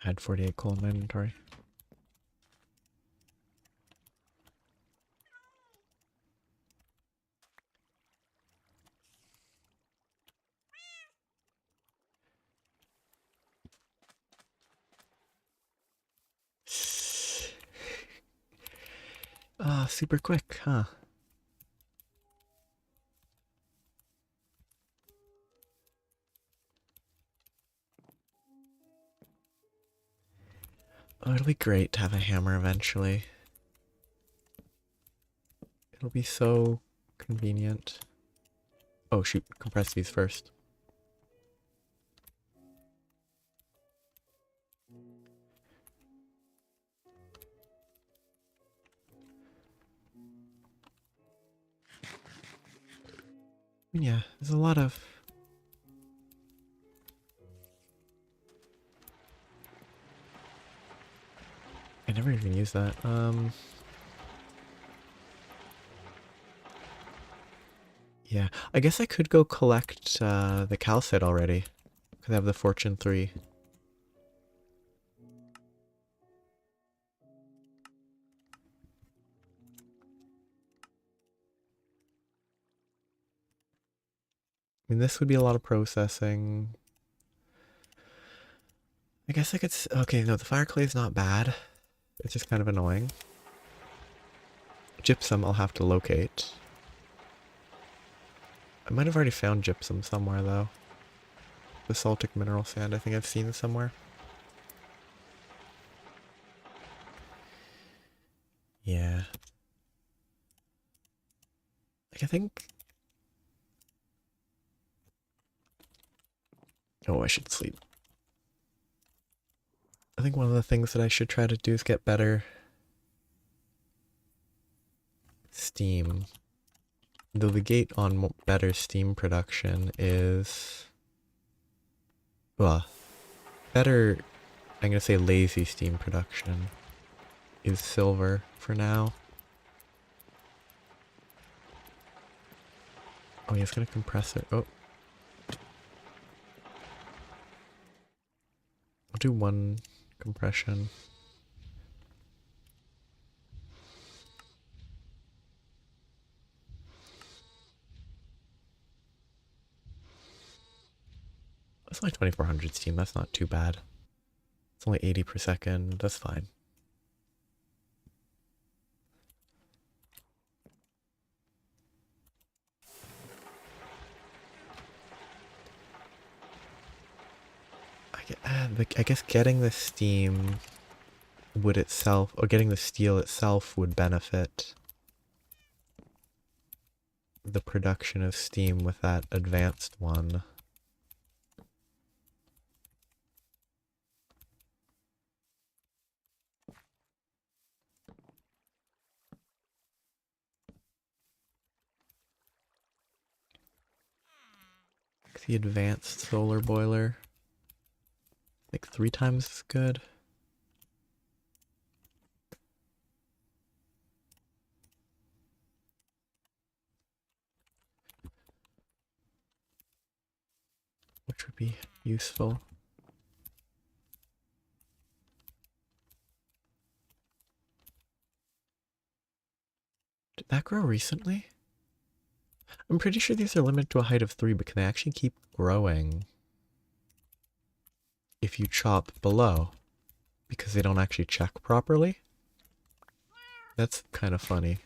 I had 48 coal in my inventory. Ah, super quick, huh? Oh, it'll be great to have a hammer eventually. It'll be so convenient. Oh shoot, compress these first. Yeah, there's a lot of... I never even used that. Yeah, I guess I could go collect the calcite already. Because I have the Fortune 3. I mean, this would be a lot of processing. I guess I could... Okay, no, the fire clay is not bad. It's just kind of annoying. Gypsum I'll have to locate. I might have already found gypsum somewhere, though. Basaltic mineral sand I think I've seen somewhere. Yeah. Like, I think... Oh, I should sleep. I think one of the things that I should try to do is get better steam. Though the gate on better steam production is... Well, better, I'm gonna say lazy steam production is silver for now. Oh yeah, it's gonna compress it. Oh. I'll do one compression. That's only 2400 steam, that's not too bad. It's only 80 per second, that's fine. I guess getting the steam would itself, or getting the steel itself would benefit the production of steam with that advanced one. The advanced solar boiler, like 3 times as good. Which would be useful. Did that grow recently? I'm pretty sure these are limited to a height of 3, but can they actually keep growing if you chop below? Because they don't actually check properly? That's kind of funny.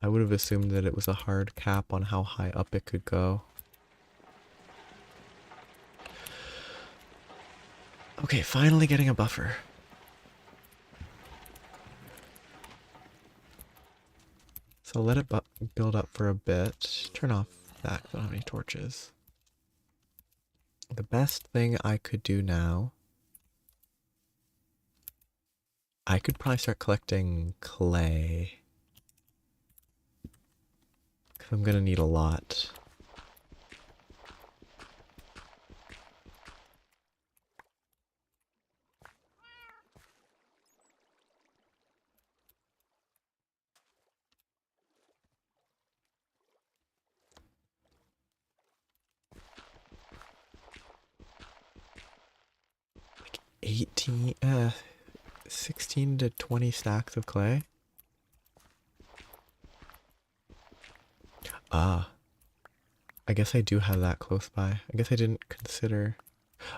I would have assumed that it was a hard cap on how high up it could go. Okay, finally getting a buffer. So let it build up for a bit. Turn off that, I don't have any torches. The best thing I could do now I could probably start collecting clay. Because I'm going to need a lot. Like 16 to 20 stacks of clay. Ah, I guess I do have that close by. I guess I didn't consider.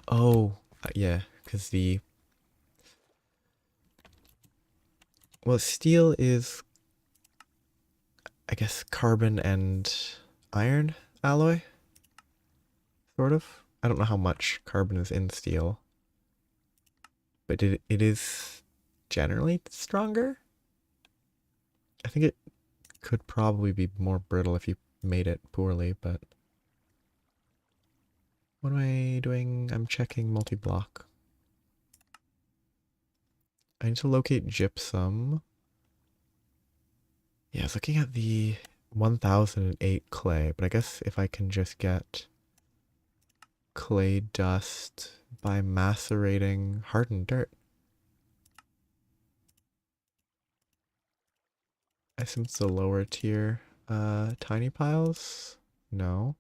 Oh, yeah, because well, steel is, I guess, carbon and iron alloy, sort of. I don't know how much carbon is in steel, but it is generally stronger. I think it could probably be more brittle if you made it poorly, but what am I doing? I'm checking multi-block. I need to locate gypsum. Yeah, I was looking at the 1008 clay, but I guess if I can just get clay dust by macerating hardened dirt. I assume it's the lower tier. Tiny piles? No.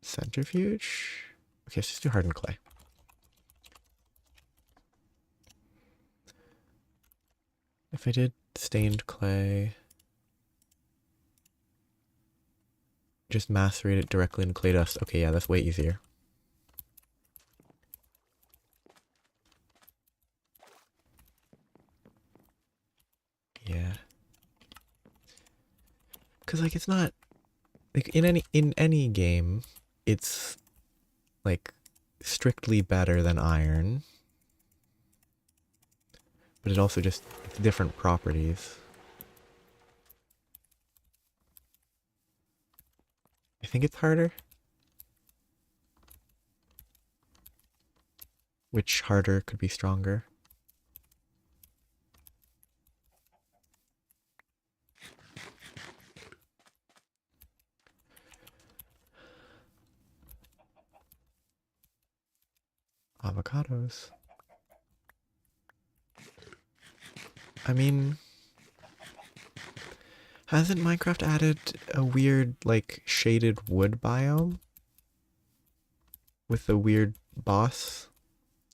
Centrifuge? Okay, let's just do hardened clay. If I did stained clay, just macerate it directly in clay dust. Okay, yeah, that's way easier. Yeah. Cause like it's not like in any game, it's like strictly better than iron, but it also just different properties. I think it's harder. Which harder could be stronger? Avocados. I mean, hasn't Minecraft added a weird, like, shaded wood biome? With the weird boss?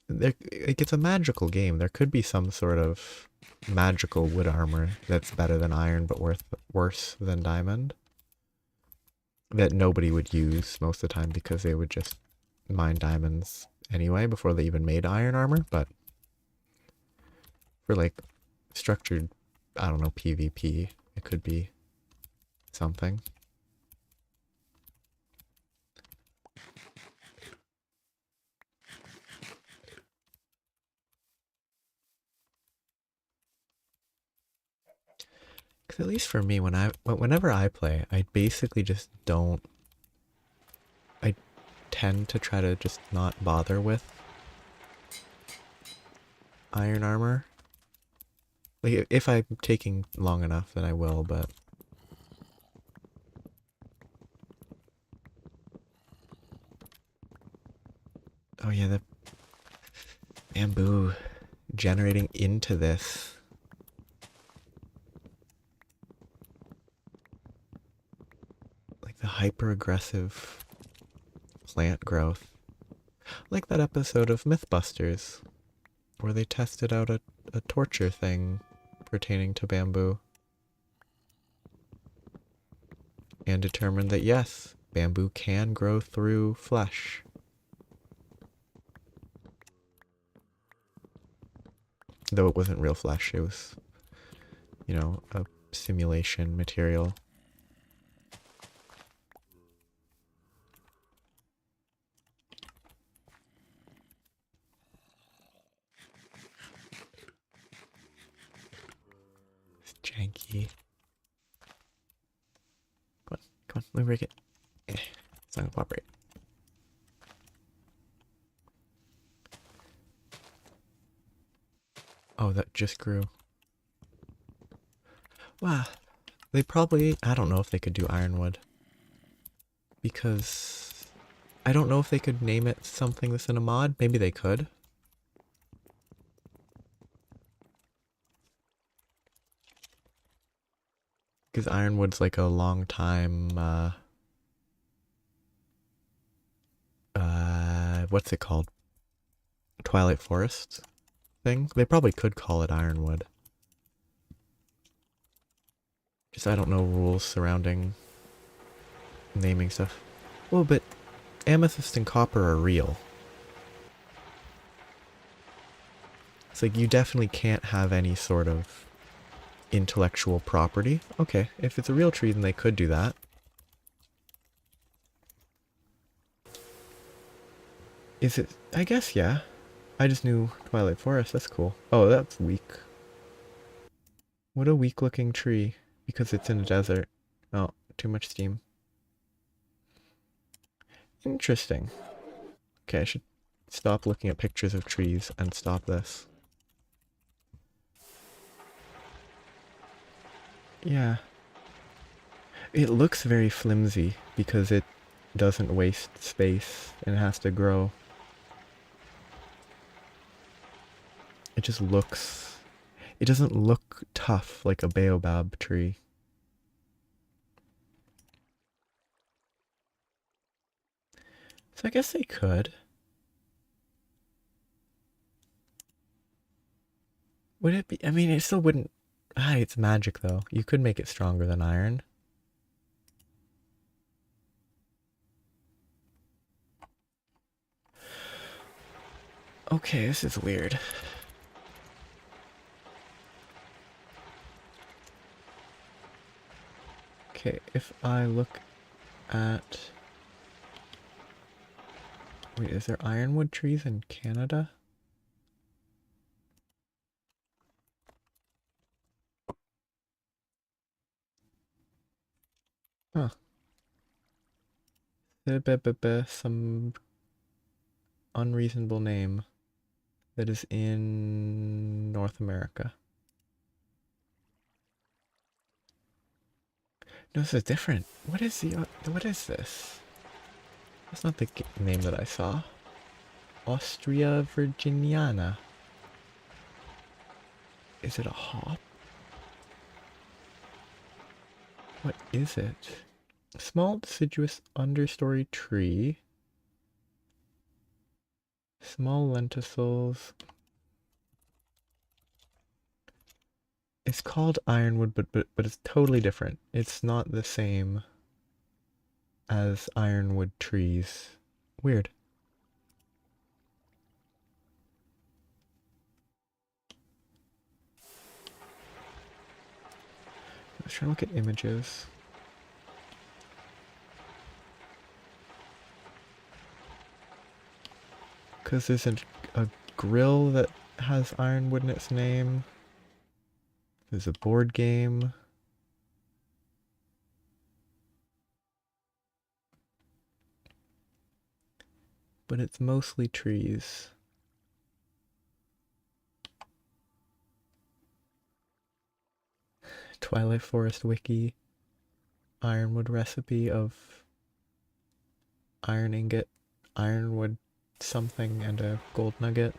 Like, it's a magical game. There could be some sort of magical wood armor that's better than iron but worse than diamond. That nobody would use most of the time because they would just mine diamonds anyway before they even made iron armor, but for like structured, I don't know, PvP, it could be something. Because at least for me, whenever I play, I basically just don't. I tend to try to just not bother with iron armor. Like if I'm taking long enough, then I will. But oh yeah, the bamboo generating into this. Like the hyper aggressive plant growth. Like that episode of Mythbusters where they tested out a torture thing pertaining to bamboo and determined that yes, bamboo can grow through flesh. Though it wasn't real flesh, it was, a simulation material. It's janky. Come on, let me break it. It's not gonna cooperate. Oh, that just grew. Wow. They probably, I don't know if they could do ironwood. Because I don't know if they could name it something that's in a mod. Maybe they could. Because ironwood's like a long time, what's it called? Twilight Forest thing? They probably could call it ironwood. Just I don't know rules surrounding naming stuff. Well, but amethyst and copper are real. It's like you definitely can't have any sort of intellectual property. Okay, if it's a real tree, then they could do that. Is it? I guess, yeah. I just knew Twilight Forest. That's cool. Oh, that's weak. What a weak looking tree. Because it's in a desert. Oh, too much steam. Interesting. Okay, I should stop looking at pictures of trees and stop this. Yeah. It looks very flimsy because it doesn't waste space and it has to grow. It just looks... It doesn't look tough like a baobab tree. So I guess they could. Would it be? I mean, it still wouldn't... Ah, it's magic though. You could make it stronger than iron. Okay, this is weird. Okay, if I look at... Wait, is there ironwood trees in Canada? Huh. Some unreasonable name that is in North America. No, this is different. What is what is this? That's not the name that I saw. Austria Virginiana. Is it a hop? What is it? Small deciduous understory tree. Small lenticels. It's called ironwood, but it's totally different. It's not the same as ironwood trees. Weird. Let's try to look at images. Because there's a grill that has ironwood in its name. There's a board game. But it's mostly trees. Twilight Forest wiki. Ironwood recipe of iron ingot, ironwood something, and a gold nugget.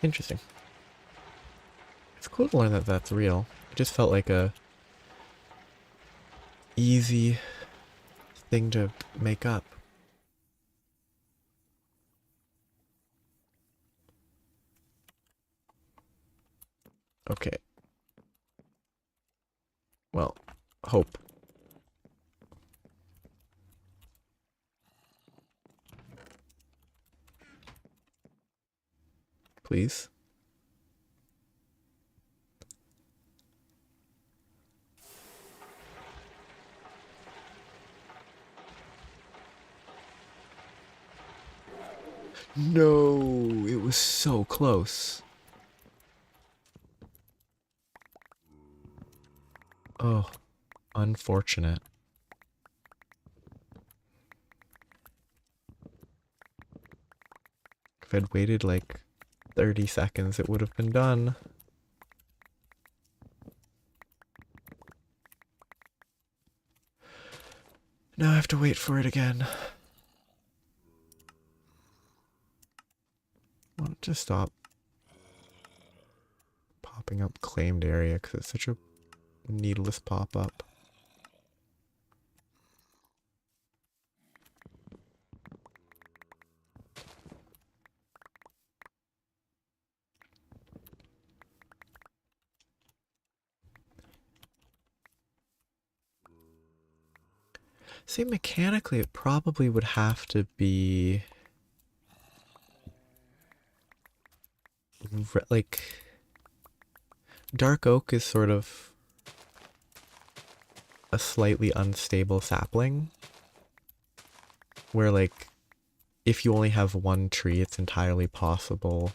Interesting. It's cool to learn that that's real. It just felt like a easy thing to make up. Okay. Well, hope. Please. No, it was so close. Oh, unfortunate. If I'd waited like 30 seconds, it would have been done. Now I have to wait for it again. I want it to stop popping up claimed area because it's such a needless pop-up. See, mechanically, it probably would have to be like dark oak is sort of a slightly unstable sapling where like if you only have one tree, it's entirely possible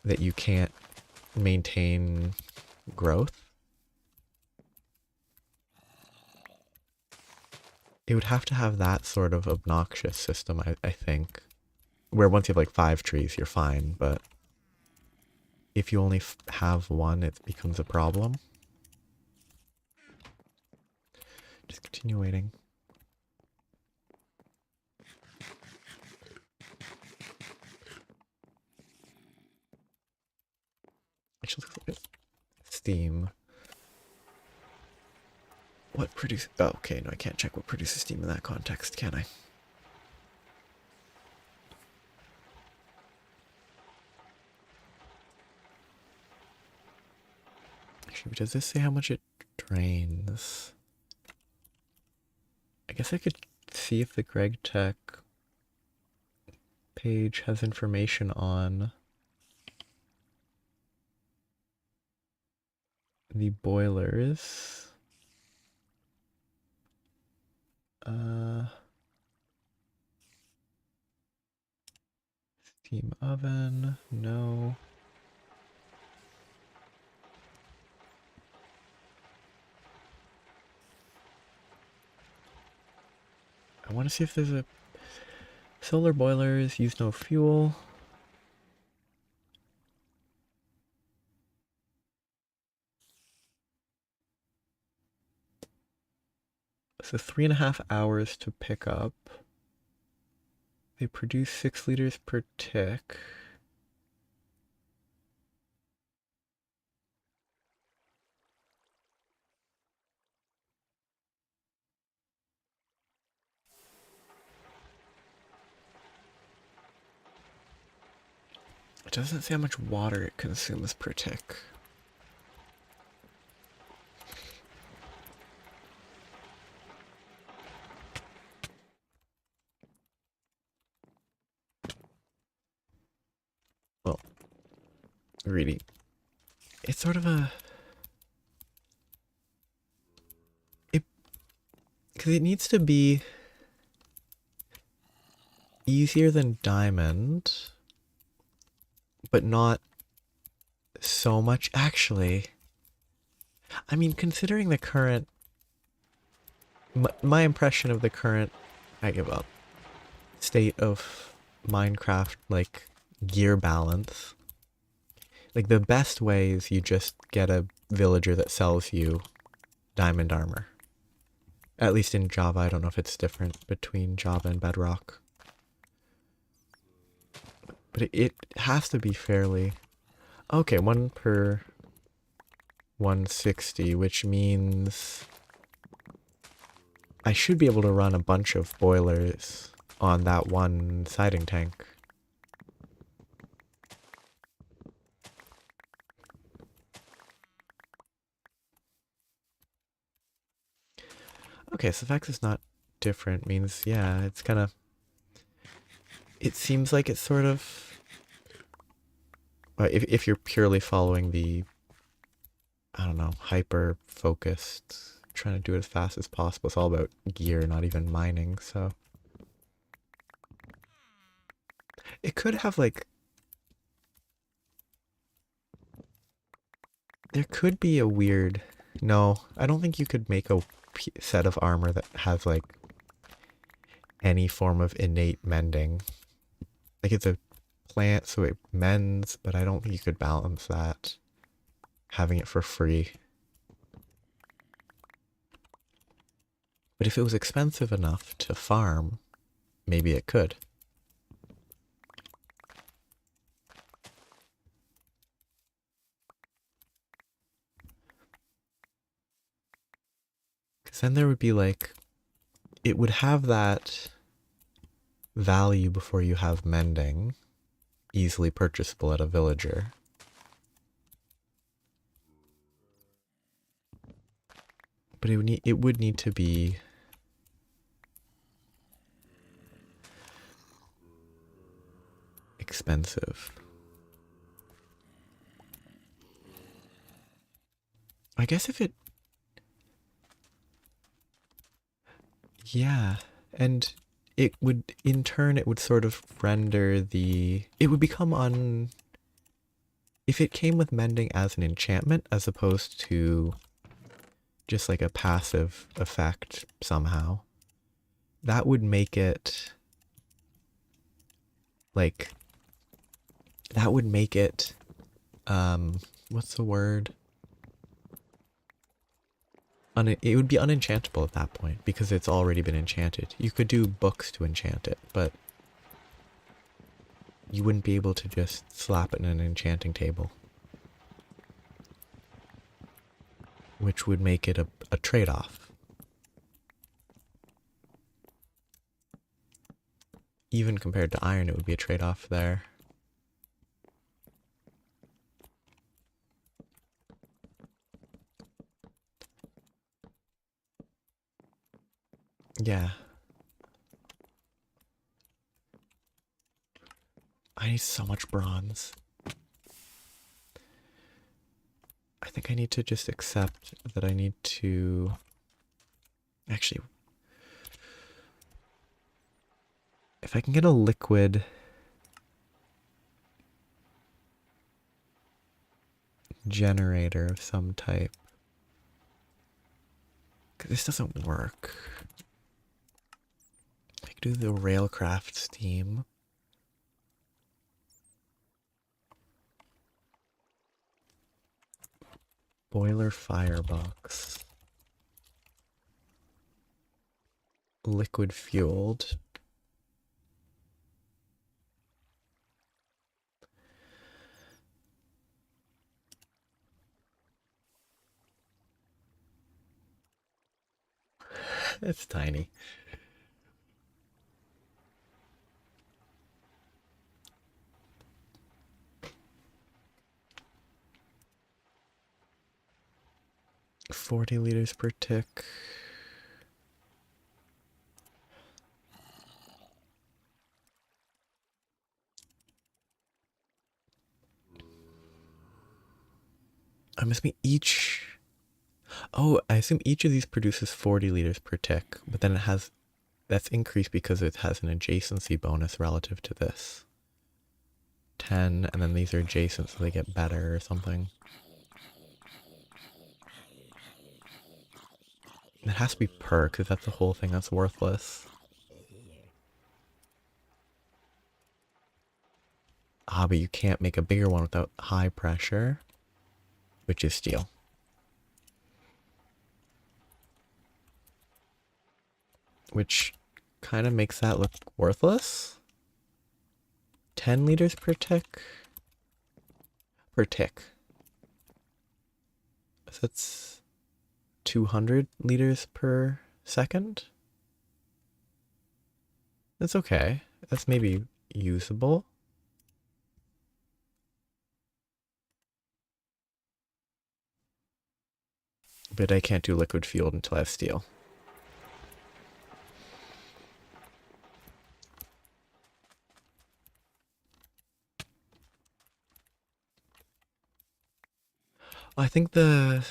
that you can't maintain growth. It would have to have that sort of obnoxious system, I think, where once you have like 5 trees, you're fine, but if you only have one, it becomes a problem. Just continue waiting. Actually, looks like it's steam. What produces... Oh, okay, no, I can't check what produces steam in that context, can I? Actually, does this say how much it drains? I guess I could see if the Greg Tech page has information on the boilers. Steam oven, no. I want to see if there's a solar boilers, use no fuel. So 3.5 hours to pick up. They produce 6 liters per tick. It doesn't say how much water it consumes per tick. Well, really, it's sort of a... Because it needs to be easier than diamond, but not so much. Actually, I mean, considering the current... My impression of the current... I give up. State of Minecraft, like, gear balance. Like, the best way is you just get a villager that sells you diamond armor. At least in Java. I don't know if it's different between Java and Bedrock. But it has to be fairly... Okay, 1 per 160, which means I should be able to run a bunch of boilers on that one siding tank. Okay, so the fact it's not different means, yeah, it's kind of... It seems like it's sort of... If you're purely following the, I don't know, hyper-focused, trying to do it as fast as possible. It's all about gear, not even mining, so... It could have, like... There could be a weird... No, I don't think you could make a set of armor that has, like, any form of innate mending. Like, it's a plant so it mends, but I don't think you could balance that having it for free. But if it was expensive enough to farm, maybe it could. Because then there would be like, it would have that value before you have mending, easily purchasable at a villager. But it would need to be expensive. I guess if it, yeah, and it would, in turn, it would sort of render the, it would become if it came with mending as an enchantment as opposed to just like a passive effect somehow, that would make it like, that would make it, what's the word? It would be unenchantable at that point because it's already been enchanted. You could do books to enchant it, but you wouldn't be able to just slap it in an enchanting table. Which would make it a trade-off. Even compared to iron, it would be a trade-off there. Yeah. I need so much bronze. I think I need to just accept that I need to... Actually, if I can get a liquid generator of some type. Because this doesn't work. I could do the railcraft steam. Boiler firebox. Liquid fueled. It's tiny. $40 liters per tick. I'm assuming each... Oh, I assume each of these produces 40 liters per tick, but then it has... That's increased because it has an adjacency bonus relative to this. 10, and then these are adjacent so they get better or something. It has to be per, because that's the whole thing that's worthless. Ah, but you can't make a bigger one without high pressure, which is steel. Which kind of makes that look worthless. 10 liters per tick? Per tick. So that's 200 liters per second? That's okay. That's maybe usable. But I can't do liquid fueled until I have steel. I think the...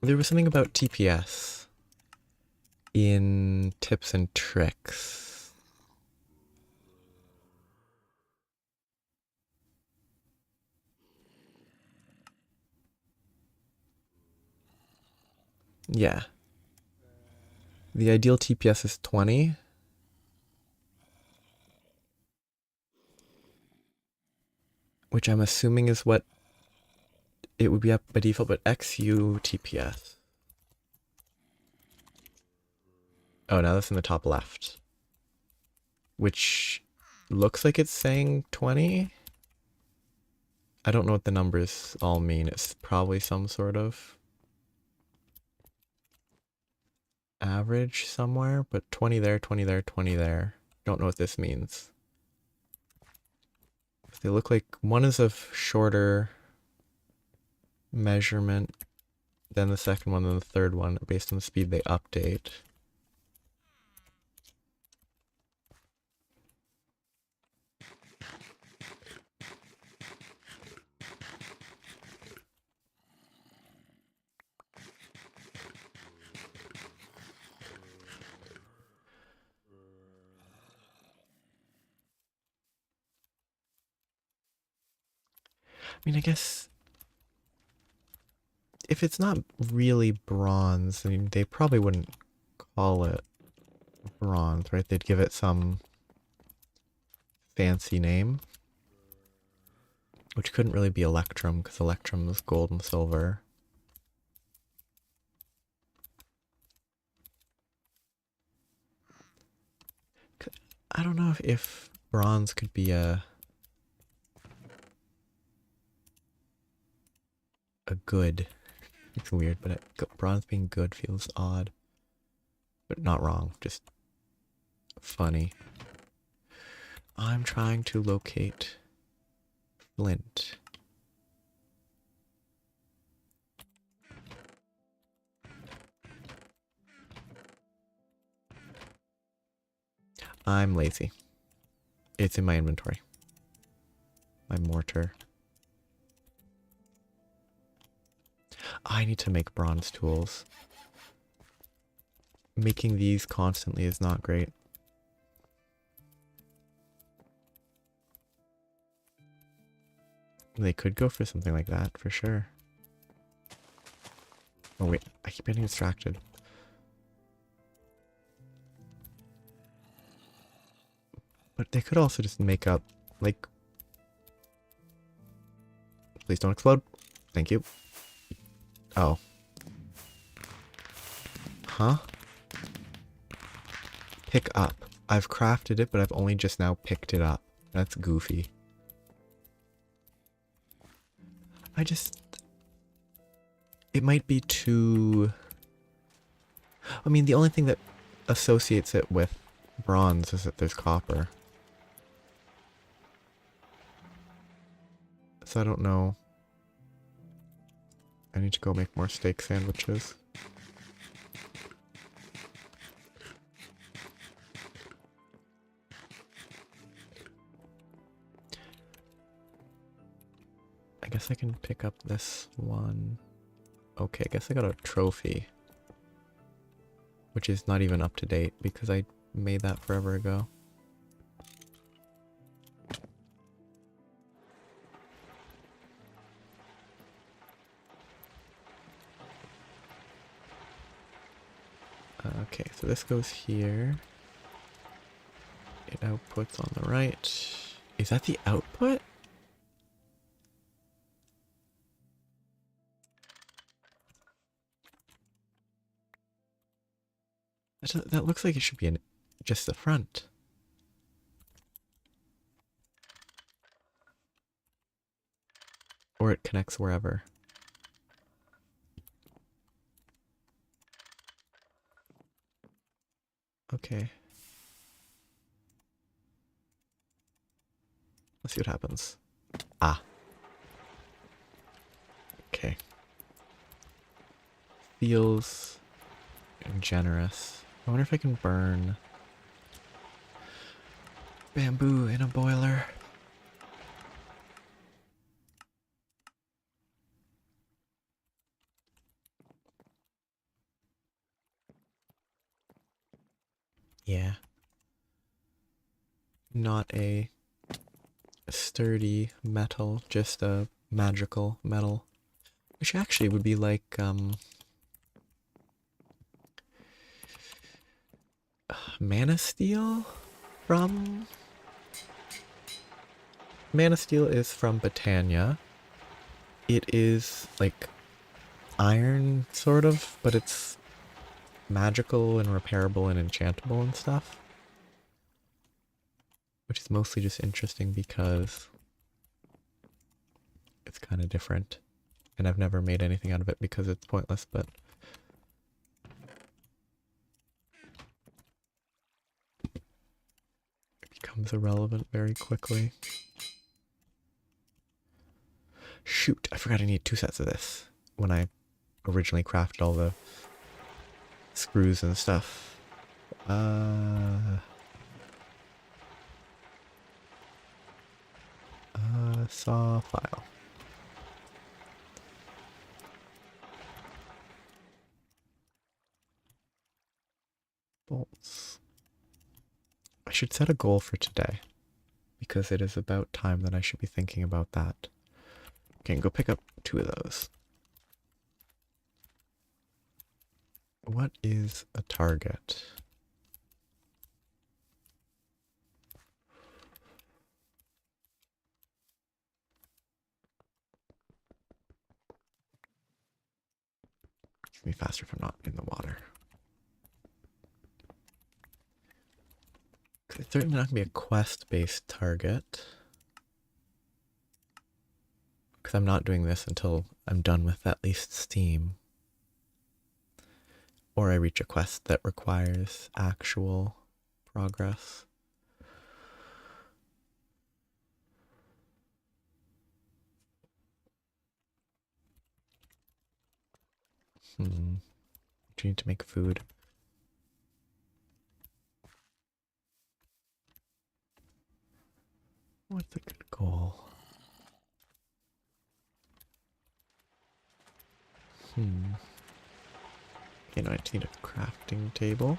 there was something about TPS in tips and tricks. Yeah. The ideal TPS is 20. Which I'm assuming is what it would be up by default, but XU TPS. Oh, now that's in the top left. Which looks like it's saying 20. I don't know what the numbers all mean. It's probably some sort of average somewhere, but 20 there, 20 there, 20 there. Don't know what this means. They look like one is of shorter measurement than the second one and the third one based on the speed they update. I mean, I guess if it's not really bronze, I mean, they probably wouldn't call it bronze, right? They'd give it some fancy name, which couldn't really be electrum because electrum is gold and silver. I don't know if bronze could be a good. It's weird, but bronze being good feels odd. But not wrong, just funny. I'm trying to locate flint. I'm lazy. It's in my inventory. My mortar. I need to make bronze tools. Making these constantly is not great. They could go for something like that, for sure. Oh wait, I keep getting distracted. But they could also just make up, like... Please don't explode. Thank you. Oh. Huh? Pick up. I've crafted it, but I've only just now picked it up. That's goofy. It might be too... I mean, the only thing that associates it with bronze is that there's copper. So I don't know. I need to go make more steak sandwiches. I guess I can pick up this one. Okay, I guess I got a trophy. Which is not even up to date because I made that forever ago. Okay, so this goes here. It outputs on the right. Is that the output? That looks like it should be just the front. Or it connects wherever. Okay. Let's see what happens. Ah. Okay. Feels generous. I wonder if I can burn bamboo in a boiler. Yeah. Not a sturdy metal, just a magical metal. Which actually would be like, Mana Steel from... Mana Steel is from Botania. It is like iron, sort of, but it's magical and repairable and enchantable and stuff. Which is mostly just interesting because it's kind of different. And I've never made anything out of it because it's pointless, but... it becomes irrelevant very quickly. Shoot, I forgot I need 2 sets of this when I originally crafted all the screws and stuff. Saw file. Bolts. I should set a goal for today because it is about time that I should be thinking about that. Okay, go pick up 2 of those. What is a target? It's gonna be faster if I'm not in the water. It's certainly not gonna be a quest-based target. Because I'm not doing this until I'm done with at least Steam. Or I reach a quest that requires actual progress. Do you need to make food? What's a good goal? You know, I just need a crafting table.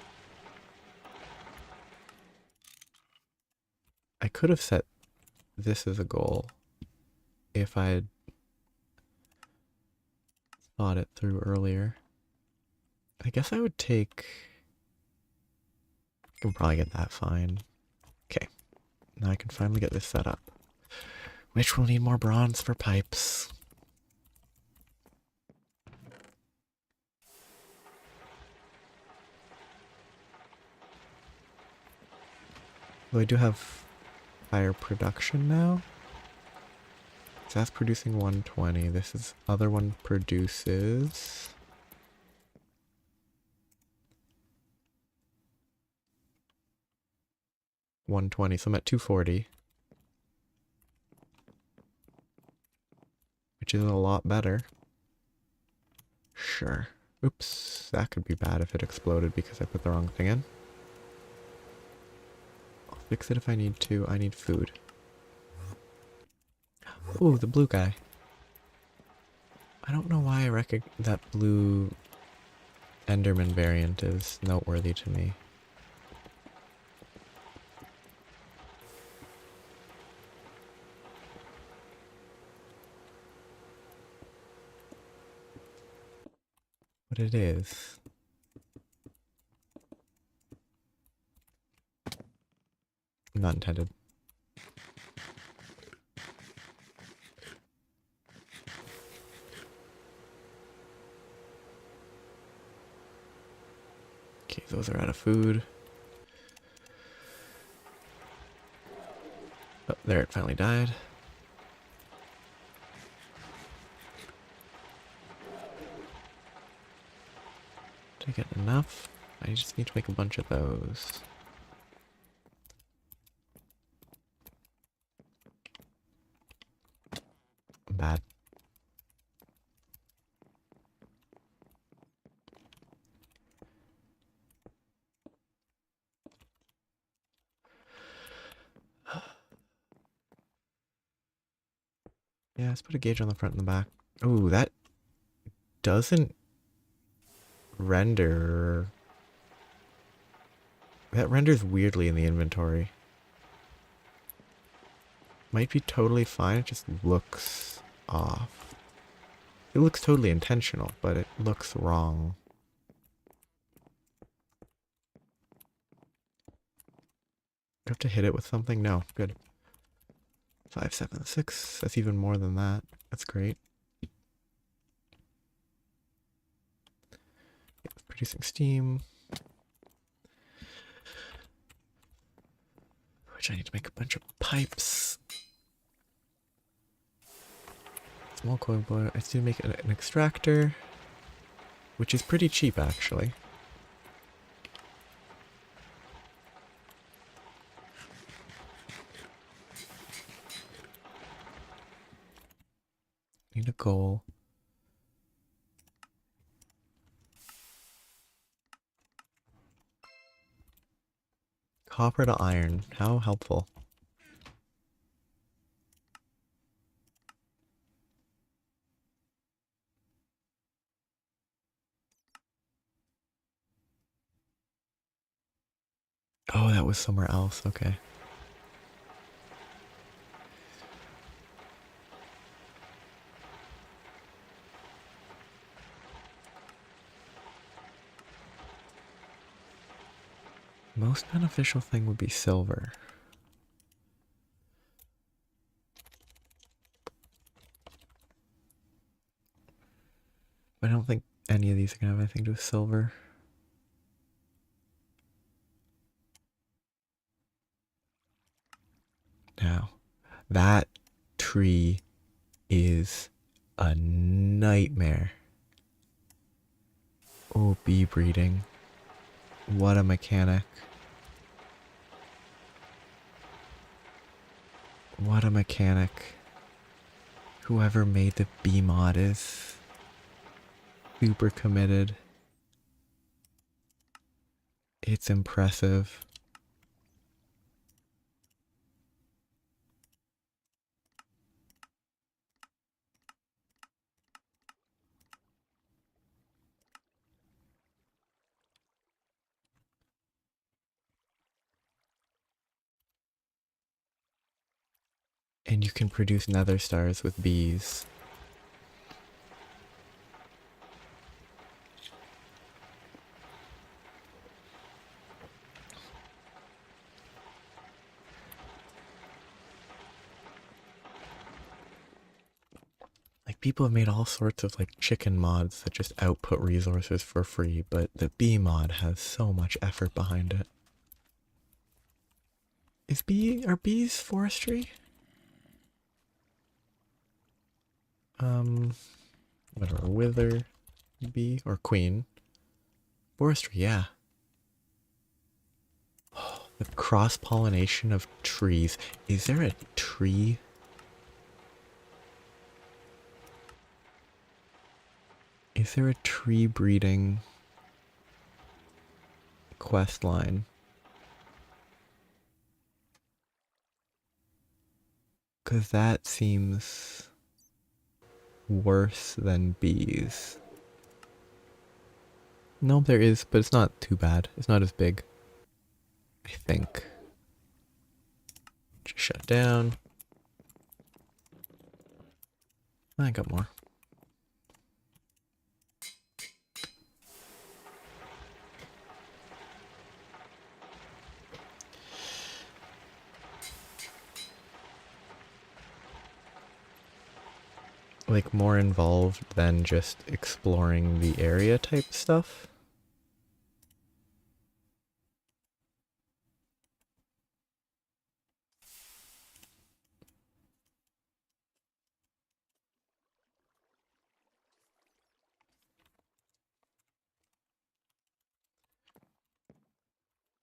I could have set this as a goal if I had thought it through earlier. I guess I would take... I can probably get that fine. Okay, now I can finally get this set up. Which will need more bronze for pipes. Well, I do have higher production now. So that's producing 120. This is other one produces 120. So I'm at 240. Which is a lot better. Sure. Oops, that could be bad if it exploded because I put the wrong thing in. I'll fix it if I need to. I need food. Ooh, the blue guy. I don't know why I reckon that blue Enderman variant is noteworthy to me. But it is. Not intended. Okay, those are out of food. Oh, there, it finally died. Did I get enough? I just need to make a bunch of those. I'm bad. Yeah, let's put a gauge on the front and the back. Ooh, that doesn't render. That renders weirdly in the inventory. Might be totally fine, it just looks off. It looks totally intentional, but it looks wrong. have to hit it with something? No, good. 5, 7, 6. That's even more than that. That's great. Yeah, producing steam. Which I need to make a bunch of pipes. Small coil boiler. I need to make an extractor, which is pretty cheap actually. Need a coal. Copper to iron. How helpful. Oh, that was somewhere else. Okay. Most beneficial thing would be silver. I don't think any of these are gonna have anything to do with silver. Now, that tree is a nightmare. Oh, bee breeding. What a mechanic. What a mechanic. Whoever made the bee mod is super committed. It's impressive. And you can produce nether stars with bees. Like, people have made all sorts of like chicken mods that just output resources for free, but the bee mod has so much effort behind it. Are bees forestry? Whatever, wither bee or queen. Forestry, yeah. The cross-pollination of trees. Is there a tree? Is there a tree breeding quest line? Because that seems worse than bees. No, there is, but it's not too bad. It's not as big. I think. Just shut down. I got more. Like, more involved than just exploring the area type stuff.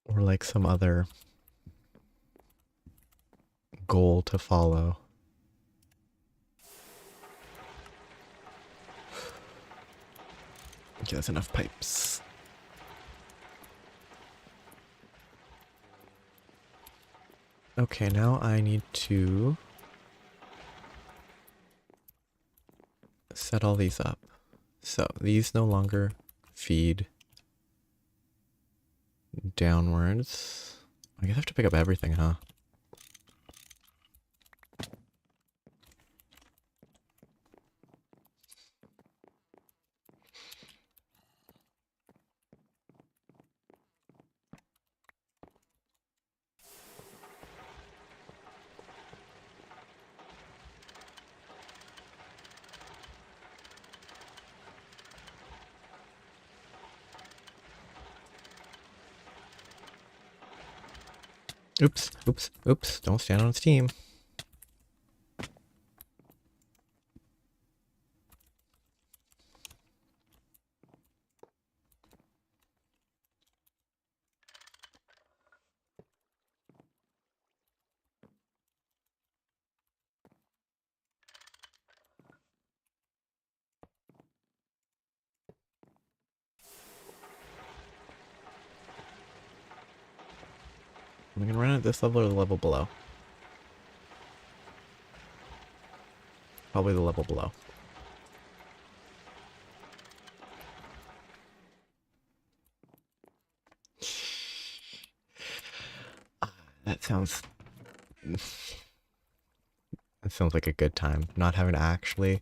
Or like some other goal to follow. Okay, that's enough pipes. Okay, now I need to set all these up. So these no longer feed downwards. I guess I have to pick up everything, huh? Oops, oops, oops. Don't stand on steam. Am I gonna run at this level or the level below? Probably the level below. That sounds... That sounds like a good time. Not having to actually...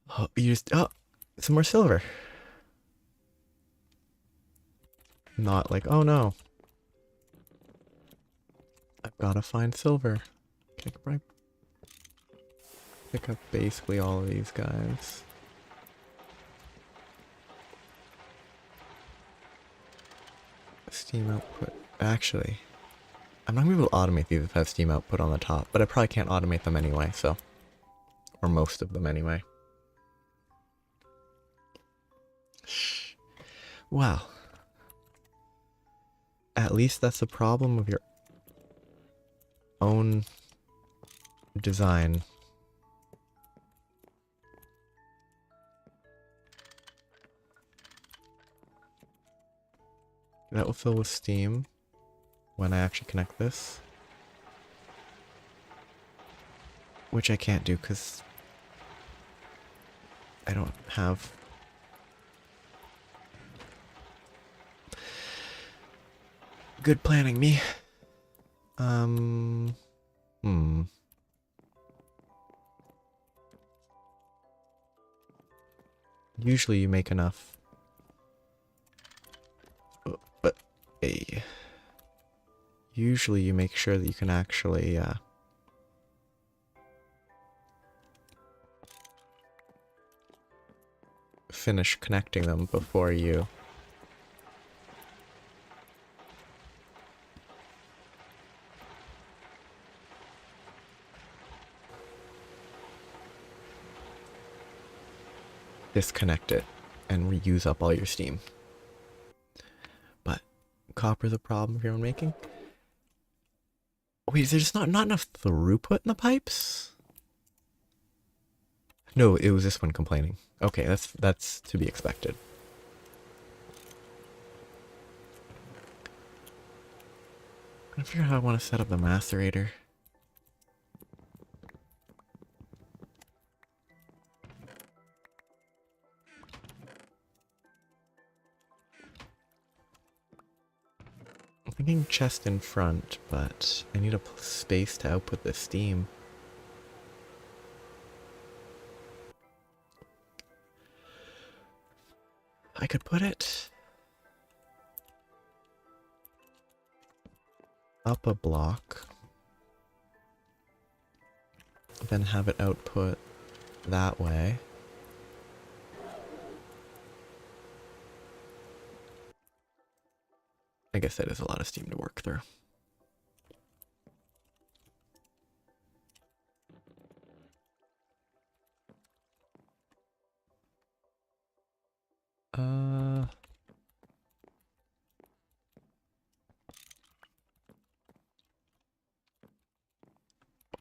Oh, you just... Oh! Some more silver! Not like, oh no. I've gotta find silver. Okay, I pick up basically all of these guys. Steam output. Actually, I'm not gonna be able to automate these if I have steam output on the top, but I probably can't automate them anyway, so. Or most of them anyway. Wow. At least that's the problem of your own design. That will fill with steam when I actually connect this. Which I can't do because I don't have... Good planning, me. Usually you make enough. But usually you make sure that you can actually finish connecting them before you disconnect it and reuse up all your steam. But copper the problem of your own making? Wait, is there just not enough throughput in the pipes? No, it was this one complaining. Okay, that's to be expected. I'm trying to figure out how I want to set up the macerator. I'm thinking chest in front, but I need a space to output the steam. I could put it up a block, then have it output that way. I guess that is a lot of steam to work through.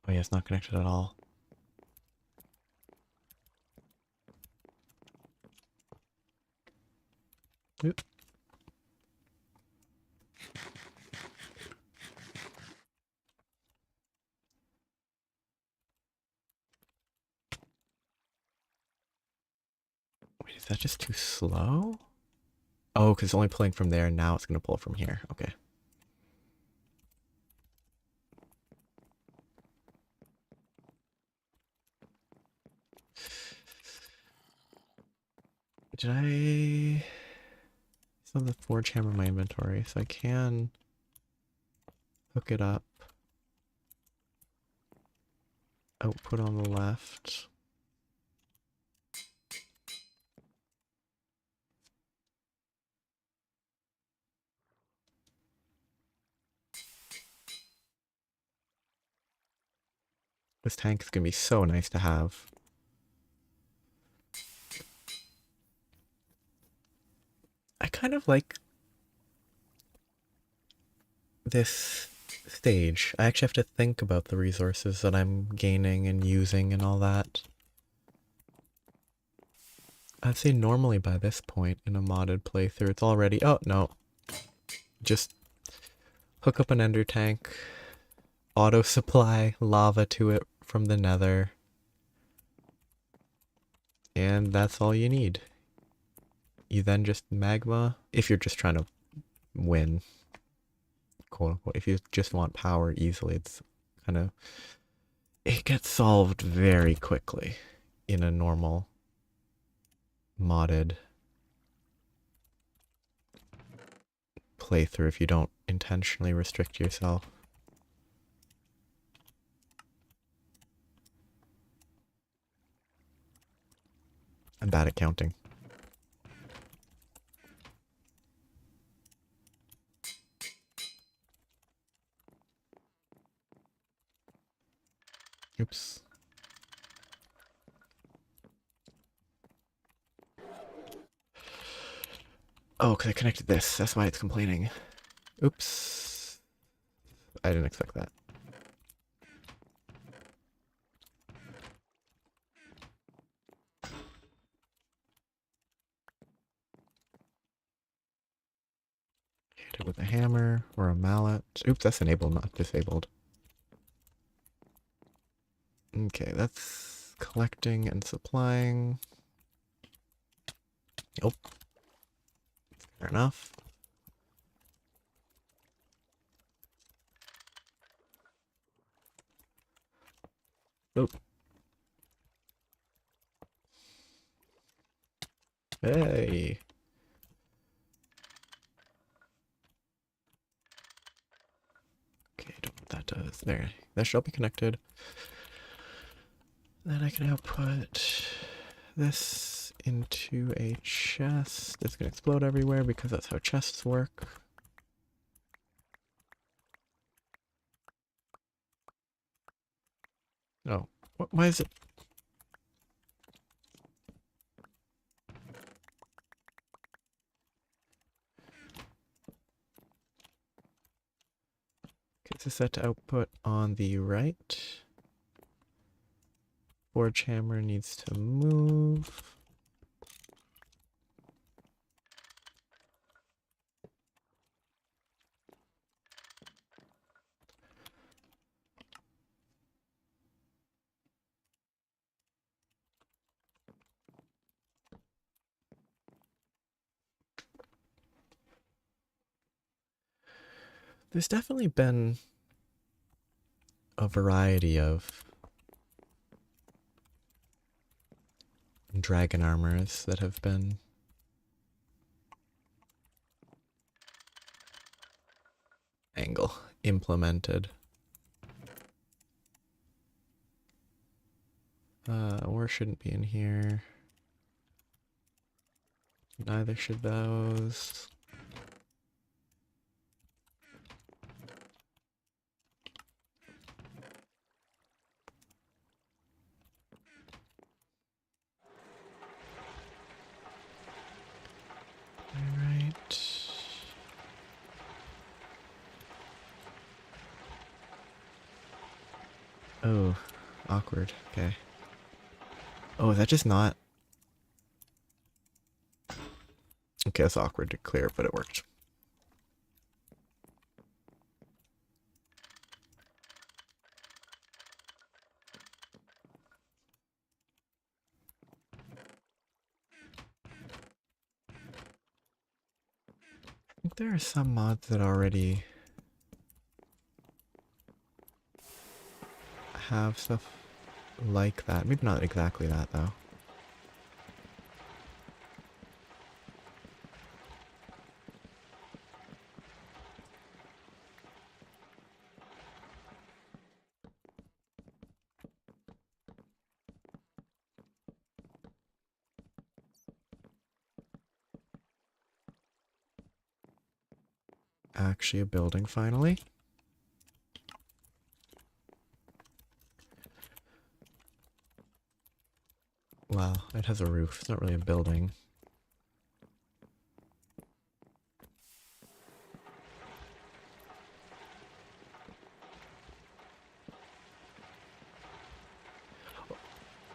Oh yeah, it's not connected at all. Oop. Wait, is that just too slow? Oh, because it's only pulling from there, and now it's going to pull from here. Okay. Did I... still have the forge hammer in my inventory, so I can hook it up. Output on the left. This tank is gonna be so nice to have. I kind of like this stage. I actually have to think about the resources that I'm gaining and using and all that. I'd say normally by this point in a modded playthrough, it's already... Oh, no. Just hook up an ender tank, auto-supply lava to it from the nether, and that's all you need. You then just magma, if you're just trying to win, quote unquote. If you just want power easily, it's kind of... It gets solved very quickly in a normal modded playthrough if you don't intentionally restrict yourself. I'm bad at counting. Oops. Oh, because I connected this. That's why it's complaining. Oops. I didn't expect that. Hit it with a hammer or a mallet. Oops, that's enabled, not disabled. Okay, that's collecting and supplying. Nope. Fair enough. Oop. Hey. Okay, I don't know what that does. There. That shall be connected. Then I can output this into a chest. It's gonna explode everywhere because that's how chests work. Oh, why is it? Okay, this is set to output on the right. Forge hammer needs to move. There's definitely been a variety of dragon armors that have been implemented. Ore shouldn't be in here. Neither should those. Alright. Oh, awkward. Okay. Oh, is that just not... Okay, that's awkward to clear, but it worked. I think there are some mods that already have stuff like that. Maybe not exactly that, though. Actually a building, finally. Well, it has a roof. It's not really a building.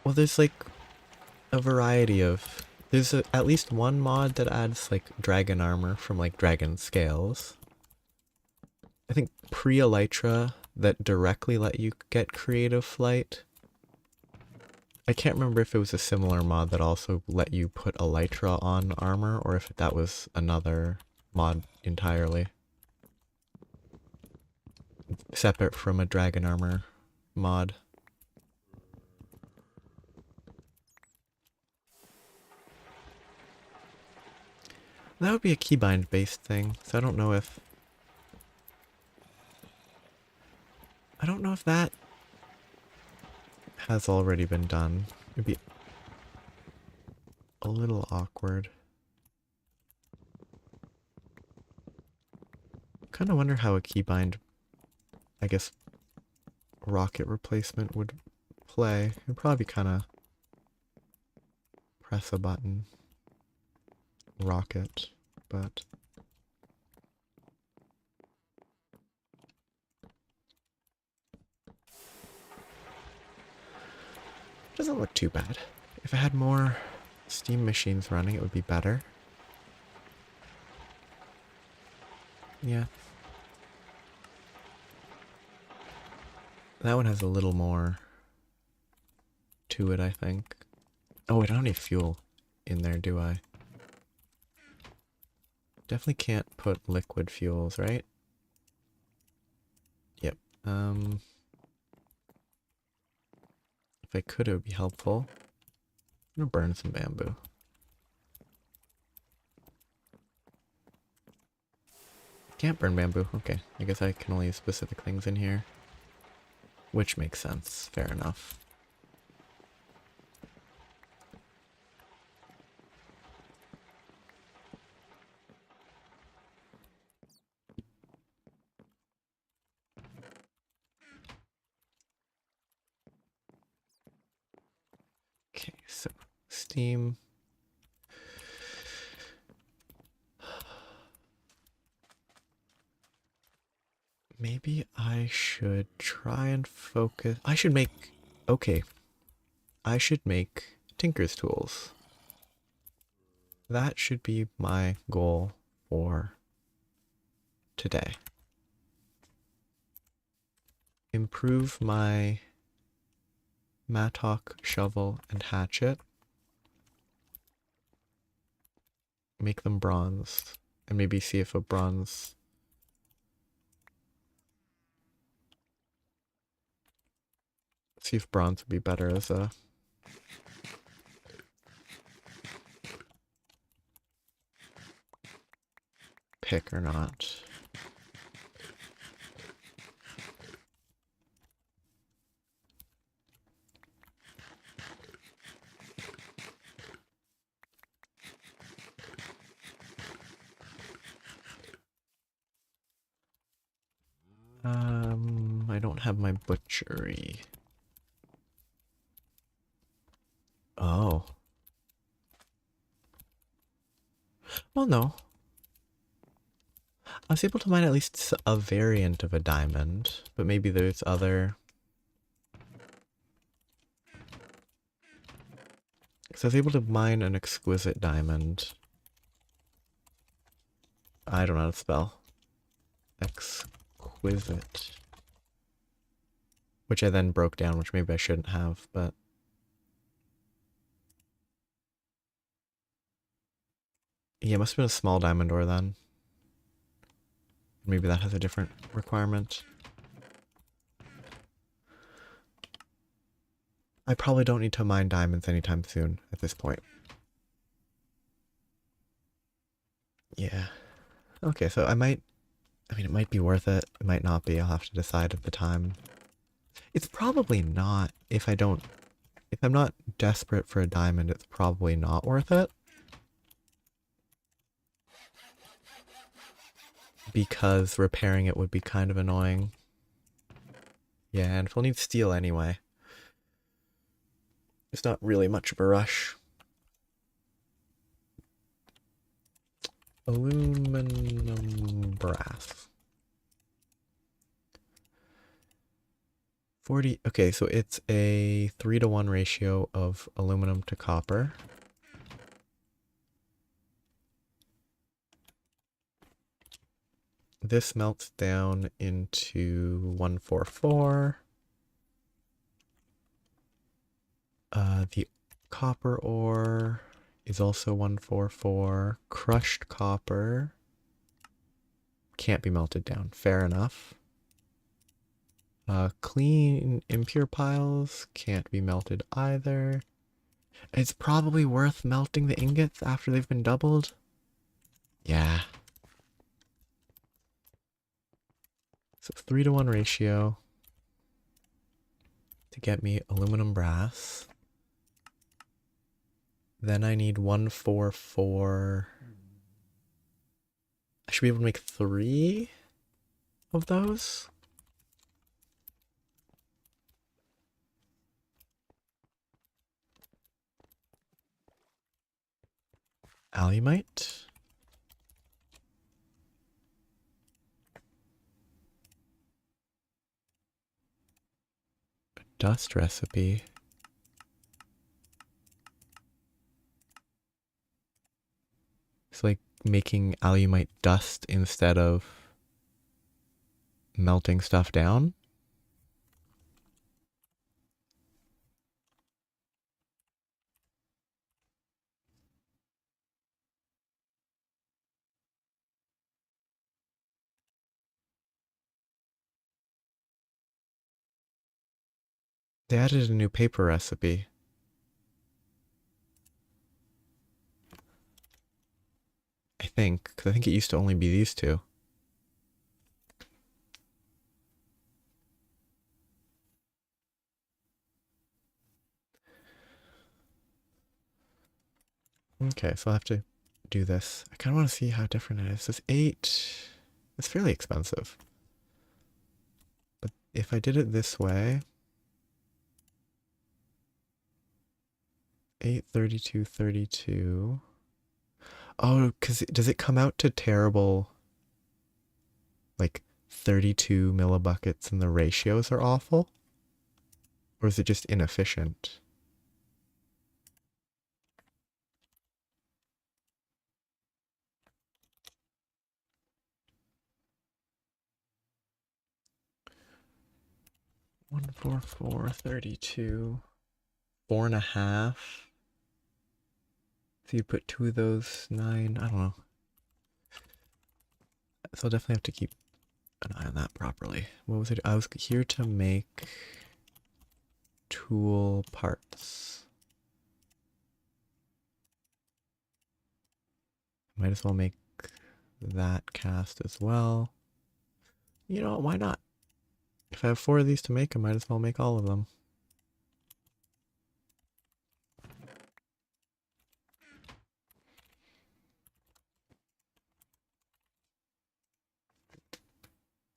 Well, there's like a variety of... There's at least one mod that adds like dragon armor from like dragon scales. I think pre-elytra that directly let you get creative flight. I can't remember if it was a similar mod that also let you put elytra on armor, or if that was another mod entirely. Separate from a dragon armor mod. That would be a keybind based thing, so I don't know if that has already been done. It'd be a little awkward. Kind of wonder how a keybind, I guess, rocket replacement would play. It'd probably kind of press a button, rocket, but doesn't look too bad. If I had more steam machines running, it would be better. Yeah. That one has a little more to it, I think. Oh, wait, I don't need fuel in there, do I? Definitely can't put liquid fuels, right? Yep. If I could, it would be helpful. I'm gonna burn some bamboo. Can't burn bamboo. Okay, I guess I can only use specific things in here. Which makes sense. Fair enough. Okay, so steam. Maybe I should try and focus. I should make... Okay. I should make Tinker's tools. That should be my goal for today. Improve my mattock, shovel, and hatchet. Make them bronze. And maybe see if a bronze... See if bronze would be better as a... pick or not. I don't have my butchery. Oh. Well, no. I was able to mine at least a variant of a diamond, but maybe there's other... So I was able to mine an exquisite diamond. I don't know how to spell. Exquisite. Which I then broke down, which maybe I shouldn't have, but... Yeah, it must have been a small diamond ore then. Maybe that has a different requirement. I probably don't need to mine diamonds anytime soon at this point. Yeah. Okay, so I mean, it might be worth it. It might not be. I'll have to decide at the time. It's probably not if I'm not desperate for a diamond, it's probably not worth it. Because repairing it would be kind of annoying. Yeah, and we'll need steel anyway. It's not really much of a rush. Aluminum brass. 40. Okay, so it's a 3-to-1 ratio of aluminum to copper. This melts down into 144. The copper ore is also 144. Crushed copper can't be melted down. Fair enough. Clean impure piles can't be melted either. It's probably worth melting the ingots after they've been doubled. Yeah. So 3-to-1 ratio to get me aluminum brass. Then I need 144. I should be able to make 3 of those. Alumite. A dust recipe. It's like making alumite dust instead of melting stuff down. They added a new paper recipe. I think, because I think it used to only be these two. Okay, so I'll have to do this. I kind of want to see how different it is. This 8, it's fairly expensive. But if I did it this way, 8, 32, 32. Oh, because does it come out to terrible, like 32 millibuckets and the ratios are awful? Or is it just inefficient? One, 4, 4, 32. 4.5. So you put 2 of those, 9. I don't know. So I'll definitely have to keep an eye on that properly. What was it? I was here to make tool parts. Might as well make that cast as well. You know, why not? If I have 4 of these to make, I might as well make all of them.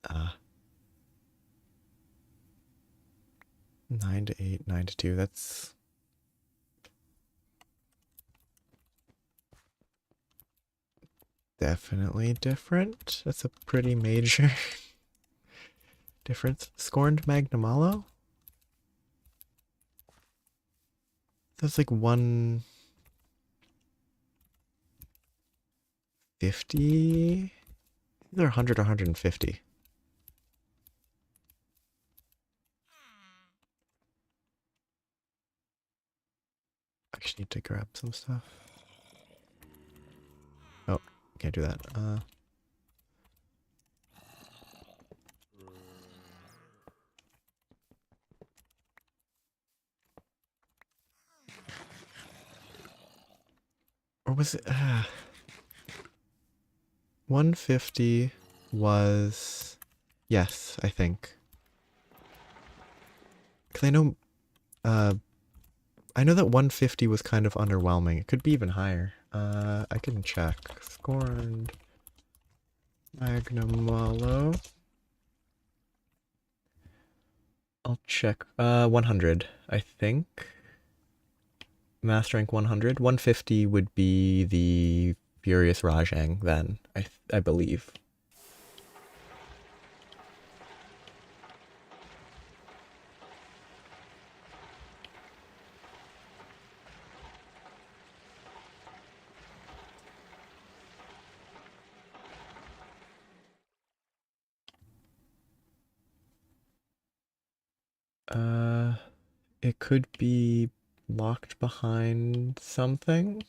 Uh, 9 to 8, 9 to 2. That's definitely different. That's a pretty major difference. Scorned Magnamalo? That's like 150? Either 100 or 150. I just need to grab some stuff. Oh, can't do that. Or was it? 150 was. Yes, I think. Because I know that 150 was kind of underwhelming. It could be even higher. I can check. Scorned Magnamalo. I'll check. 100, I think. Master rank 100. 150 would be the Furious Rajang then, I believe. It could be locked behind something.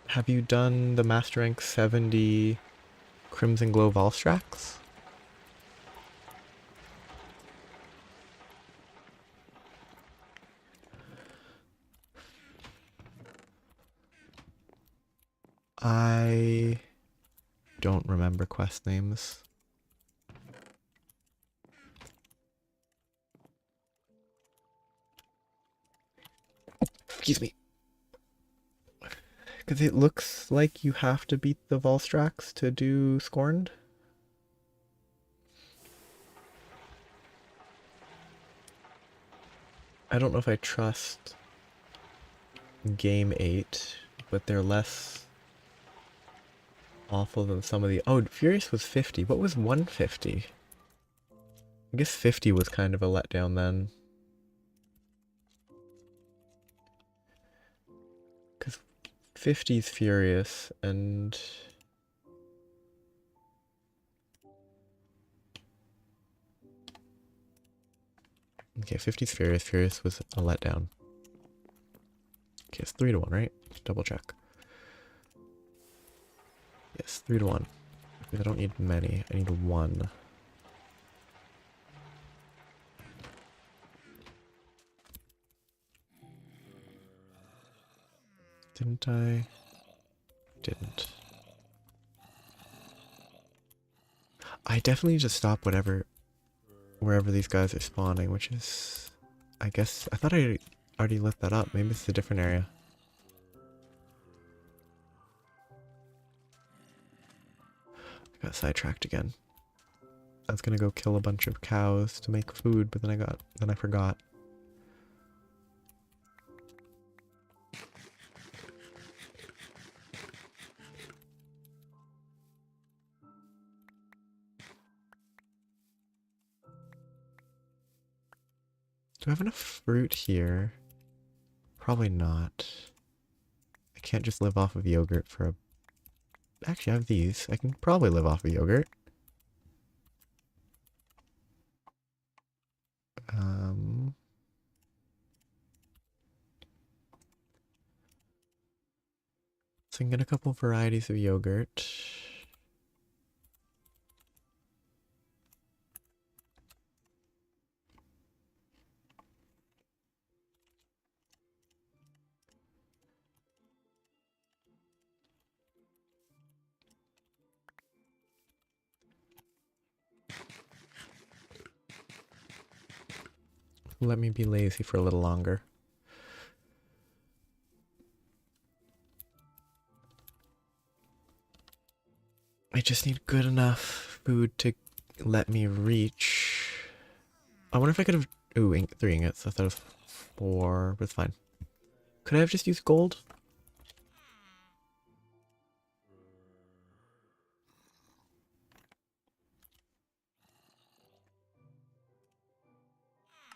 Have you done the Master Rank 70 Crimson Glow Volstrax? I don't remember quest names. Excuse me. Because it looks like you have to beat the Volstrax to do Scorned. I don't know if I trust Game 8, but they're less awful than some of the... Oh, Furious was 50. What was 150? I guess 50 was kind of a letdown then. Because 50's Furious, and... Okay, 50's Furious. Furious was a letdown. Okay, it's 3 to 1, right? Double check. Yes, 3 to 1. Because I don't need many. I need 1. Didn't I? Didn't. I definitely need to stop wherever these guys are spawning, which is... I guess... I thought I already lit that up. Maybe it's a different area. I got sidetracked again. I was gonna go kill a bunch of cows to make food, but then I forgot. Do I have enough fruit here? Probably not. I can't just live off of yogurt for a... Actually, I have these. I can probably live off of yogurt. So I can get a couple varieties of yogurt. Let me be lazy for a little longer. I just need good enough food to let me reach... I wonder if I could have... Ooh, 3 ingots. I thought it was 4, but it's fine. Could I have just used gold?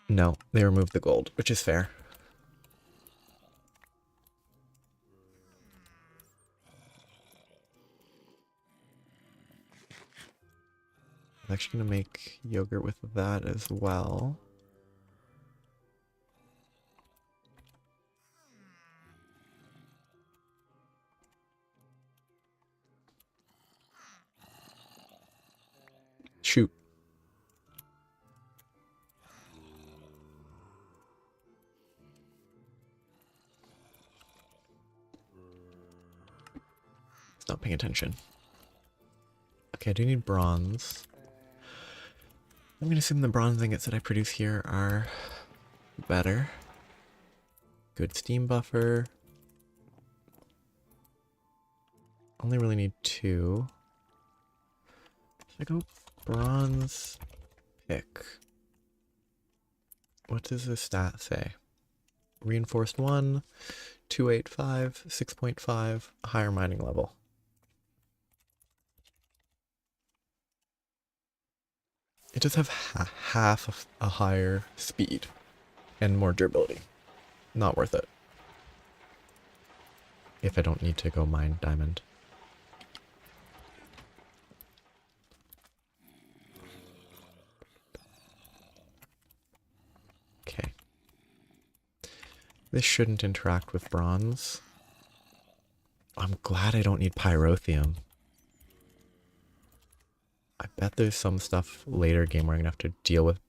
No, they removed the gold, which is fair. I'm actually gonna make yogurt with that as well. Shoot. It's not paying attention. Okay, I do need bronze. I'm gonna assume the bronze ingots that I produce here are better. Good steam buffer. Only really need 2. Should I go bronze pick? What does the stat say? Reinforced 1, 285, 6.5, higher mining level. It does have half of a higher speed and more durability. Not worth it. If I don't need to go mine diamond. Okay. This shouldn't interact with bronze. I'm glad I don't need pyrotheum. I bet there's some stuff later game where I'm gonna have to deal with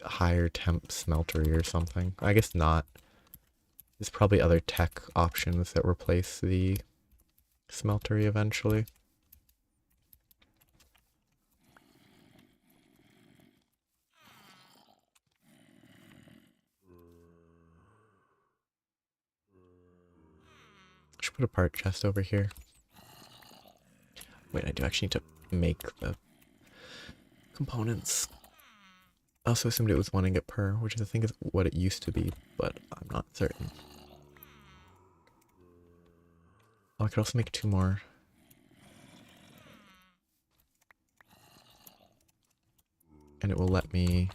higher temp smeltery or something. I guess not. There's probably other tech options that replace the smeltery eventually. I should put a part chest over here. Wait, I do actually need to make the components. I also assumed it was 1 ingot per, which I think is what it used to be, but I'm not certain. Oh, I could also make 2 more. And it will let me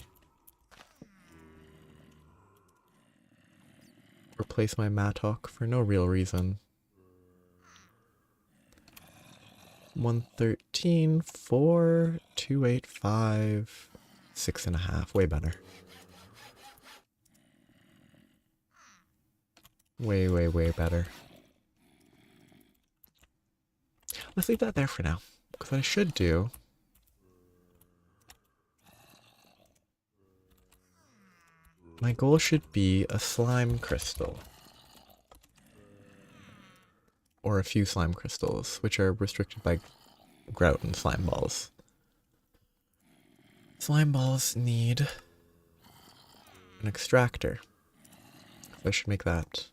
replace my mattock for no real reason. 113, 4, 285, 6.5. Way better. Way, way, way better. Let's leave that there for now. Because what I should do... My goal should be a slime crystal. Or a few slime crystals, which are restricted by grout and slime balls. Slime balls need an extractor. So I should make that.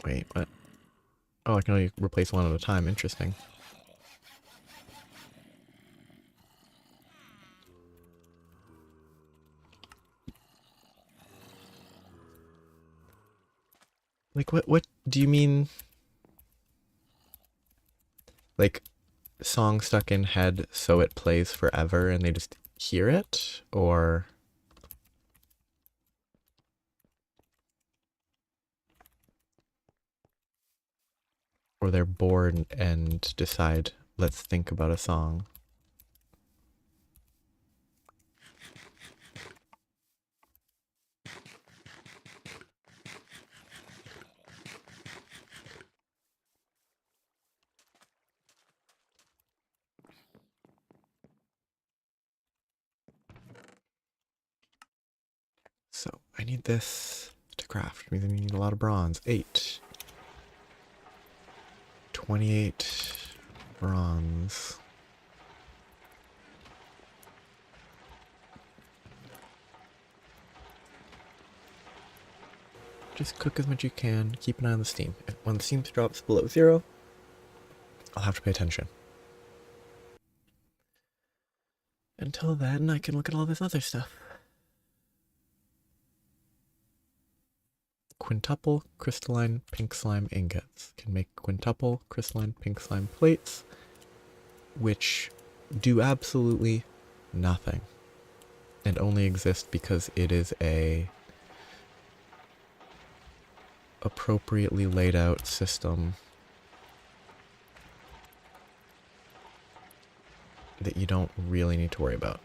Wait, what? Oh, I can only replace 1 at a time. Interesting. Like, what do you mean? Like, song stuck in head so it plays forever and they just hear it? Or they're bored and decide, let's think about a song. So I need this to craft. It means I need a lot of bronze. 8. 28 bronze. Just cook as much as you can. Keep an eye on the steam. When the steam drops below 0, I'll have to pay attention. Until then, I can look at all this other stuff. Quintuple crystalline pink slime ingots. Can make quintuple crystalline pink slime plates, which do absolutely nothing and only exist because it is a appropriately laid out system that you don't really need to worry about.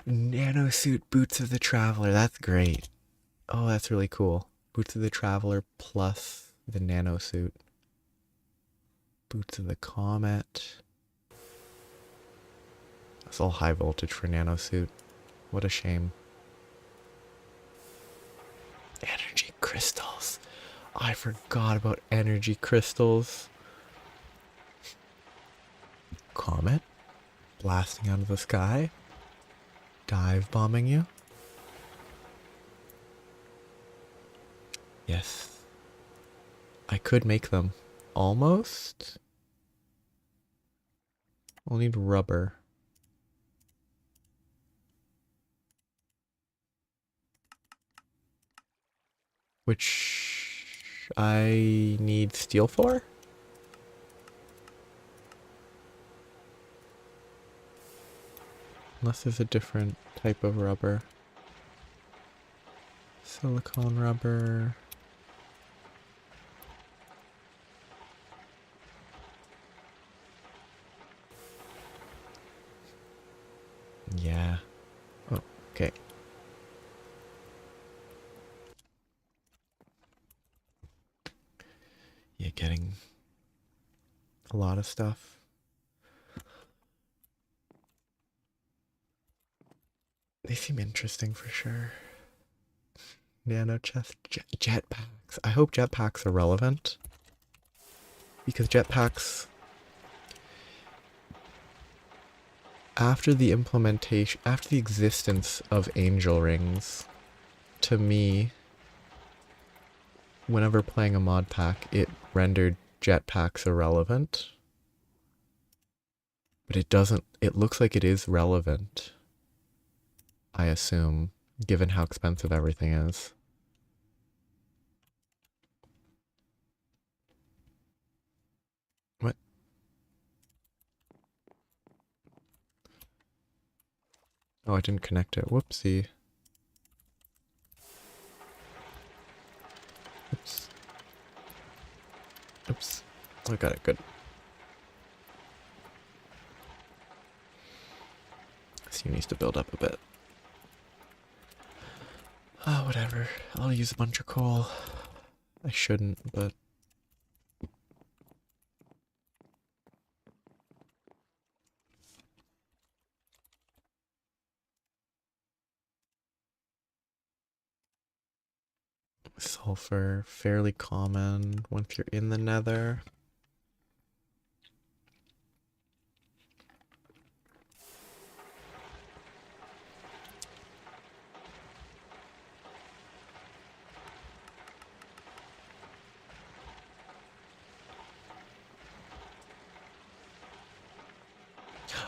Nanosuit Boots of the Traveler, that's great. Oh, that's really cool. Boots of the Traveler plus the nanosuit. Boots of the Comet. It's all high voltage for nanosuit. What a shame. Energy crystals. I forgot about energy crystals. Comet blasting out of the sky. Dive bombing you. Yes. I could make them. Almost. We'll need rubber. Which I need steel for? Unless there's a different type of rubber. Silicone rubber. Yeah. Oh, okay. Yeah, getting a lot of stuff. They seem interesting for sure. Nano chest, jetpacks. I hope jetpacks are relevant. Because jetpacks, after the implementation, after the existence of angel rings, to me, whenever playing a mod pack, it rendered jetpacks irrelevant. But it doesn't, it looks like it is relevant, I assume, given how expensive everything is. What? Oh, I didn't connect it. Whoopsie. Oops. Oops. I got it. Good. This needs to build up a bit. Ah, whatever. I'll use a bunch of coal. I shouldn't, but... Sulfur, fairly common once you're in the nether.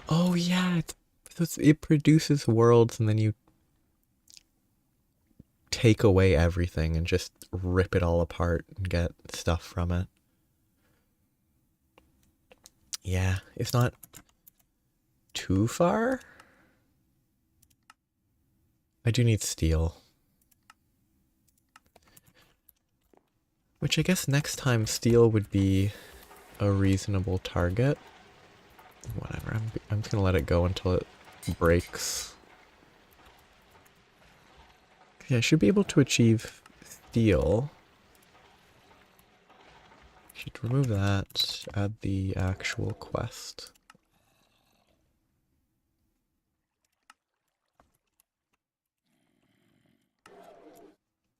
Oh yeah, it produces worlds and then you take away everything and just rip it all apart and get stuff from it. Yeah, it's not too far. I do need steel. Which I guess next time steel would be a reasonable target. Whatever, I'm just gonna let it go until it breaks. Yeah, I should be able to achieve steel. Should remove that, add the actual quest.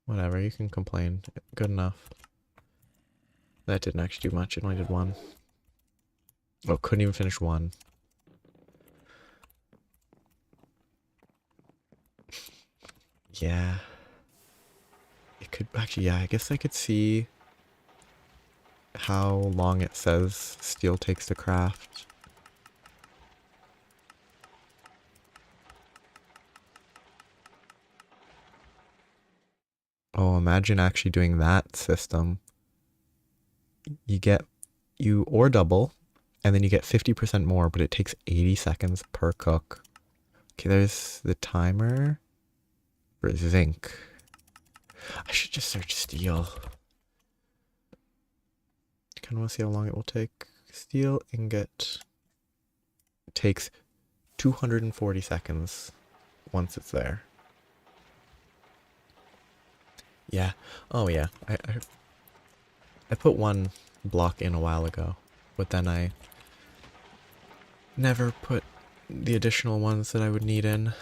Whatever, you can complain. Good enough. That didn't actually do much, it only did one. Oh, couldn't even finish one. Yeah. It could actually, yeah, I guess I could see how long it says steel takes to craft. Oh, imagine actually doing that system. You ore double, and then you get 50% more, but it takes 80 seconds per cook. Okay, there's the timer for zinc. I should just search steel. I kind of want to see how long it will take. Steel ingot takes 240 seconds once it's there. Yeah. Oh yeah. I put one block in a while ago, but then I never put the additional ones that I would need in.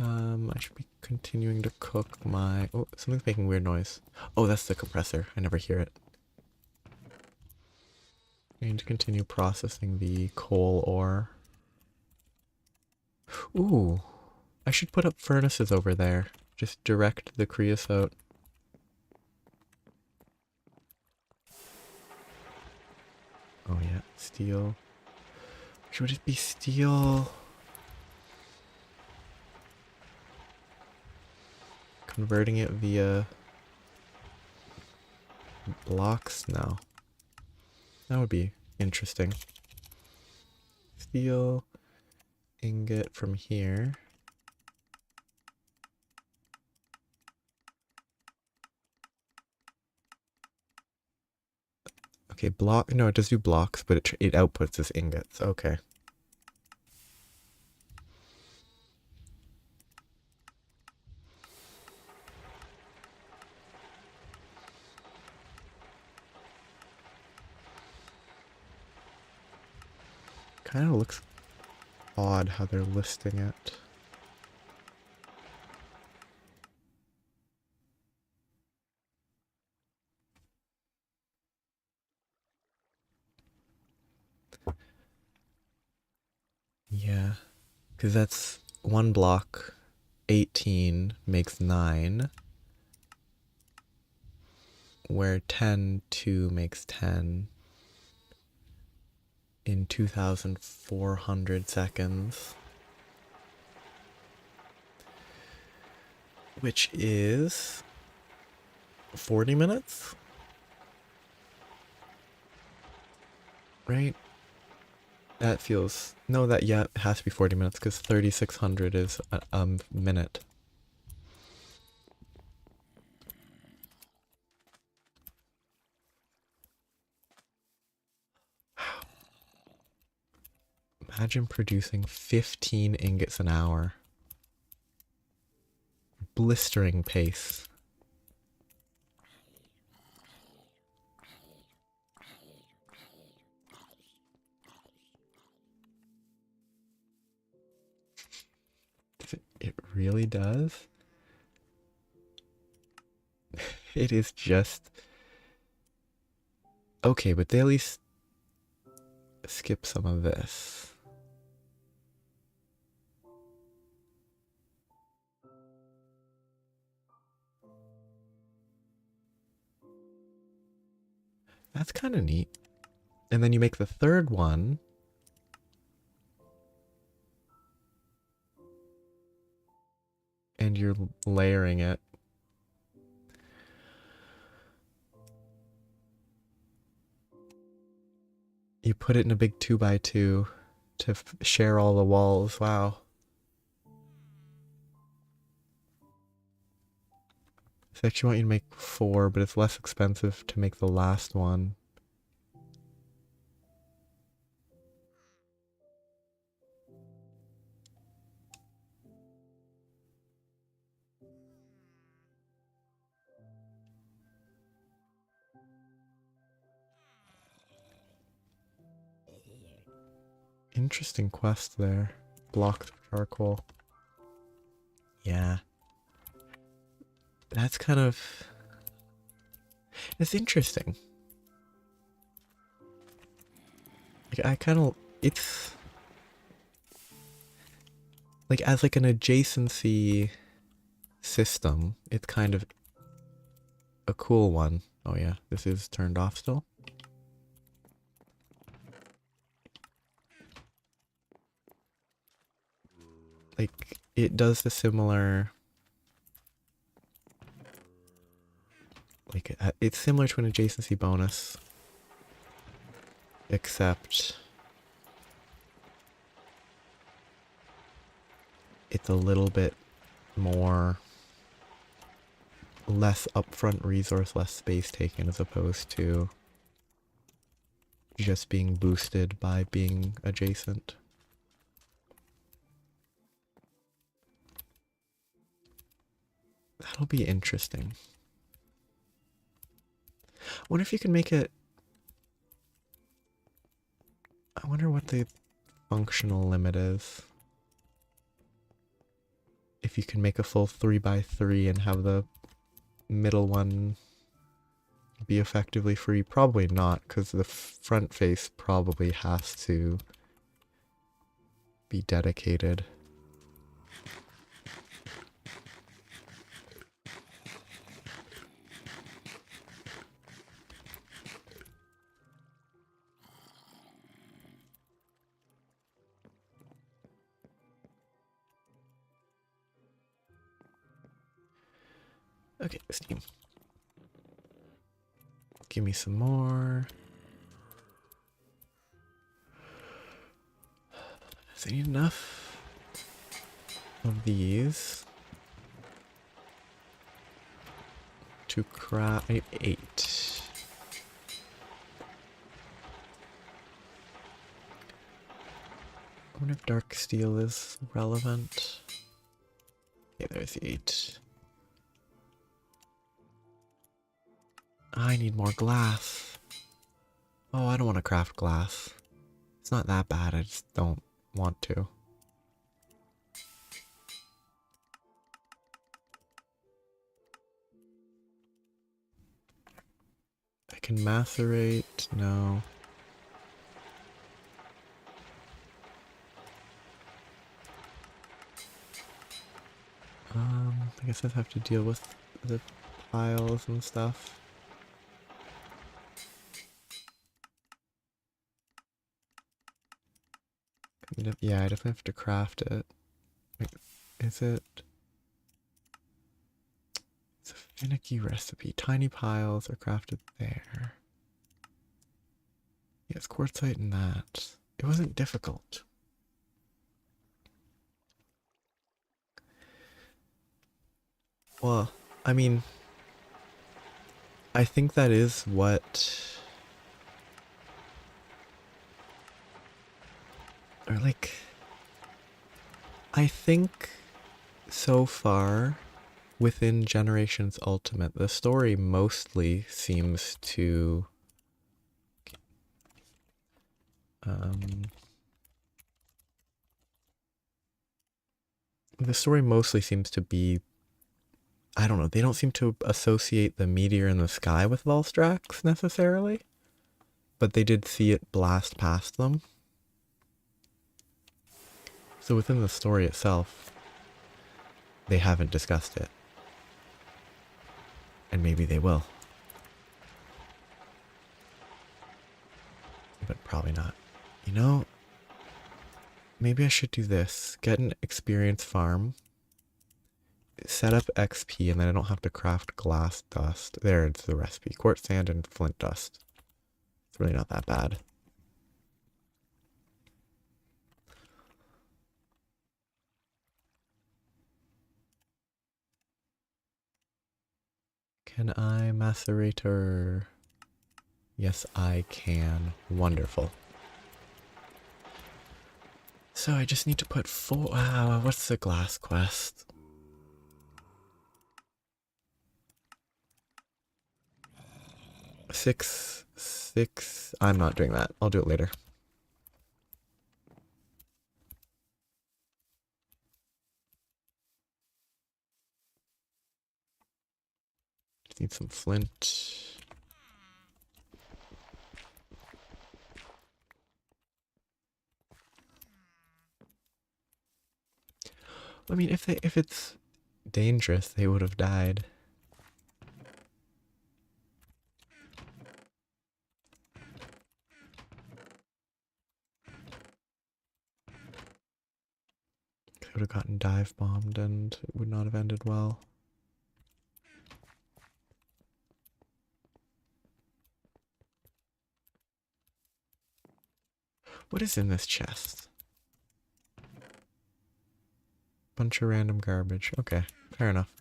I should be continuing to cook my... Oh, something's making weird noise. Oh, that's the compressor. I never hear it. I need to continue processing the coal ore. Ooh, I should put up furnaces over there. Just direct the creosote. Oh yeah, steel. Should it be steel? Converting it via blocks? No. That would be interesting. Steel ingot from here. Okay, block. No, it does do blocks, but it outputs as ingots. Okay. Kind of looks odd how they're listing it. Yeah, because that's one block. 18 makes 9. Where 10, 2 makes 10. In 2,400 seconds. Which is 40 minutes? Right? That feels... No, that, yeah, it has to be 40 minutes because 3,600 is a minute. Imagine producing 15 ingots an hour. Blistering pace. It really does? It is just... Okay, but they at least skip some of this. That's kind of neat. And then you make the third one. And you're layering it. You put it in a big 2x2 to share all the walls. Wow. They actually want you to make 4, but it's less expensive to make the last one. Interesting quest there. Blocked charcoal. Yeah. That's kind of... It's interesting. Like, I kind of... It's... Like, as like an adjacency system, it's kind of a cool one. Oh yeah, this is turned off still. Like, it does the similar... Like, it's similar to an adjacency bonus. Except... it's a little bit more... less upfront resource, less space taken, as opposed to just being boosted by being adjacent. That'll be interesting. I wonder if you can make it... I wonder what they functional limit is. If you can make a full 3x3 and have the middle one be effectively free. Probably not, because the front face probably has to be dedicated. Okay, steam. Give me some more. Does it need enough of these to craft? I need 8. I wonder if dark steel is relevant. Okay, there's the 8. I need more glass. Oh, I don't want to craft glass. It's not that bad, I just don't want to. I can macerate, no. I guess I'd have to deal with the piles and stuff. Yeah, I definitely have to craft it. Wait, is it? It's a finicky recipe. Tiny piles are crafted there. Yes, quartzite and that. It wasn't difficult. Well, I mean, I think that is what... Or like... I think so far, within Generations Ultimate, the story mostly seems to... the story mostly seems to be... I don't know, they don't seem to associate the meteor in the sky with Volstrax necessarily, but they did see it blast past them. So within the story itself, they haven't discussed it. And maybe they will. But probably not. You know, maybe I should do this. Get an experience farm. Set up XP, and then I don't have to craft glass dust. There's the recipe. Quartz sand and flint dust. It's really not that bad. Can I macerator? Yes, I can. Wonderful. So I just need to put 4... what's the glass quest? Six. I'm not doing that. I'll do it later. Just need some flint. I mean, if it's dangerous, they would have died. They would have gotten dive bombed and it would not have ended well. What is in this chest? Bunch of random garbage. Okay, fair enough.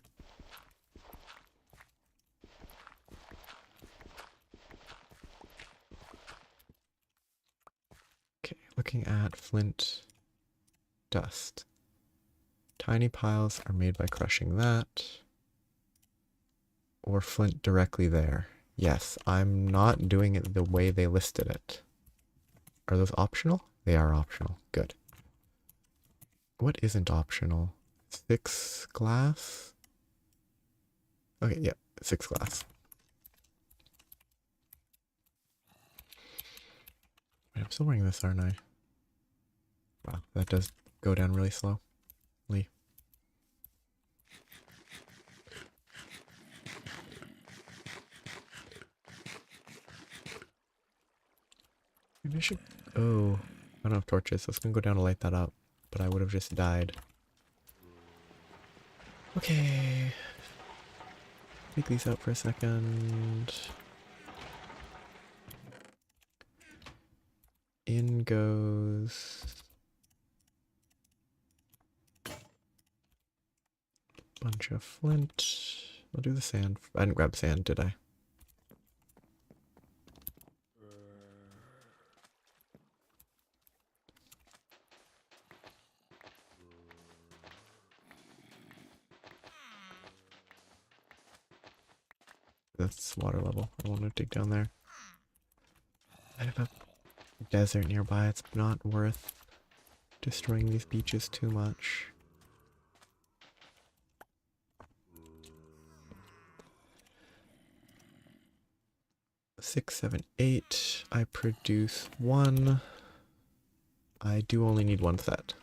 Okay, looking at flint dust. Tiny piles are made by crushing that. Or flint directly there. Yes, I'm not doing it the way they listed it. Are those optional? They are optional. Good. What isn't optional? 6 glass? Okay, yeah, 6 glass. Wait, I'm still wearing this, aren't I? Wow, that does go down really slowly. Maybe I should... Oh, I don't have torches, so I was gonna go down to light that up, but I would have just died. Okay. Take these out for a second. In goes... bunch of flint. I'll do the sand. I didn't grab sand, did I? That's water level. I want to dig down there. I have a desert nearby. It's not worth destroying these beaches too much. 6, 7, 8. I produce 1. I do only need 1 set.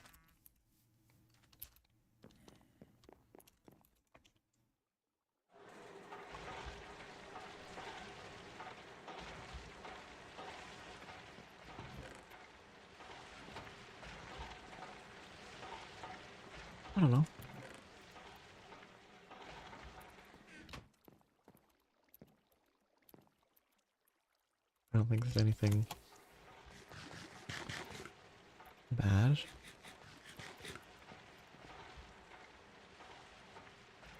I don't know. I don't think there's anything bad.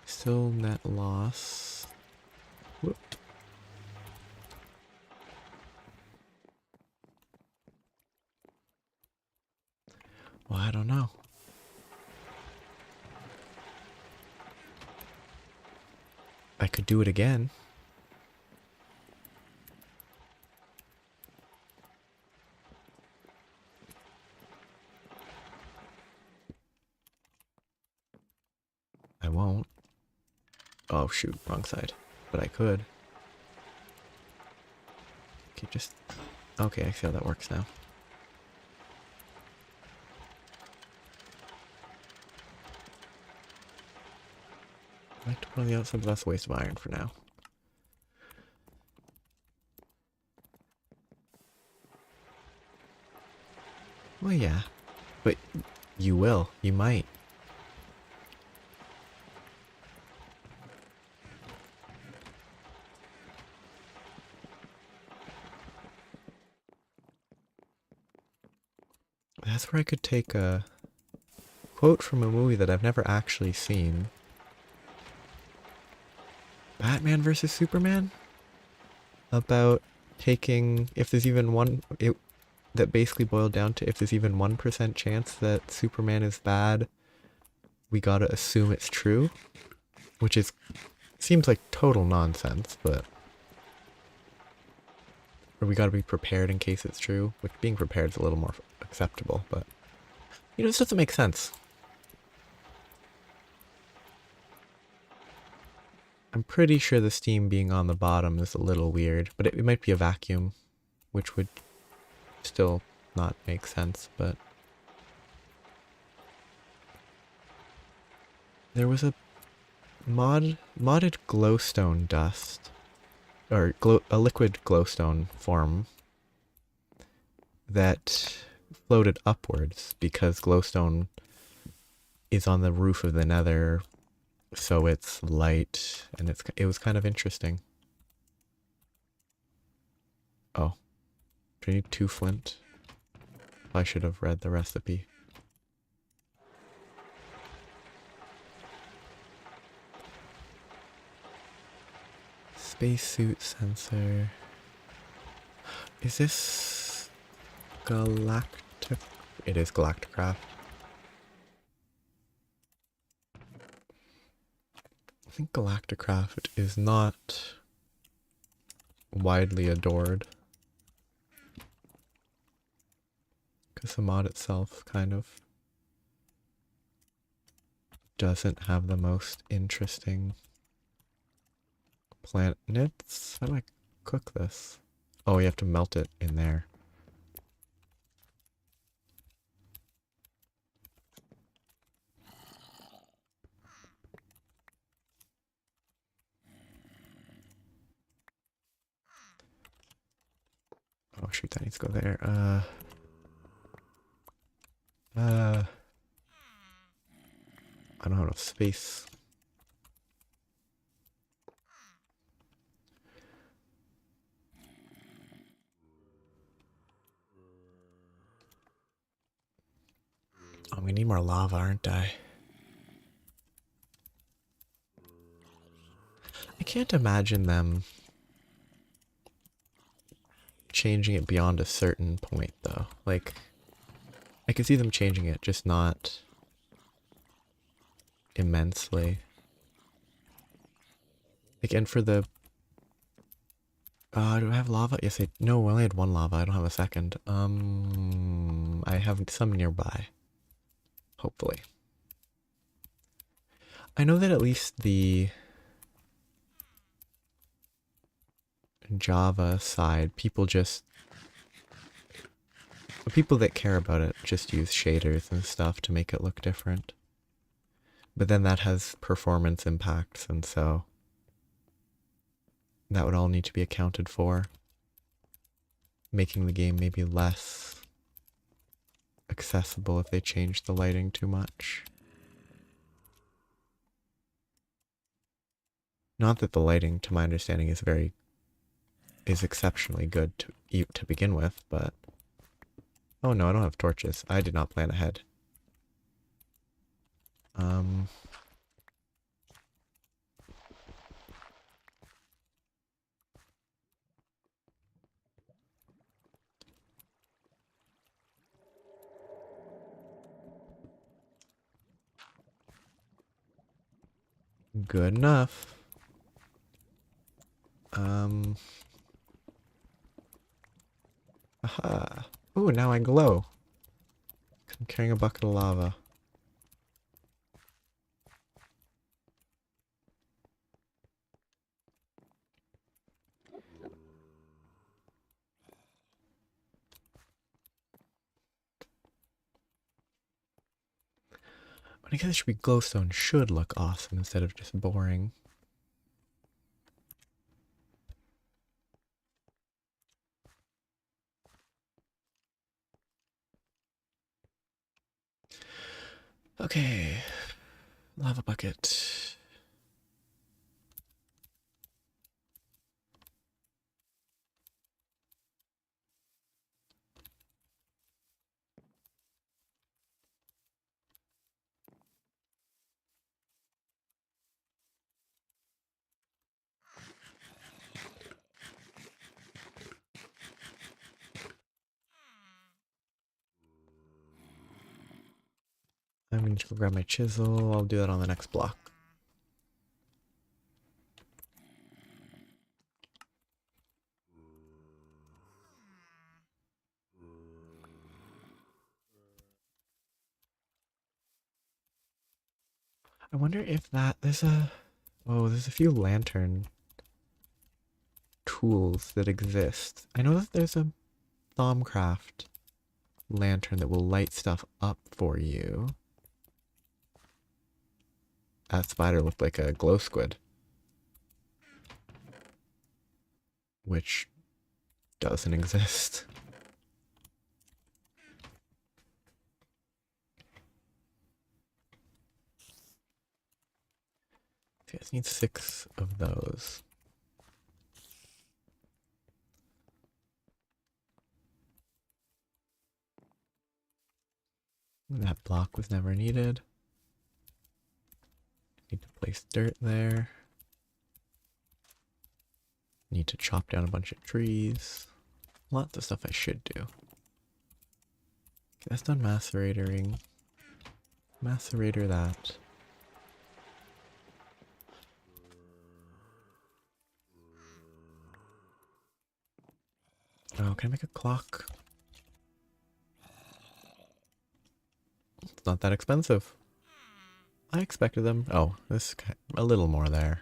Still net loss. Whoop. Well, I don't know. I could do it again. I won't. Oh shoot, wrong side. But I could. Okay, just... Okay, I see how that works now. I like to put on the outside, but that's a waste of iron for now. Well, yeah. But you will. You might. That's where I could take a quote from a movie that I've never actually seen. Batman versus Superman? About taking, if there's even one, that basically boiled down to if there's even 1% chance that Superman is bad, we gotta assume it's true. Which is, seems like total nonsense, but... Or we gotta be prepared in case it's true, which being prepared is a little more acceptable, but... You know, this doesn't make sense. I'm pretty sure the steam being on the bottom is a little weird, but it might be a vacuum, which would still not make sense, but... There was a modded glowstone dust, or a liquid glowstone form that floated upwards because glowstone is on the roof of the nether, so it's light, and it was kind of interesting. Oh, do I need 2 flint? I should have read the recipe. Spacesuit sensor. Is this galactic? It is Galacticraft. I think Galacticraft is not widely adored. Because the mod itself kind of doesn't have the most interesting planets. How do I cook this? Oh, you have to melt it in there. Oh shoot, that needs to go there. I don't have enough space. I'm gonna need more lava, aren't I? I can't imagine them changing it beyond a certain point, though. Like, I could see them changing it, just not immensely. Like, and for the... do I have lava? Yes, no, I only had one lava. I don't have a second. I have some nearby. Hopefully. I know that at least the Java side, people that care about it just use shaders and stuff to make it look different. But then that has performance impacts, and so that would all need to be accounted for, making the game maybe less accessible if they change the lighting too much. Not that the lighting, to my understanding, is exceptionally good to begin with, but... Oh no, I don't have torches. I did not plan ahead. Good enough. Aha. Ooh, now I glow. I'm carrying a bucket of lava. But I guess it should be glowstone should look awesome instead of just boring. Okay. Lava bucket. I'm going to go grab my chisel. I'll do that on the next block. I wonder if there's a few lantern tools that exist. I know that there's a Thaumcraft lantern that will light stuff up for you. That spider looked like a glow squid, which doesn't exist. I just need 6 of those. That block was never needed. Need to place dirt there. Need to chop down a bunch of trees. Lots of stuff I should do. Okay, that's done maceratoring. Macerator that. Oh, can I make a clock? It's not that expensive. I expected them. Oh, this guy, a little more there.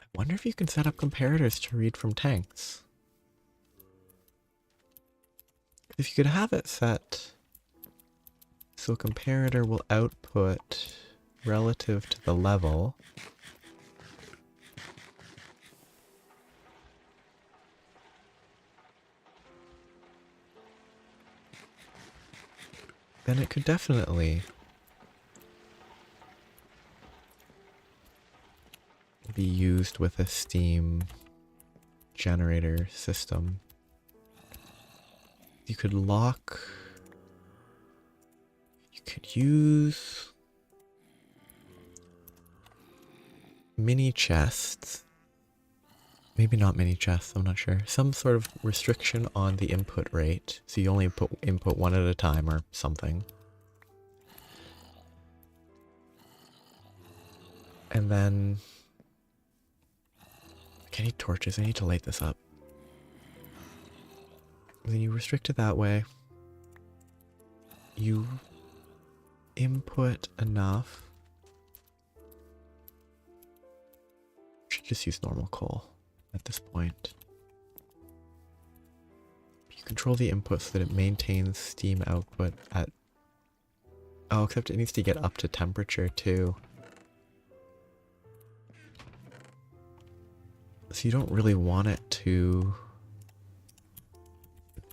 I wonder if you can set up comparators to read from tanks. If you could have it set so a comparator will output relative to the level. Then it could definitely be used with a steam generator system. You could lock... You could use mini chests. Maybe not mini chests, I'm not sure. Some sort of restriction on the input rate. So you only input one at a time or something. And then... I need torches, I need to light this up. Then you restrict it that way. You input enough. Should just use normal coal at this point. You control the input so that it maintains steam output at... Oh, except it needs to get up to temperature too. So you don't really want it to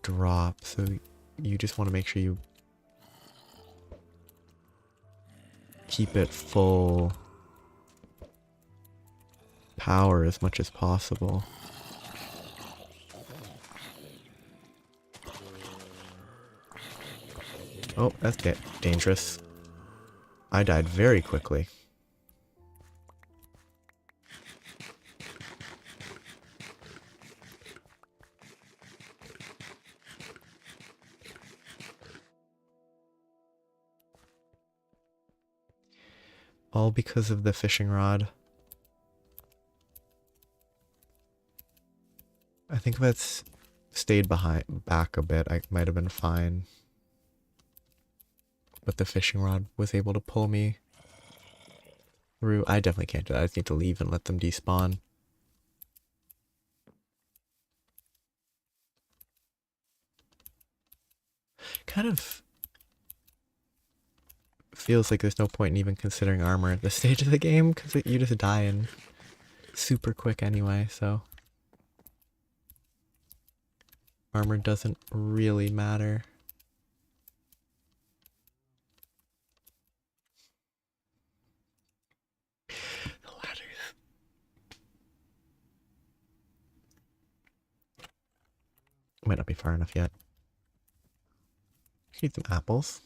drop, so you just want to make sure you keep it full power as much as possible. Oh, that's dangerous. I died very quickly. All because of the fishing rod. I think if it's stayed back a bit, I might have been fine. But the fishing rod was able to pull me through. I definitely can't do that. I just need to leave and let them despawn. Kind of feels like there's no point in even considering armor at this stage of the game, because you just die in super quick anyway, so armor doesn't really matter. The ladders. Might not be far enough yet. Need some apples.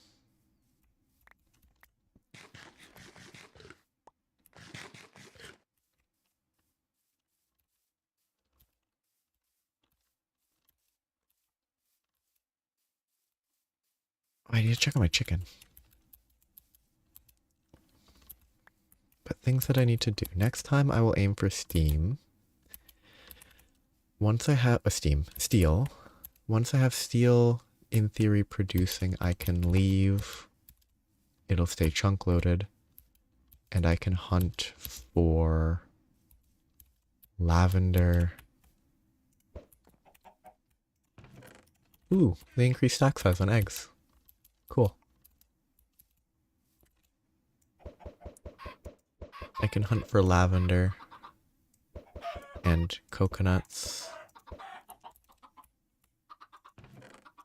I need to check on my chicken. But things that I need to do. Next time I will aim for steam. Once I have steel. Once I have steel in theory producing, I can leave. It'll stay chunk loaded. And I can hunt for lavender. Ooh, they increase stack size on eggs. Cool. I can hunt for lavender and coconuts.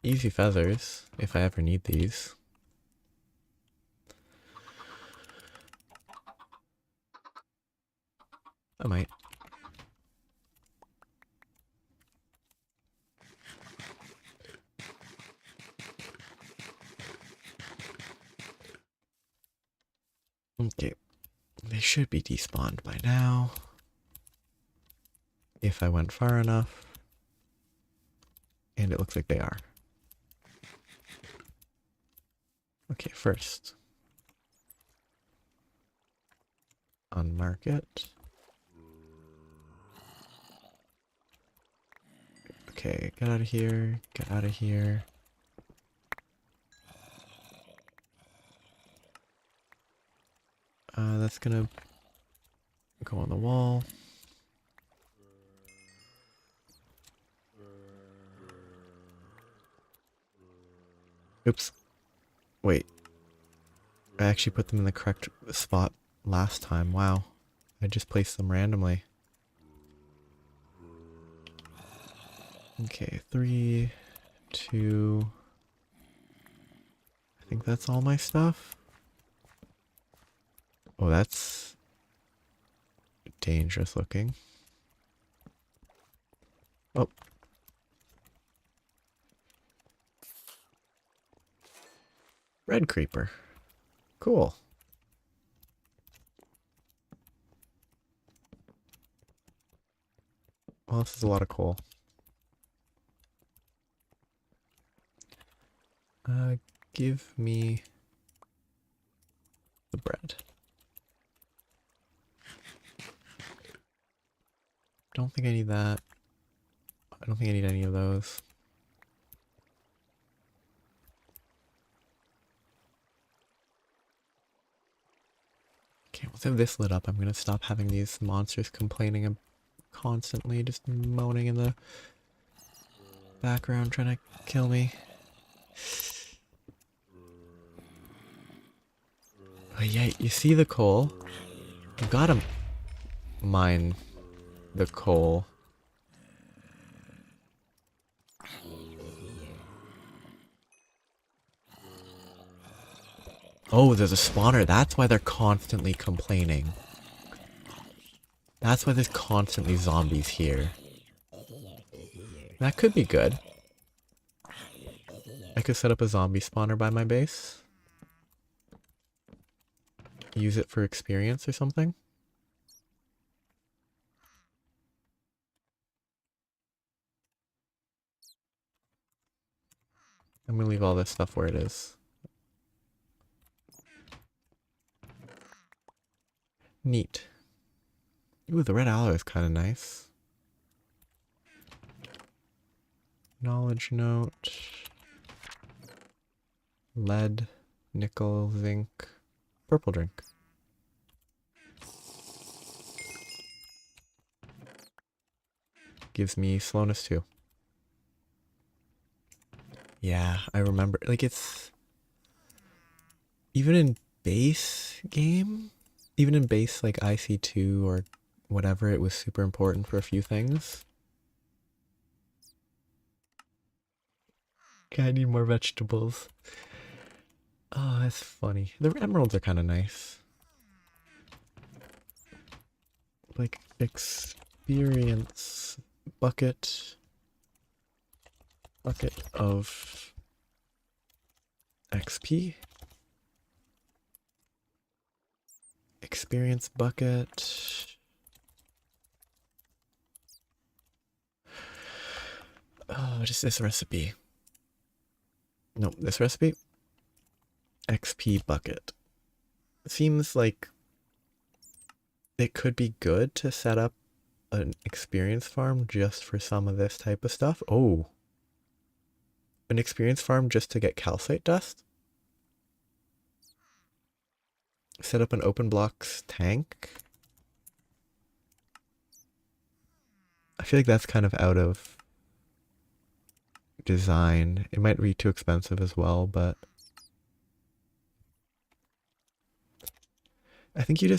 Easy feathers, if I ever need these. I might. Okay, they should be despawned by now. If I went far enough. And it looks like they are. Okay, first. Unmark it. Okay, get out of here. Get out of here. That's gonna go on the wall. Oops. Wait. I actually put them in the correct spot last time. Wow. I just placed them randomly. Okay, 3, 2. I think that's all my stuff. Oh, that's dangerous looking. Oh. Red creeper. Cool. Well, this is a lot of coal. Give me the bread. Don't think I need that. I don't think I need any of those. Okay, once I have this lit up, I'm gonna stop having these monsters complaining and constantly just moaning in the background trying to kill me. But yeah, you see the coal? You gotta mine the coal. Oh, there's a spawner. That's why they're constantly complaining. That's why there's constantly zombies here. That could be good. I could set up a zombie spawner by my base. Use it for experience or something. I'm gonna leave all this stuff where it is. Neat. Ooh, the red alloy is kind of nice. Knowledge note. Lead, nickel, zinc, purple drink. Gives me slowness too. Yeah, I remember. Like, it's... Even in base game? Even in base, like, IC2 or whatever, it was super important for a few things. Okay, I need more vegetables. Oh, that's funny. The emeralds are kind of nice. Like, experience bucket of XP. Experience bucket. Oh, just this recipe. Nope, this recipe. XP bucket. Seems like it could be good to set up an experience farm just for some of this type of stuff. Oh. An experience farm just to get calcite dust? Set up an open blocks tank? I feel like that's kind of out of design. It might be too expensive as well, but I think you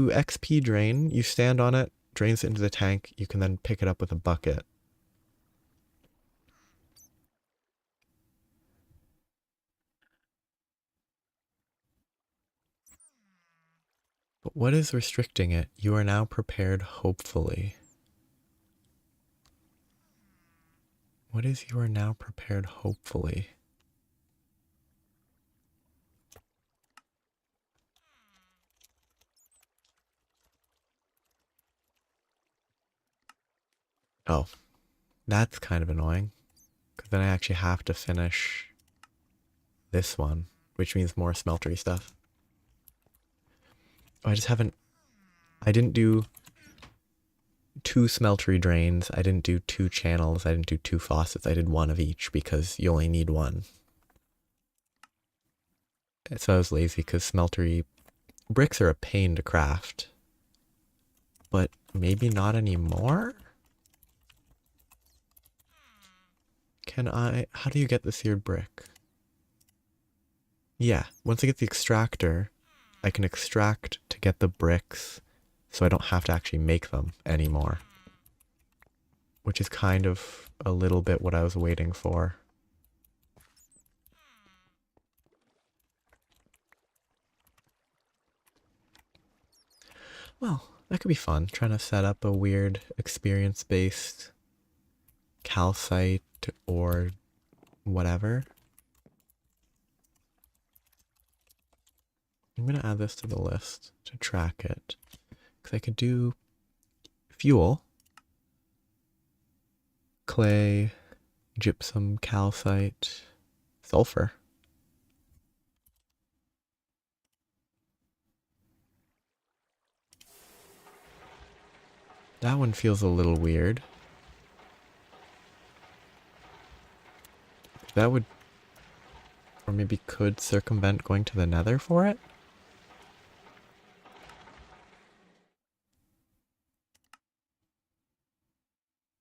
XP drain, you stand on it, drains it into the tank, you can then pick it up with a bucket. But what is restricting it? You are now prepared, hopefully. What is you are now prepared, hopefully? Oh, that's kind of annoying. Because then I actually have to finish this one, which means more smeltery stuff. Oh, I didn't do 2 smeltery drains. I didn't do 2 channels. I didn't do 2 faucets. I did 1 of each because you only need 1. So I was lazy because smeltery bricks are a pain to craft. But maybe not anymore? How do you get the seared brick? Yeah, once I get the extractor, I can extract to get the bricks so I don't have to actually make them anymore. Which is kind of a little bit what I was waiting for. Well, that could be fun, trying to set up a weird experience-based calcite or whatever. I'm going to add this to the list to track it. Because I could do fuel, clay, gypsum, calcite, sulfur. That one feels a little weird. That would, or maybe could circumvent going to the nether for it?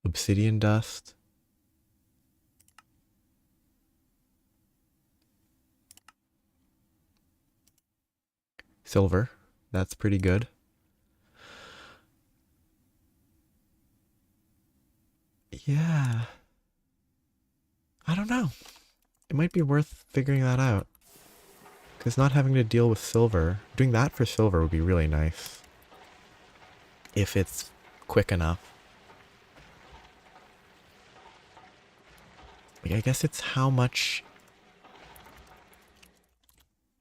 Obsidian dust. Silver. That's pretty good. Yeah. I don't know. It might be worth figuring that out. Because not having to deal with silver, doing that for silver would be really nice. If it's quick enough. Like, I guess it's how much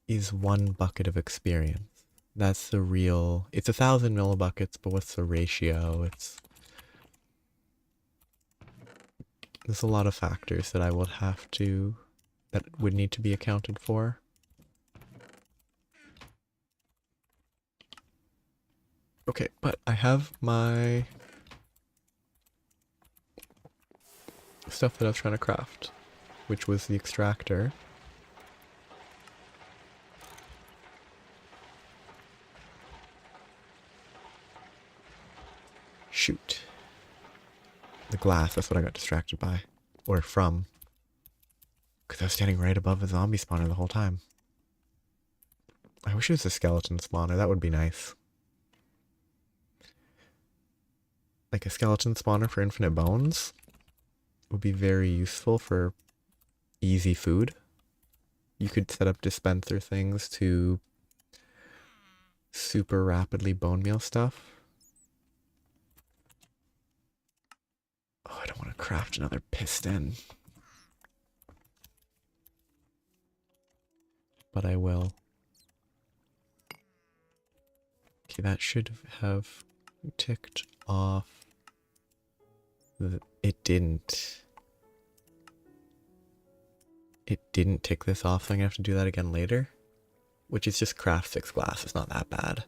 is 1 bucket of experience. That's the real, it's 1,000 millibuckets, but what's the ratio? There's a lot of factors that I would have to, that would need to be accounted for. Okay, but I have my stuff that I was trying to craft, which was the extractor. Shoot. The glass, that's what I got distracted by. Or from. Because I was standing right above a zombie spawner the whole time. I wish it was a skeleton spawner, that would be nice. Like a skeleton spawner for infinite bones would be very useful for easy food. You could set up dispenser things to super rapidly bone meal stuff. Oh, I don't want to craft another piston. But I will. Okay, that should have ticked off. It didn't. It didn't tick this off, so I'm gonna have to do that again later. Which is just craft 6 glass, it's not that bad.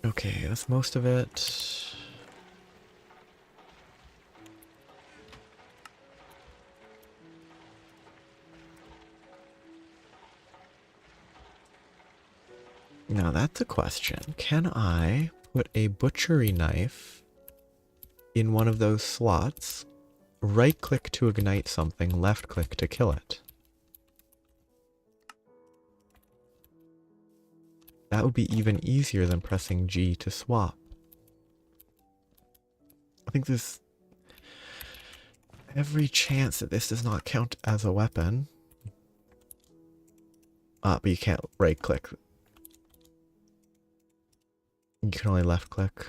Okay, that's most of it. Now that's a question. Can I put a butchery knife in one of those slots, right click to ignite something, left click to kill it? That would be even easier than pressing G to swap. I think there's every chance that this does not count as a weapon. But you can't right click. You can only left click.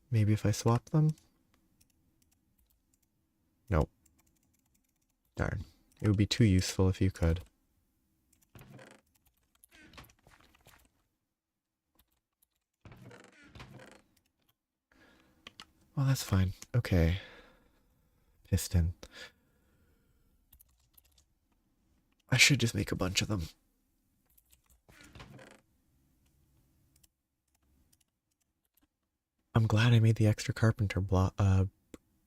Maybe if I swap them? Nope. Darn. It would be too useful if you could. Well, that's fine. Okay. piston. I should just make a bunch of them. I'm glad I made the extra carpenter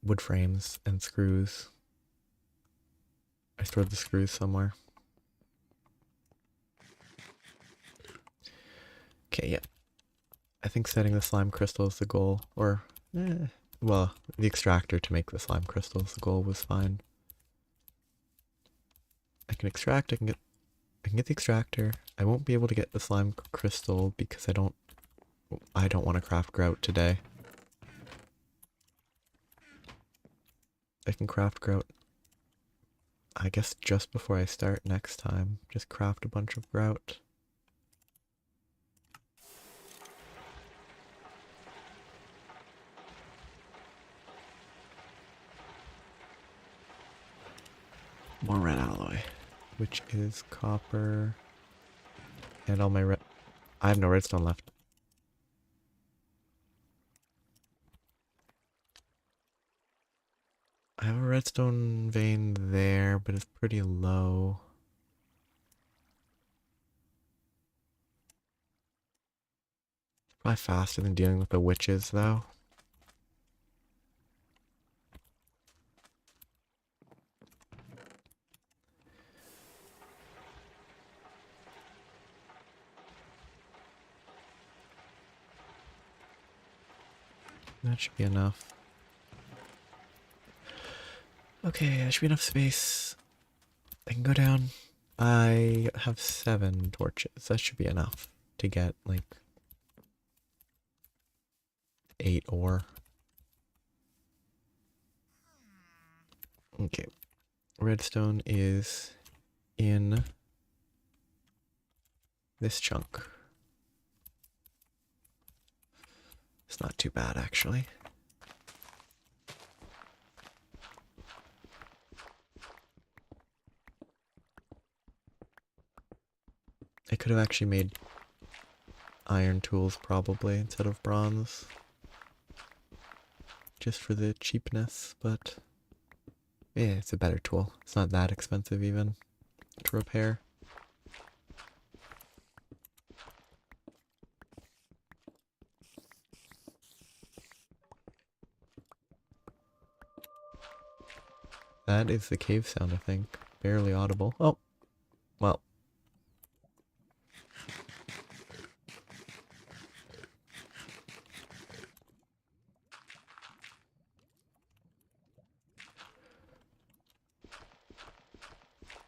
wood frames and screws. I stored the screws somewhere. Okay, yeah. I think setting the slime crystal is the goal, or, well, the extractor to make the slime crystal is the goal was fine. I can extract, I can get the extractor. I won't be able to get the slime crystal because I don't want to craft grout today. I can craft grout, I guess, just before I start next time. Just craft a bunch of grout. More red alloy, which is copper. And all my red... I have no redstone left. I have a redstone vein there, but it's pretty low. Probably faster than dealing with the witches, though. That should be enough. Okay, that should be enough space. I can go down. I have 7 torches. That should be enough to get, like, 8 ore. Okay. Redstone is in this chunk. It's not too bad, actually. I could have actually made iron tools probably instead of bronze. Just for the cheapness, but yeah, it's a better tool. It's not that expensive even to repair. That is the cave sound, I think. Barely audible. Oh, well.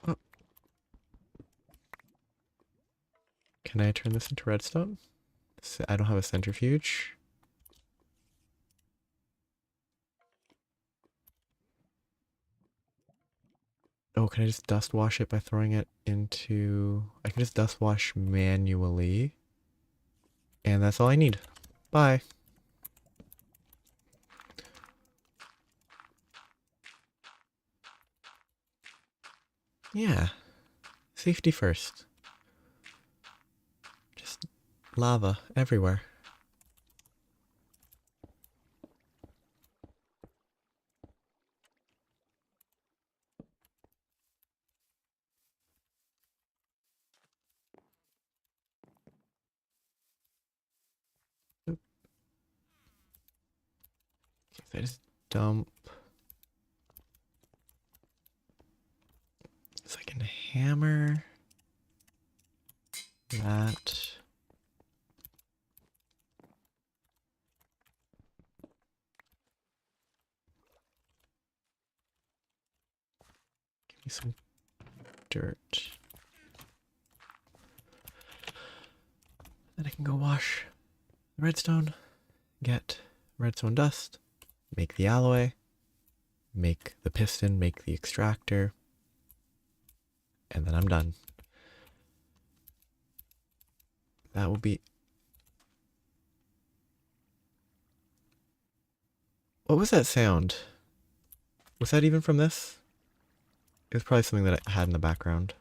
Oh. Can I turn this into redstone? I don't have a centrifuge. Oh, can I just dust wash it by throwing it into... I can just dust wash manually. And that's all I need. Bye. Yeah. Safety first. Just lava everywhere. Oop. Okay, so I just dump... So I can hammer that. Give me some dirt. Then I can go wash the redstone, get redstone dust, make the alloy, make the piston, make the extractor, and then I'm done. That will be... What was that sound? Was that even from this? It was probably something that I had in the background.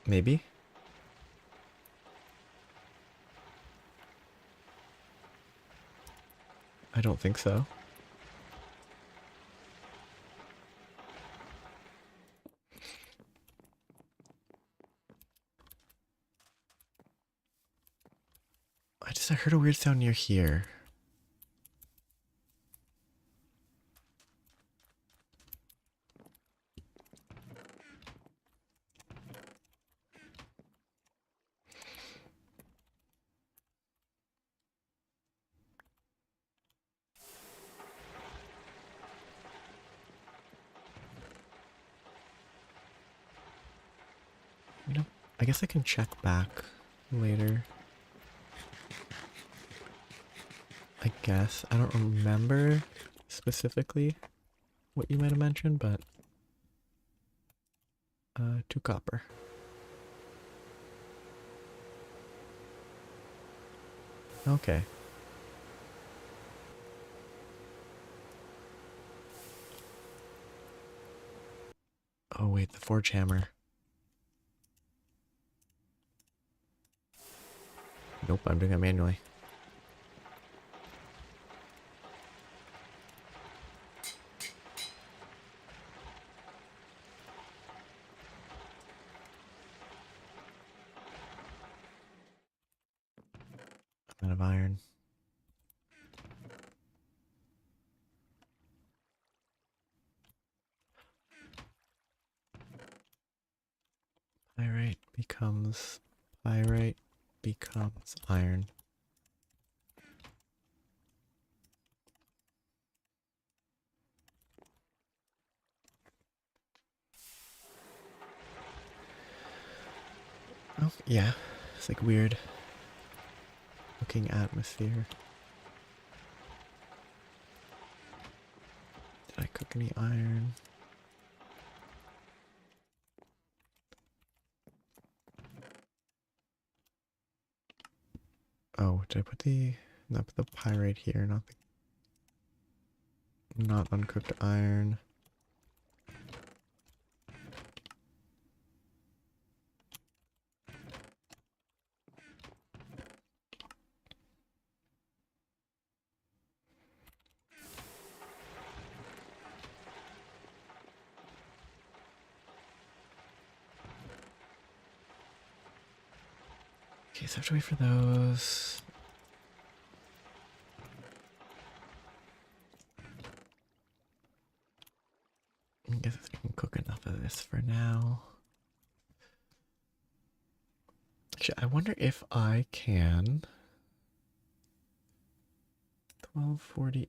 Maybe? I don't think so. I heard a weird sound near here. You know, I guess I can check back later. I guess. I don't remember specifically what you might have mentioned, but 2 copper. Okay. Oh wait, the forge hammer. Nope, I'm doing it manually. I'm out of iron. Pyrite becomes iron. Oh, yeah. It's like weird looking atmosphere. Did I cook any iron? Oh, did I put the pyrite here, not uncooked iron. Okay, so I have to wait for those. I guess I can cook enough of this for now. Actually, I wonder if I can. 12:48.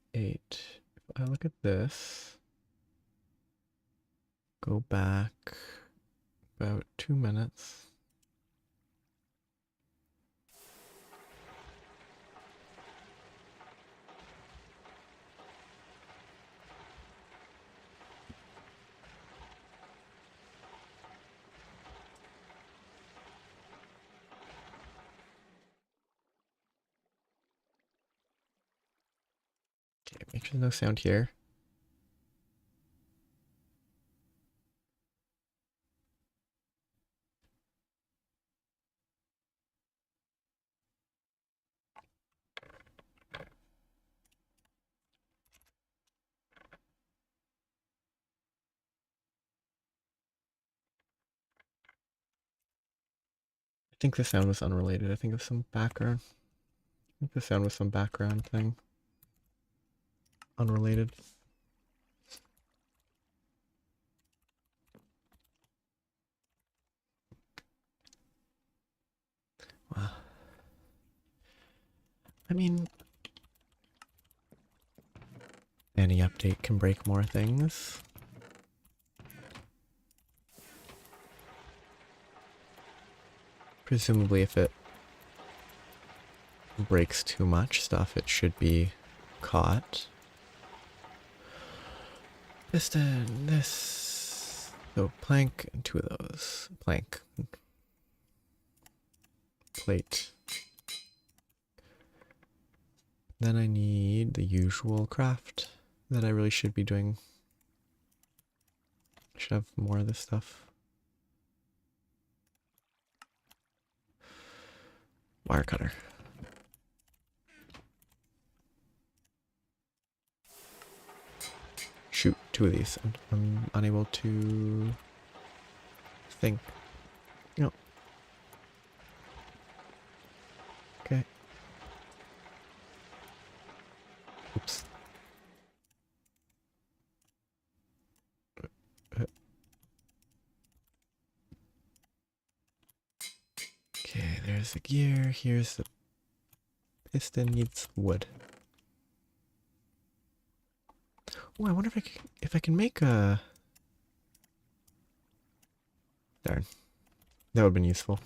If I look at this, go back about 2 minutes. Okay, make sure there's no sound here. I think the sound was unrelated. I think it was some background. I think the sound was some background thing. Unrelated. Wow. I mean, any update can break more things. Presumably, if it breaks too much stuff, it should be caught. Piston, this. So, plank, and 2 of those. Plank. Plate. Then I need the usual craft that I really should be doing. I should have more of this stuff. Wire cutter. two of these. I'm unable to think. No. Okay. Oops. Okay, there's the gear. Here's the piston. Needs wood. Oh, I wonder if I can make a... Darn. That would have been useful.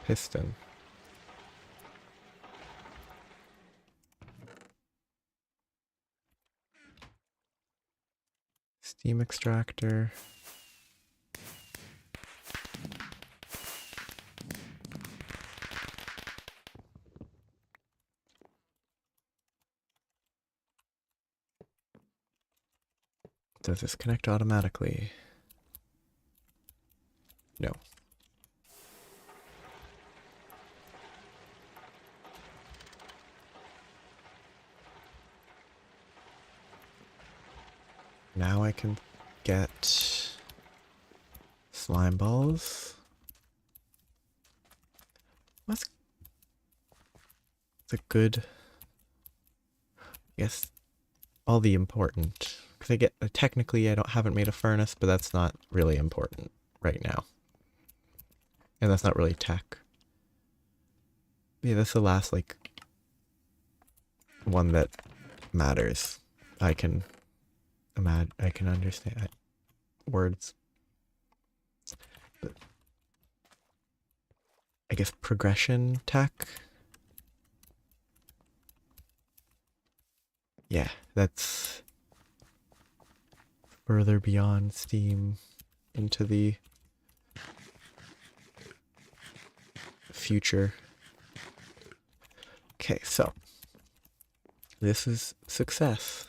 Piston. Steam extractor. Does this connect automatically? No. Now I can get slime balls. That's a good, I guess, all the important. Because I get, technically I haven't made a furnace, but that's not really important right now. And that's not really tech. Yeah, that's the last, like, one that matters. I can understand words. But I guess progression tech. Yeah, that's further beyond Steam into the future. Okay, so this is success.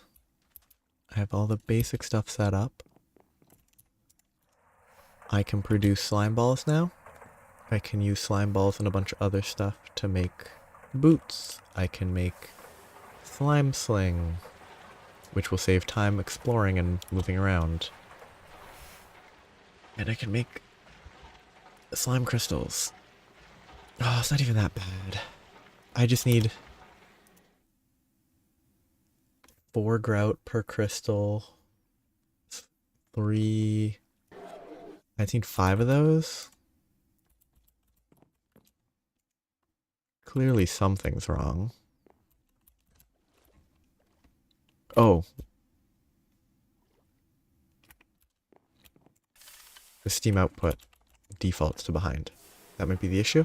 I have all the basic stuff set up. I can produce slime balls now. I can use slime balls and a bunch of other stuff to make boots. I can make slime sling, which will save time exploring and moving around. And I can make slime crystals. Oh, it's not even that bad. I just need 4 grout per crystal. 3... I need 5 of those. Clearly something's wrong. Oh. The Steam output defaults to behind. That might be the issue.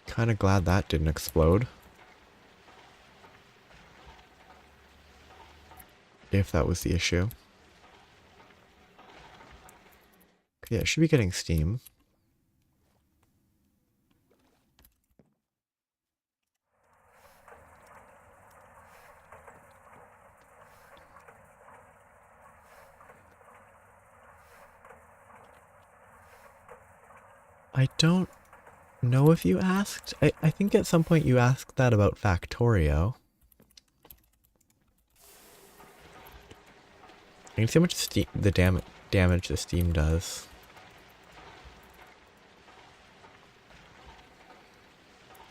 Kinda glad that didn't explode. If that was the issue. Yeah, it should be getting Steam. I don't know if you asked. I think at some point you asked that about Factorio. I can see how much the damage the Steam does.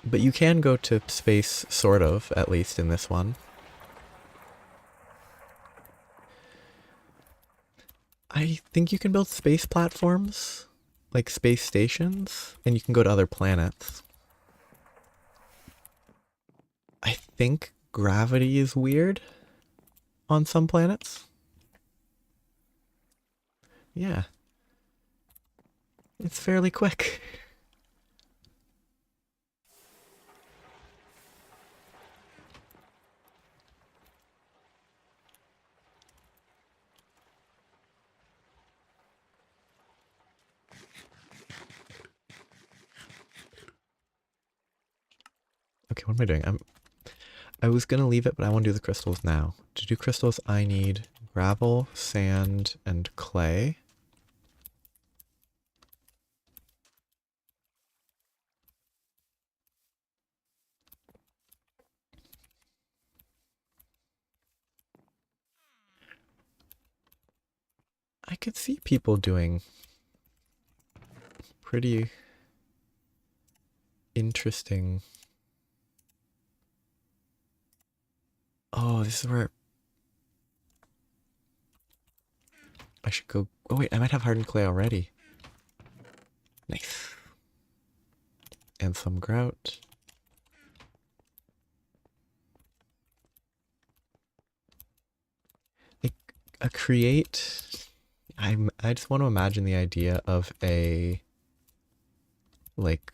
But you can go to space, sort of, at least in this one. I think you can build space platforms, like space stations, and you can go to other planets. I think gravity is weird on some planets. Yeah. It's fairly quick. Okay, what am I doing? I was gonna leave it, but I want to do the crystals now. To do crystals, I need Gravel, sand, and clay. I could see people doing pretty interesting. Oh, this is where I should go. Oh wait, I might have hardened clay already. Nice. And some grout. Like a create. I just want to imagine the idea of a like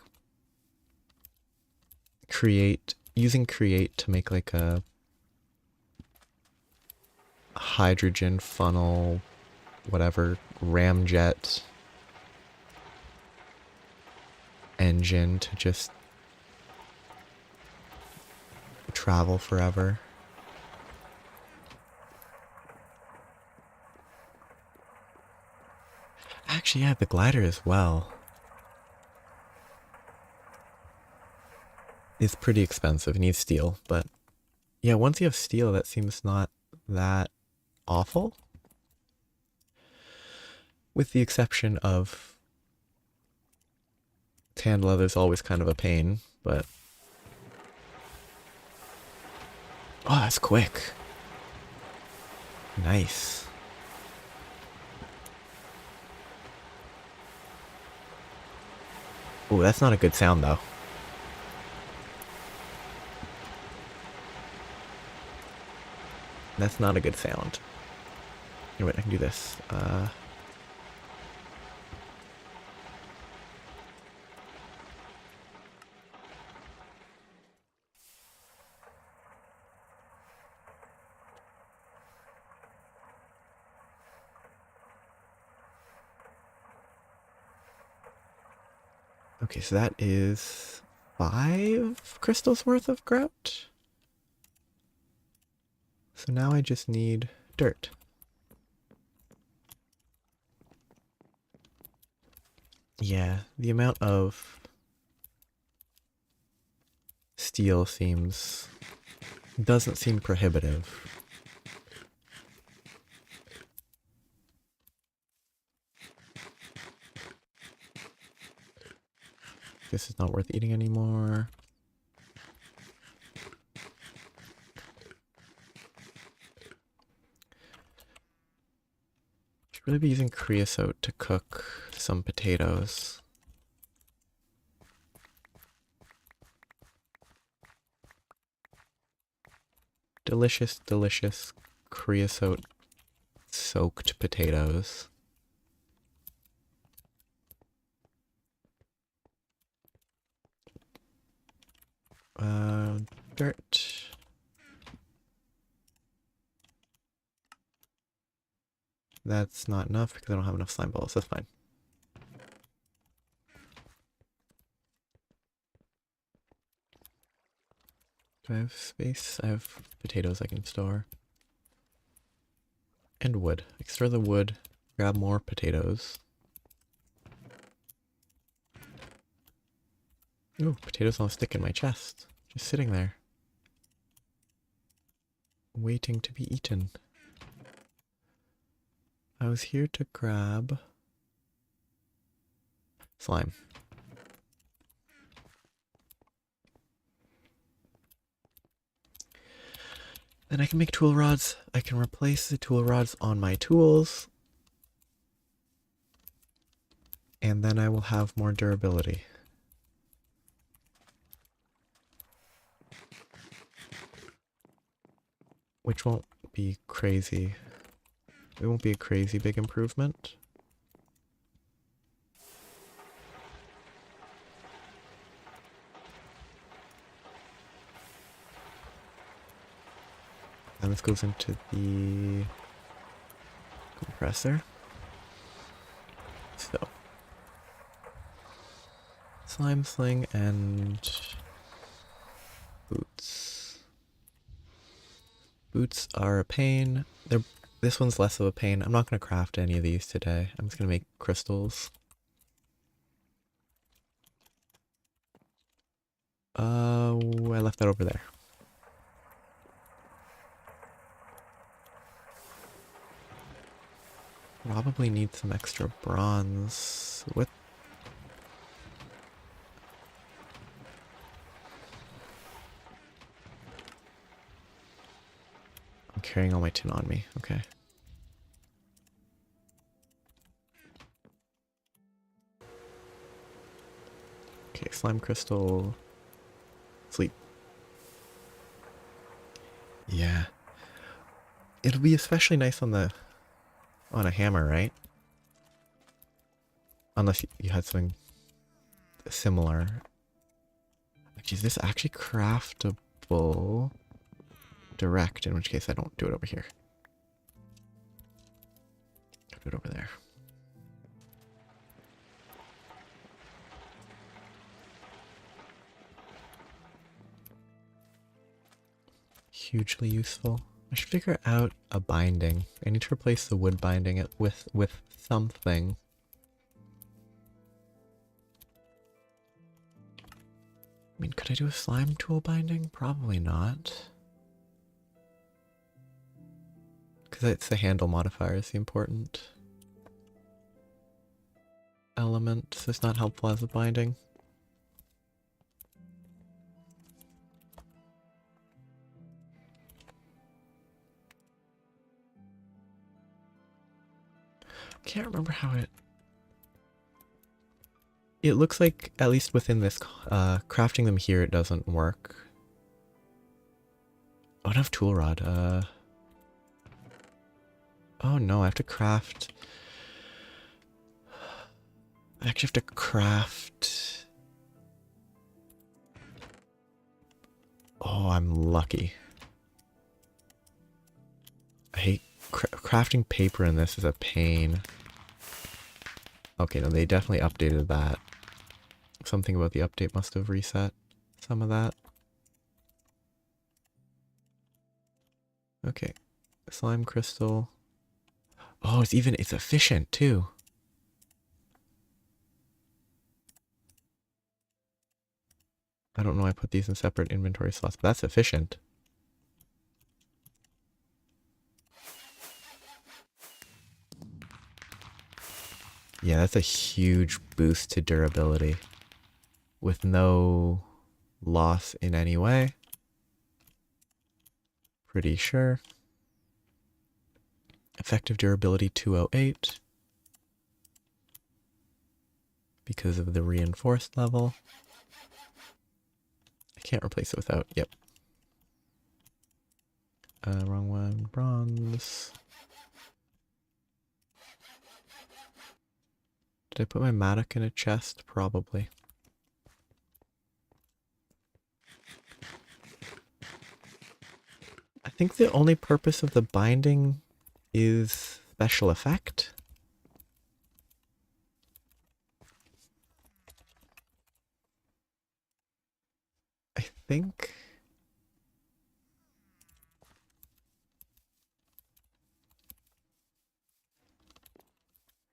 using create to make like a hydrogen funnel, whatever, ramjet engine to just travel forever. Actually, yeah, the glider as well. It's pretty expensive. It needs steel, but yeah, once you have steel, that seems not that awful. With the exception of tanned leather's always kind of a pain, but... Oh, that's quick. Nice. Oh, that's not a good sound, though. That's not a good sound. Oh, wait, I can do this. Okay, so that is 5 crystals worth of grout. So now I just need dirt. Yeah, the amount of steel doesn't seem prohibitive. This is not worth eating anymore. Should really be using creosote to cook some potatoes. Delicious, delicious creosote soaked potatoes. Dirt. That's not enough because I don't have enough slime balls. That's fine. Do I have space? I have potatoes I can store. And wood. I can store the wood, grab more potatoes. Ooh, potatoes on a stick in my chest. Just sitting there. Waiting to be eaten. I was here to grab slime. Then I can make tool rods. I can replace the tool rods on my tools. And then I will have more durability. Which won't be crazy. It won't be a crazy big improvement. And this goes into the compressor. So, slime sling and boots. Boots are a pain. This one's less of a pain. I'm not going to craft any of these today. I'm just going to make crystals. I left that over there. Probably need some extra bronze. What? I'm carrying all my tin on me. Okay. Okay, slime crystal. Sleep. Yeah. It'll be especially nice on a hammer, right? Unless you had something similar. Actually, is this actually craftable direct? In which case I don't do it over here. I'll do it over there. Hugely useful. I should figure out a binding. I need to replace the wood binding with something. I mean, could I do a slime tool binding? Probably not. Because it's the handle modifier is the important element, so it's not helpful as a binding. Can't remember how it looks like, at least within this, crafting them here, it doesn't work. Oh, I don't have tool rod. Oh no, I have to craft. I actually have to craft. Oh, I'm lucky. I hate crafting paper in this is a pain. Okay, no, they definitely updated that. Something about the update must have reset some of that. Okay, slime crystal. Oh, it's efficient too. I don't know why I put these in separate inventory slots, but that's efficient. Yeah, that's a huge boost to durability. With no loss in any way. Pretty sure. Effective durability 208. Because of the reinforced level. I can't replace it without, yep. Wrong one, bronze. Did I put my mattock in a chest? Probably. I think the only purpose of the binding is special effect. I think.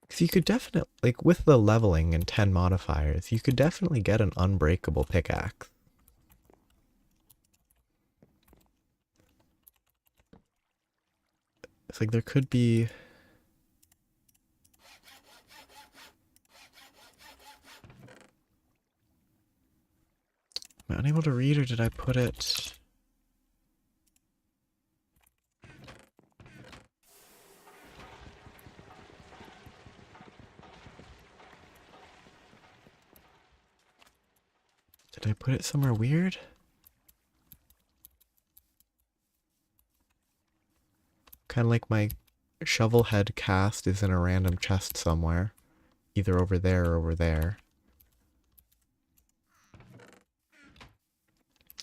Because you could definitely, like with the leveling and 10 modifiers, you could definitely get an unbreakable pickaxe. It's like there could be... Am I unable to read or did I put it... Did I put it somewhere weird? Kind of like my shovel head cast is in a random chest somewhere. Either over there or over there.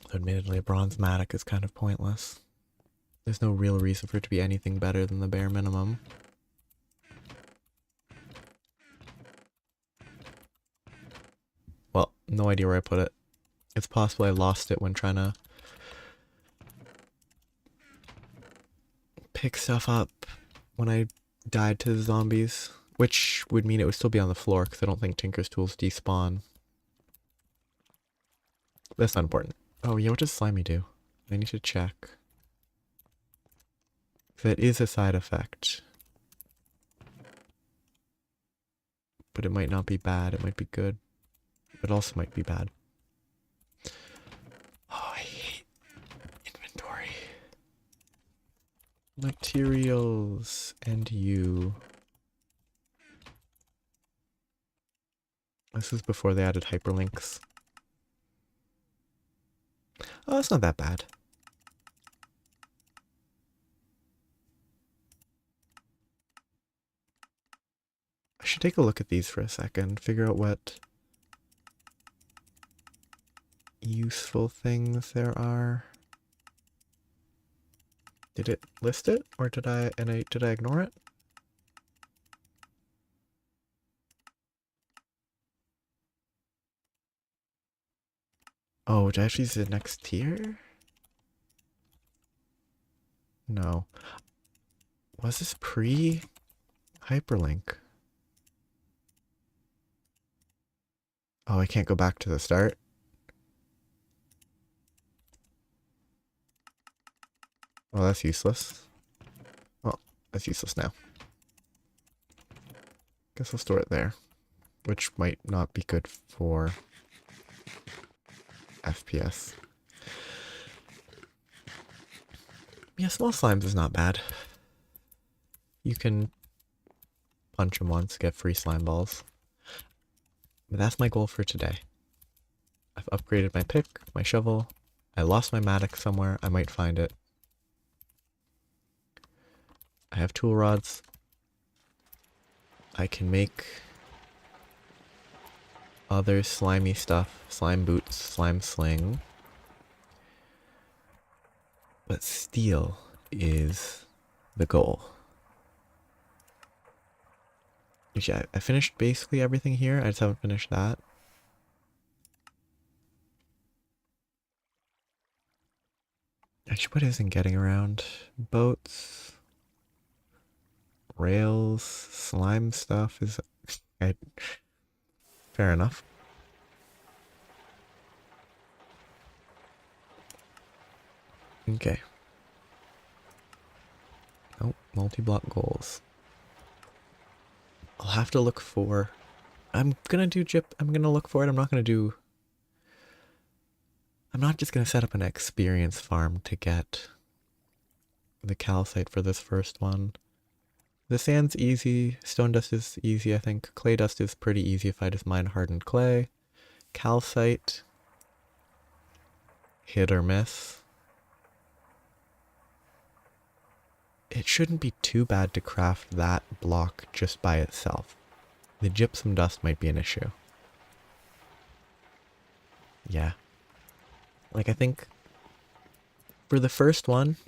Though admittedly, a bronze mattock is kind of pointless. There's no real reason for it to be anything better than the bare minimum. Well, no idea where I put it. It's possible I lost it when trying to pick stuff up. when I died to the zombies, which would mean it would still be on the floor because I don't think Tinker's tools despawn. That's not important. Oh yeah, what does Slimy do? I need to check. That is a side effect. But it might not be bad, it might be good. It also might be bad. Oh, I hate inventory. Materials and you. This was before they added hyperlinks. Oh, it's not that bad. I should take a look at these for a second, figure out what useful things there are. Did it list it, or did I ignore it? Oh, did I actually use the next tier? No. Was this pre-hyperlink? Oh, I can't go back to the start. Well, that's useless. Well, that's useless now. Guess I'll store it there, which might not be good for FPS. Yeah, small slimes is not bad. You can punch them once, get free slime balls. But that's my goal for today. I've upgraded my pick, my shovel. I lost my mattock somewhere. I might find it. I have tool rods. I can make other slimy stuff. Slime boots, slime sling. But steel is the goal. Yeah, I finished basically everything here. I just haven't finished that. Actually, what isn't getting around? Boats, rails, slime stuff is... fair enough. Okay. Oh, multi-block goals. I'll have to look for... I'm gonna look for it. I'm not just gonna set up an experience farm to get the calcite for this first one. The sand's easy. Stone dust is easy, I think. Clay dust is pretty easy if I just mine hardened clay. Calcite, hit or miss. It shouldn't be too bad to craft that block just by itself. The gypsum dust might be an issue. Yeah. Like, I think for the first one,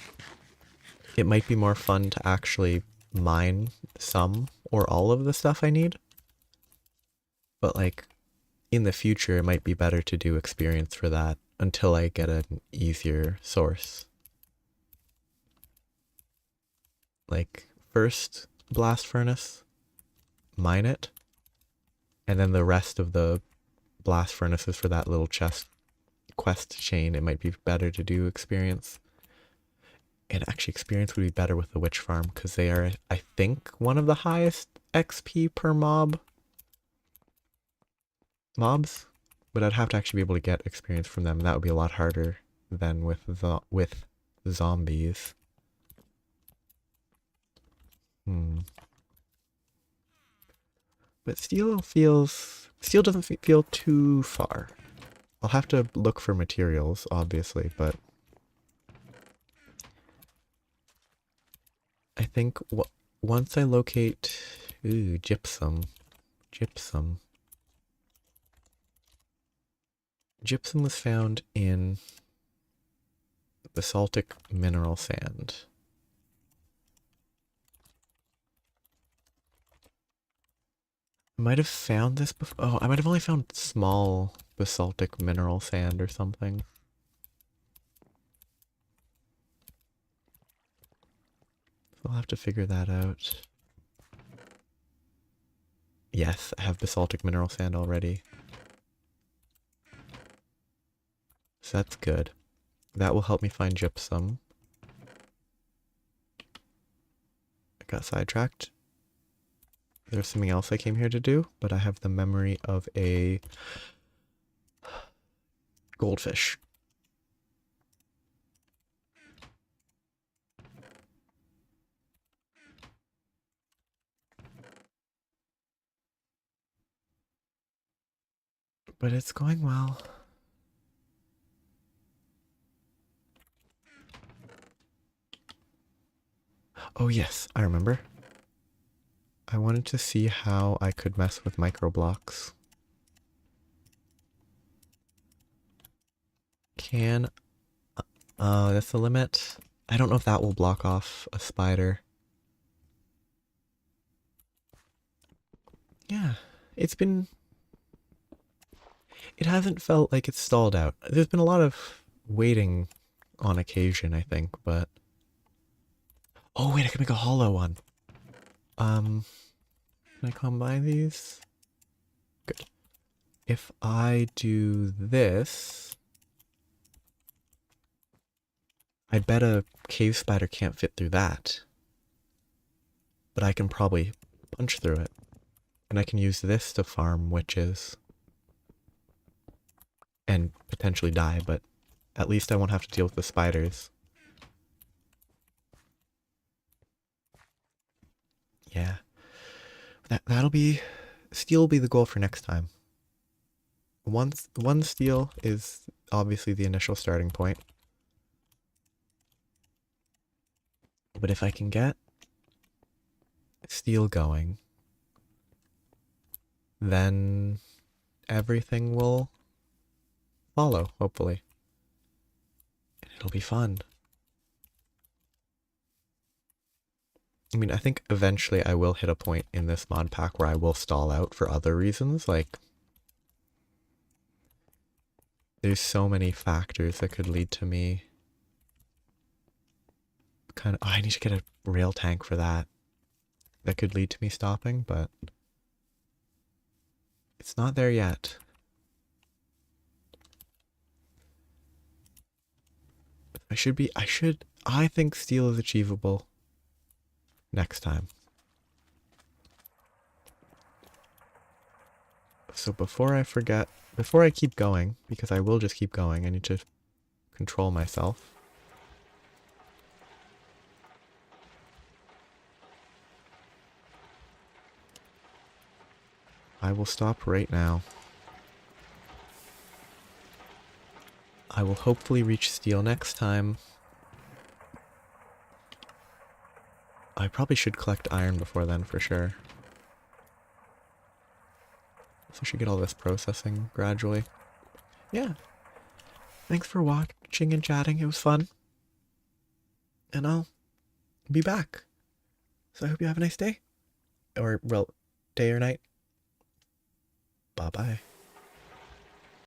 it might be more fun to actually mine some or all of the stuff I need. But like, in the future, it might be better to do experience for that until I get an easier source. Like, first blast furnace, mine it, and then the rest of the blast furnaces for that little quest chain, it might be better to do experience. And actually, experience would be better with the witch farm because they are, I think, one of the highest XP per mobs. But I'd have to actually be able to get experience from them. That would be a lot harder than with zombies. But steel doesn't feel too far. I'll have to look for materials, obviously, but I think once I locate, gypsum. Gypsum was found in basaltic mineral sand. I might have found this before. Oh, I might have only found small basaltic mineral sand or something. I'll have to figure that out. Yes, I have basaltic mineral sand already. So that's good. That will help me find gypsum. I got sidetracked. There's something else I came here to do, but I have the memory of a goldfish. But it's going well. Oh yes, I remember. I wanted to see how I could mess with microblocks. Can... that's the limit. I don't know if that will block off a spider. Yeah, it's been... It hasn't felt like it's stalled out. There's been a lot of waiting on occasion, I think, but... Oh wait, I can make a hollow one. Can I combine these? Good. If I do this... I bet a cave spider can't fit through that. But I can probably punch through it. And I can use this to farm witches. And potentially die, but at least I won't have to deal with the spiders. Yeah. That'll be... Steel will be the goal for next time. One steel is obviously the initial starting point. But if I can get steel going, then everything will follow, hopefully. And it'll be fun. I mean, I think eventually I will hit a point in this mod pack where I will stall out for other reasons, like there's so many factors that could lead to me kind of... Oh, I need to get a rail tank for that. That could lead to me stopping, but it's not there yet. I think steel is achievable next time. So before I forget, before I keep going, because I will just keep going, I need to control myself. I will stop right now. I will hopefully reach steel next time. I probably should collect iron before then for sure. So I should get all this processing gradually. Yeah. Thanks for watching and chatting. It was fun. And I'll be back. So I hope you have a nice day. Or, well, day or night. Bye-bye.